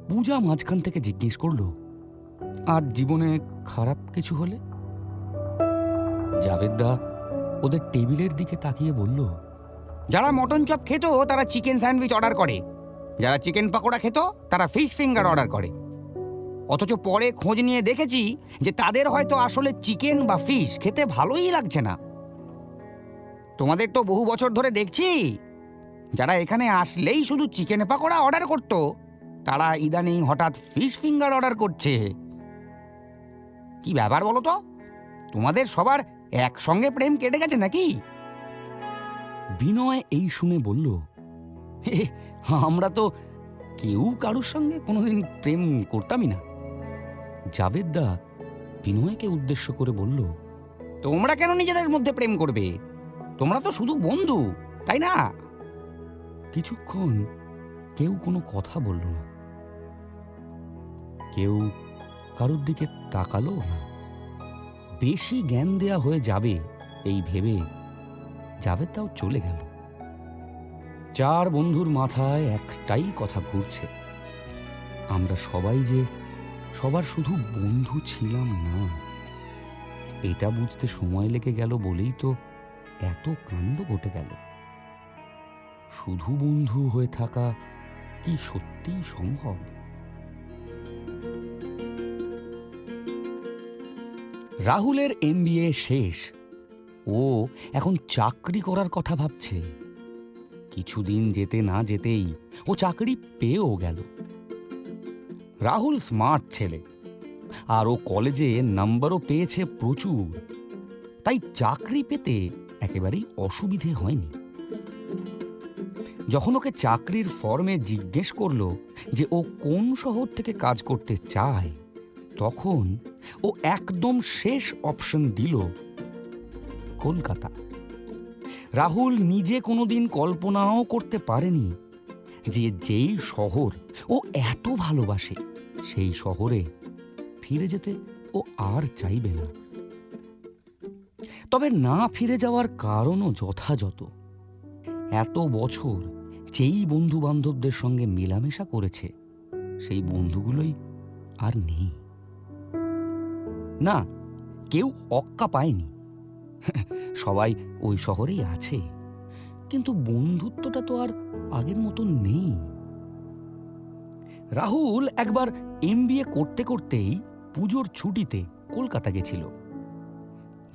পূজা মাঝখান থেকে জিজ্ঞেস করলো, আর জীবনে খারাপ কিছু হলে? জাভেদদা ওদের টেবিলের দিকে তাকিয়ে বলল, যারা মটন চপ খেত তারা চিকেন স্যান্ডউইচ অর্ডার করে, যারা চিকেন পাকোড়া খেত তারা ফিশ ফিঙ্গার অর্ডার করে। অথচ পরে খোঁজ নিয়ে দেখেছি যে তাদের হয়তো আসলে চিকেন বা ফিশ খেতে ভালোই লাগছে না। তোমাদের তো বহু বছর ধরে দেখছি যারা এখানে আসলেই শুধু চিকেন পাকোড়া অর্ডার করত, তারা ইদানিং হঠাৎ ফিশ ফিঙ্গার অর্ডার করছে। কি ব্যাপার বলো তো? তোমাদের সবার একসঙ্গে প্রেম কেটে গেছে নাকি? বিনয় এই শুনে বলল, আমরা তো কেউ কারুর সঙ্গে কোনোদিন প্রেম করতামই না। জাভেদদা বিনয়কে উদ্দেশ্য করে বলল, তোমরা কেন নিজেদের মধ্যে প্রেম করবে? তোমরা তো শুধু বন্ধু, তাই না? কিছুক্ষণ কেউ কোনো কথা বলল না, কেউ কারোর দিকে তাকালো না। বেশি জ্ঞান দেয়া হয়ে যাবে এই ভেবে জাভেদদাও চলে গেল। 4 বন্ধুর মাথায় একটাই কথা ঘুরছে, আমরা সবাই যে সবার শুধু বন্ধু ছিলাম না। এটা বুঝতে সময় লেগে গেল বলেই তো এত কাণ্ড ঘটে গেল। শুধু বন্ধু হয়ে থাকা কি সত্যিই সম্ভব? রাহুলের MBA শেষ, ও এখন চাকরি করার কথা ভাবছে। কিছুদিন যেতে না যেতেই ও চাকরি পেয়েও গেল। রাহুল স্মার্ট ছেলে, আর ও কলেজে নাম্বারও পেয়েছে প্রচুর, তাই চাকরি পেতে একেবারেই অসুবিধে হয়নি। যখন ওকে চাকরির ফর্মে জিজ্ঞেস করলো যে ও কোন শহর থেকে কাজ করতে চায়, তখন ও একদম শেষ অপশন দিল কলকাতা। রাহুল নিজে কোনোদিন কল্পনাও করতে পারেনি যে যেই শহর ও এত ভালোবাসে সেই শহরে ফিরে যেতে ও আর চাইবে না। তবে না ফিরে যাওয়ার কারণও যথাযথ। এত বছর যেই বন্ধু বান্ধবদের সঙ্গে মেলামেশা করেছে সেই বন্ধুগুলোই আর নেই। না, কেউ অক্কা পায়নি, সবাই ওই শহরেই আছে, কিন্তু বন্ধুত্বটা তো আর আগের মতো নেই। রাহুল একবার MBA করতে করতেই পুজোর ছুটিতে কলকাতা গেছিল।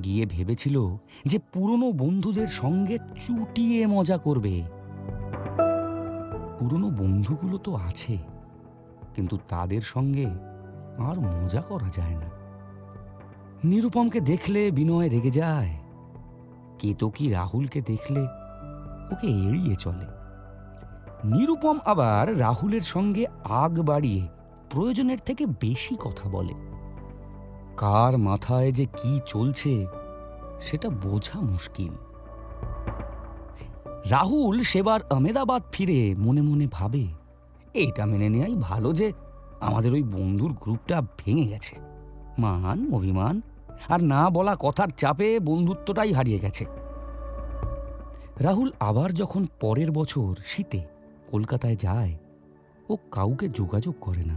গিয়ে ভেবেছিল যে পুরনো বন্ধুদের সঙ্গে চুটিয়ে মজা করবে। পুরনো বন্ধুগুলো তো আছে, কিন্তু তাদের সঙ্গে আর মজা করা যায় না। নিরুপমকে দেখলে বিনয় রেগে যায়, কেতকী রাহুলকে দেখলে ওকে এড়িয়ে চলে। নিরুপম আবার রাহুলের সঙ্গে আগ বাড়িয়ে প্রয়োজনের থেকে বেশি কথা বলে। কার মাথায় যে কি চলছে সেটা বোঝা মুশকিল। রাহুল সেবার আহমেদাবাদ ফিরে মনে মনে ভাবে, এটা মেনে নেওয়াই ভালো যে আমাদের ওই বন্ধুর গ্রুপটা ভেঙে গেছে। মান অভিমান আর না বলা কথার চাপে বন্ধুত্বটাই হারিয়ে গেছে। রাহুল আবার যখন পরের বছর শীতে কলকাতায় যায়, ও কাউকে যোগাযোগ করে না।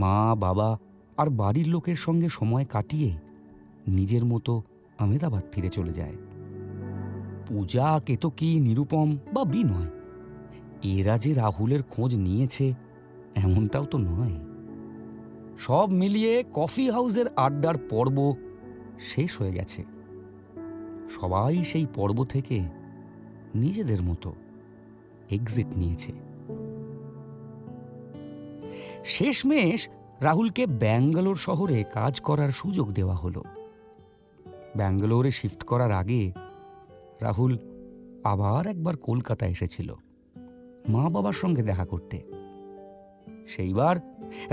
মা, বাবা আর বাড়ির লোকের সঙ্গে সময় কাটিয়ে নিজের মতো আহমেদাবাদ ফিরে চলে যায়। পূজা, কেতকী, নিরুপম বা বিনয় এরা যে রাহুলের খোঁজ নিয়েছে এমনটাও তো নয়। সব মিলিয়ে কফি হাউসের আড্ডার পর্ব শেষ হয়ে গেছে। সবাই সেই পর্ব থেকে নিজেদের মতো এক্সিট নিয়েছে। শেষমেশ রাহুলকে ব্যাঙ্গালোর শহরে কাজ করার সুযোগ দেওয়া হলো। ব্যাঙ্গালোরে শিফট করার আগে রাহুল আবার একবার কলকাতা এসেছিল মা বাবার সঙ্গে দেখা করতে। সেইবার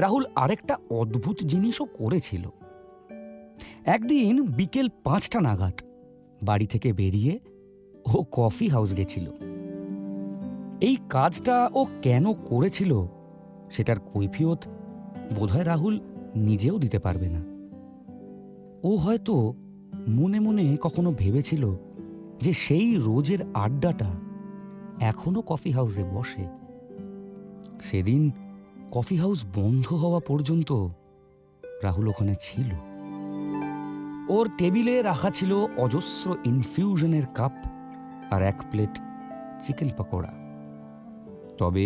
রাহুল আরেকটা অদ্ভুত জিনিসও করেছিল। একদিন বিকেল 5টা নাগাদ বাড়ি থেকে বেরিয়ে ও কফি হাউস গেছিল। এই কাজটা ও কেন করেছিল সেটার কৈফিয়ত বোধহয় রাহুল নিজেও দিতে পারবে না। ও হয়তো মনে মনে কখনো ভেবেছিল যে সেই রোজের আড্ডাটা এখনো কফি হাউসে বসে। সেদিন কফি হাউস বন্ধ হওয়া পর্যন্ত রাহুল ওখানে ছিল। ওর টেবিলে রাখা ছিল অজস্র ইনফিউশনের কাপ আর 1 প্লেট চিকেন পকোড়া। তবে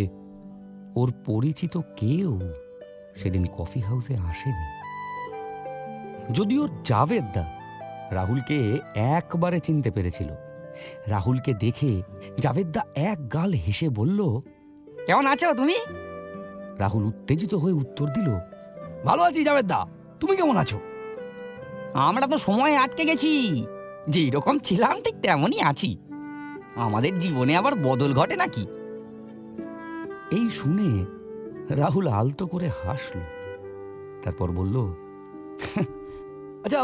ওর পরিচিত কেউ সেদিন কফি হাউসে আসেনি। যদিও জাভেদদা রাহুলকে একবারে চিনতে পেরেছিল। রাহুলকে দেখে জাভেদদা এক গাল হেসে বলল, কেমন আছো তুমি? রাহুল উত্তেজিত হয়ে উত্তর দিল, ভালো আছি জাভেদদা, তুমি কেমন আছো? আমরা তো সময়ে আটকে গেছি, যে এরকম ছিলাম ঠিক তেমনই আছি। আমাদের জীবনে আবার বদল ঘটে নাকি? এই শুনে রাহুল আলতো করে হাসল, তারপর বলল, আচ্ছা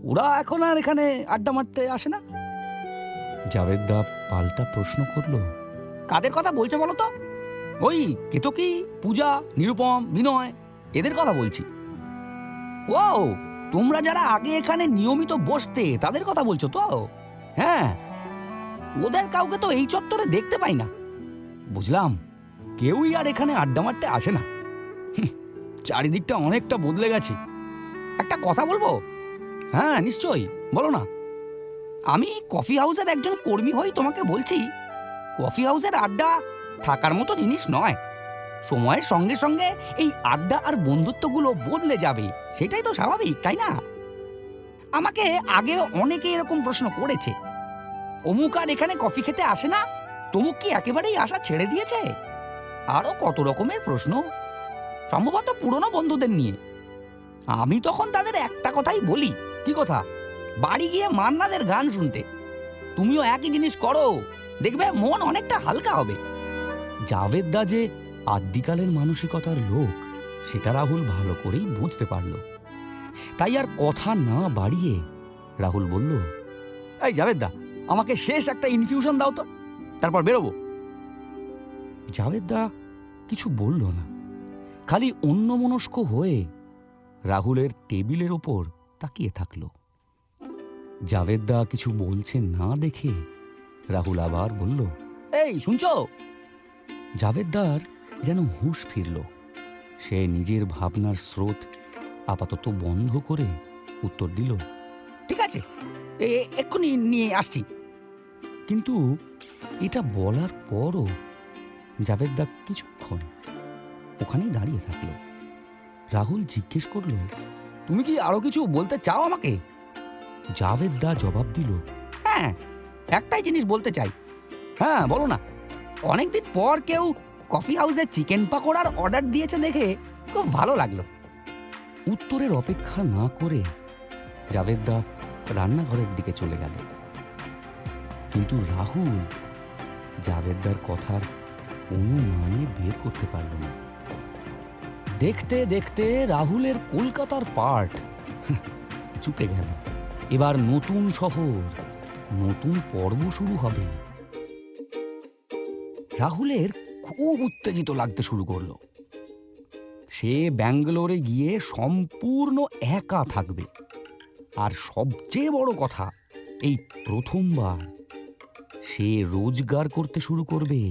ওরা এখন আর এখানে আড্ডা মারতে আসে না? জাভেদদা পাল্টা প্রশ্ন করল, কাদের কথা বলছো বলো তো? ওই কেতকী, পূজা, নিরুপম, বিনয়, এদের কথা বলছি। ও, তোমরা যারা আগে এখানে নিয়মিত বসতে তাদের কথা বলছো তো? হ্যাঁ, ওদের কাউকে তো এই চত্বরে দেখতে পাই না। বুঝলাম, কেউই আর এখানে আড্ডা মারতে আসে না। চারিদিকটা অনেকটা বদলে গেছে। একটা কথা বলবো? হ্যাঁ নিশ্চয়ই, বলো না। আমি কফি হাউসের একজন কর্মী হই তোমাকে বলছি, কফি হাউসের আড্ডা থাকার মতো জিনিস নয়। সময়ের সঙ্গে সঙ্গে এই আড্ডা আর বন্ধুত্বগুলো বদলে যাবে, সেটাই তো স্বাভাবিক, তাই না? আমাকে আগে অনেকে এরকম প্রশ্ন করেছে, অমুক আর এখানে কফি খেতে আসে না, তমুক কি একেবারেই আসা ছেড়ে দিয়েছে? আরো কত রকমের প্রশ্ন, সম্ভবত পুরনো বন্ধুদের নিয়ে। আমি তখন তাদের একটা কথাই বলি, কি কথা? বাড়ি গিয়ে মান্নাদের গান শুনতে। তুমিও একই জিনিস করো, দেখবে মন অনেকটা হালকা হবে। জাভেদদা যে আদ্যিকালের মানসিকতার লোক সেটা রাহুল ভালো করেই বুঝতে পারল। তাই আর কথা না বাড়িয়ে রাহুল বলল, এই জাভেদদা, আমাকে শেষ একটা ইনফিউশন দাও তো, তারপর বেরোবো। জাভেদদা কিছু বলল না, খালি অন্যমনস্ক হয়ে রাহুলের টেবিলের ওপর তাকিয়ে থাকল। জাভেদদা কিছু বলছে না দেখে রাহুল আবার বলল, এই শুনছো? জাভেদদার যেন হুঁশ ফিরল। সে নিজের ভাবনার স্রোত আপাতত বন্ধ করে উত্তর দিল, ঠিক আছে, এক্ষুনি নিয়ে আসছি। কিন্তু এটা বলার পরও জাভেদদা কিছুক্ষণ ওখানেই দাঁড়িয়ে থাকলো। রাহুল জিজ্ঞেস করল, তুমি কি আরো কিছু বলতে চাও আমাকে? জাভেদ দা জবাব দিল, হ্যাঁ, একটাই জিনিস বলতে চাই। হ্যাঁ, বলো না। অনেকদিন পর কেউ কফি হাউসে চিকেন পাকোড়ার অর্ডার দিয়েছে দেখে খুব ভালো লাগলো। উত্তরের অপেক্ষা না করে জাভেদ দা রান্নাঘরের দিকে চলে গেল। কিন্তু রাহুল জাভেদদার কথার কোনো মানে বের করতে পারল না। দেখতে দেখতে রাহুলের কলকাতার পার্ট চুকে গেল। এবার নতুন শহর, নতুন পর্ব শুরু হবে। রাহুলের খুব উত্তেজিত লাগতে শুরু করলো। সে ব্যাঙ্গালোরে গিয়ে সম্পূর্ণ একা থাকবে। আর সবচেয়ে বড় কথা, এই প্রথমবার সে রোজগার করতে শুরু করবে।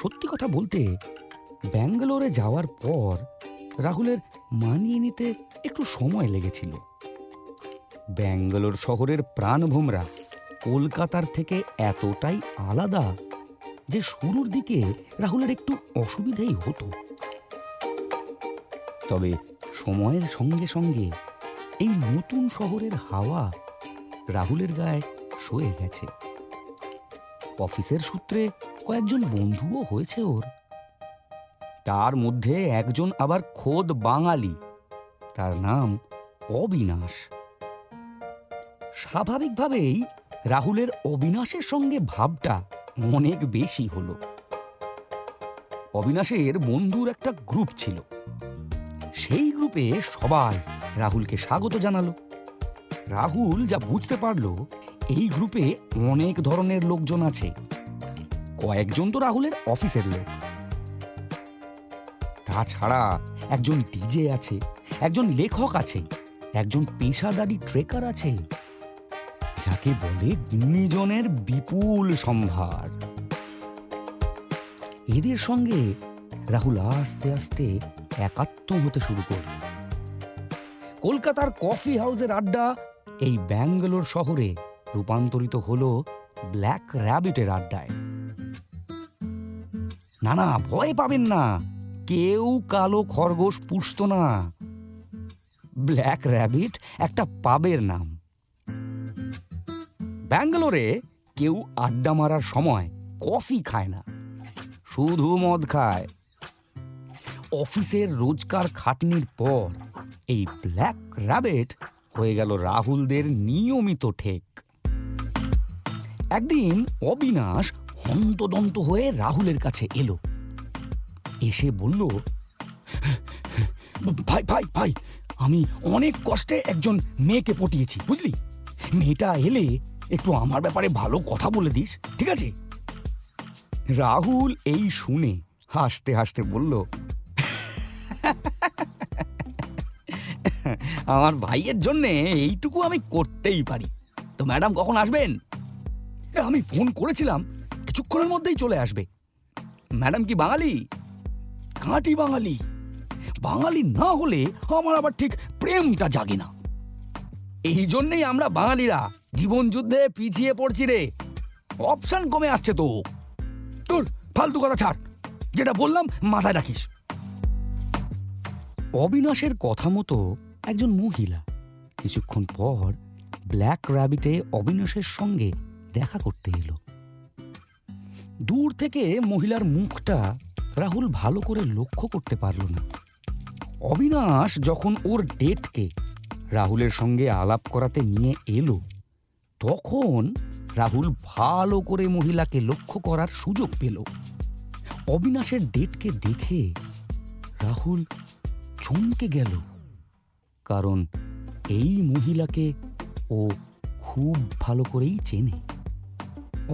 সত্যি কথা বলতে, ব্যাঙ্গালোরে যাওয়ার পর রাহুলের মানিয়ে নিতে একটু সময় লেগেছিল। ব্যাঙ্গালোর শহরের প্রাণভোমরা কলকাতার থেকে এতটাই আলাদা যে শুরুর দিকে রাহুলের একটু অসুবিধাই হতো। তবে সময়ের সঙ্গে সঙ্গে এই নতুন শহরের হাওয়া রাহুলের গায়ে সয়ে গেছে। অফিসের সূত্রে কয়েকজন বন্ধুও হয়েছে ওর। তার মধ্যে একজন আবার খোদ বাঙালি, তার নাম অবিনাশ। স্বাভাবিকভাবেই রাহুলের অবিনাশের সঙ্গে ভাবটা অনেক বেশি হলো। অবিনাশের বন্ধুর একটা গ্রুপ ছিল। সেই গ্রুপে সবাই রাহুলকে স্বাগত জানালো। রাহুল যা বুঝতে পারলো, এই গ্রুপে অনেক ধরনের লোকজন আছে। কয়েকজন তো রাহুলের অফিসের লোক। তাছাড়া একজন ডিজে আছে, একজন লেখক আছে, একজন পেশাদারি ট্রেকার আছে, যাকে বলে গুণীজনের বিপুল সম্ভার। এদের সঙ্গে রাহুল আস্তে আস্তে একাত্ম হতে শুরু করল। কলকাতার কফি হাউসের আড্ডা এই ব্যাঙ্গালোর শহরে রূপান্তরিত হলো ব্ল্যাক র্যাবিটের আড্ডায়। না না, ভয় পাবেন না, কেউ কালো খরগোশ পুষত না। ব্ল্যাক র্যাবিট একটা পাবের নাম। ব্যাঙ্গালোরে কেউ আড্ডা মারার সময় কফি খায় না, শুধু মদ খায়। অফিসের রোজকার খাটনির পর এই ব্ল্যাক র্যাবিট হয়ে গেল রাহুলদের নিয়মিত ঠেক। একদিন অবিনাশ হন্তদন্ত হয়ে রাহুলের কাছে এলো। এসে বলল, ভাই ভাই ভাই, আমি অনেক কষ্টে একজন মেয়েকে পটিয়েছি, বুঝলি? মেয়েটা এলে একটু আমার ব্যাপারে ভালো কথা বলে দিস, ঠিক আছে? রাহুল এই শুনে হাসতে হাসতে বলল, আমার ভাইয়ের জন্য এইটুকু আমি করতেই পারি। তো ম্যাডাম কখন আসবেন? আমি ফোন করেছিলাম, কিছুক্ষণের মধ্যেই চলে আসবে। ম্যাডাম কি বাঙালি? খাঁটি বাঙালি। বাঙালি না হলে আমার আবার ঠিক প্রেমটা জাগে না। এই জন্যই আমরা বাঙালিরা জীবন যুদ্ধে পিছিয়ে পড়ছি রে। অপশন কমে আসছে তো। তোর ফালতু কথা ছাড়, যেটা বললাম মাথায় রাখিস। অবিনাশের কথা মতো একজন মহিলা কিছুক্ষণ পর ব্ল্যাক র্যাবিটে অবিনাশের সঙ্গে দেখা করতে এলো। দূর থেকে মহিলার মুখটা রাহুল ভালো করে লক্ষ্য করতে পারল না। অবিনাশ যখন ওর ডেটকে রাহুলের সঙ্গে আলাপ করাতে নিয়ে এলো, তখন রাহুল ভালো করে মহিলাকে লক্ষ্য করার সুযোগ পেল। অবিনাশের ডেটকে দেখে রাহুল চমকে গেল, কারণ এই মহিলাকে ও খুব ভালো করেই চেনে।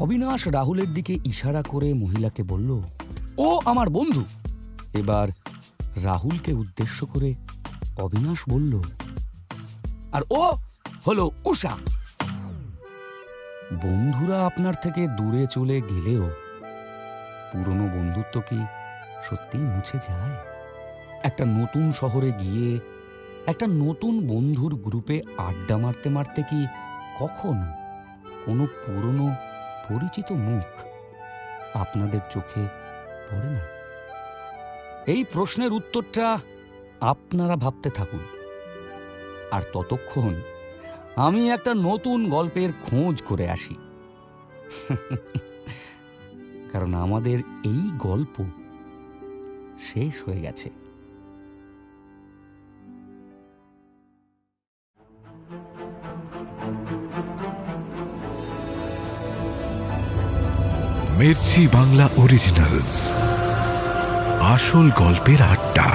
অবিনাশ রাহুলের দিকে ইশারা করে মহিলাকে বলল, ও আমার বন্ধু। এবার রাহুলকে উদ্দেশ্য করে অবিনাশ বলল, আর ও হলো উষা। বন্ধুরা আপনার থেকে দূরে চলে গেলেও পুরনো বন্ধুত্ব কি সত্যিই মুছে যায়? একটা নতুন শহরে গিয়ে একটা নতুন বন্ধুর গ্রুপে আড্ডা মারতে মারতে কি কখনো কোনো পুরনো পরিচিত মুখ আপনাদের চোখে পড়ে না? এই প্রশ্নের উত্তরটা আপনারা ভাবতে থাকুন। আর ততক্ষণ আমি একটা নতুন গল্পের খোঁজ করে আসি। কারণ আমাদের এই গল্প শেষ হয়ে গেছে। মির্চি বাংলা অরিজিনালস, আসল গল্পের আড্ডা।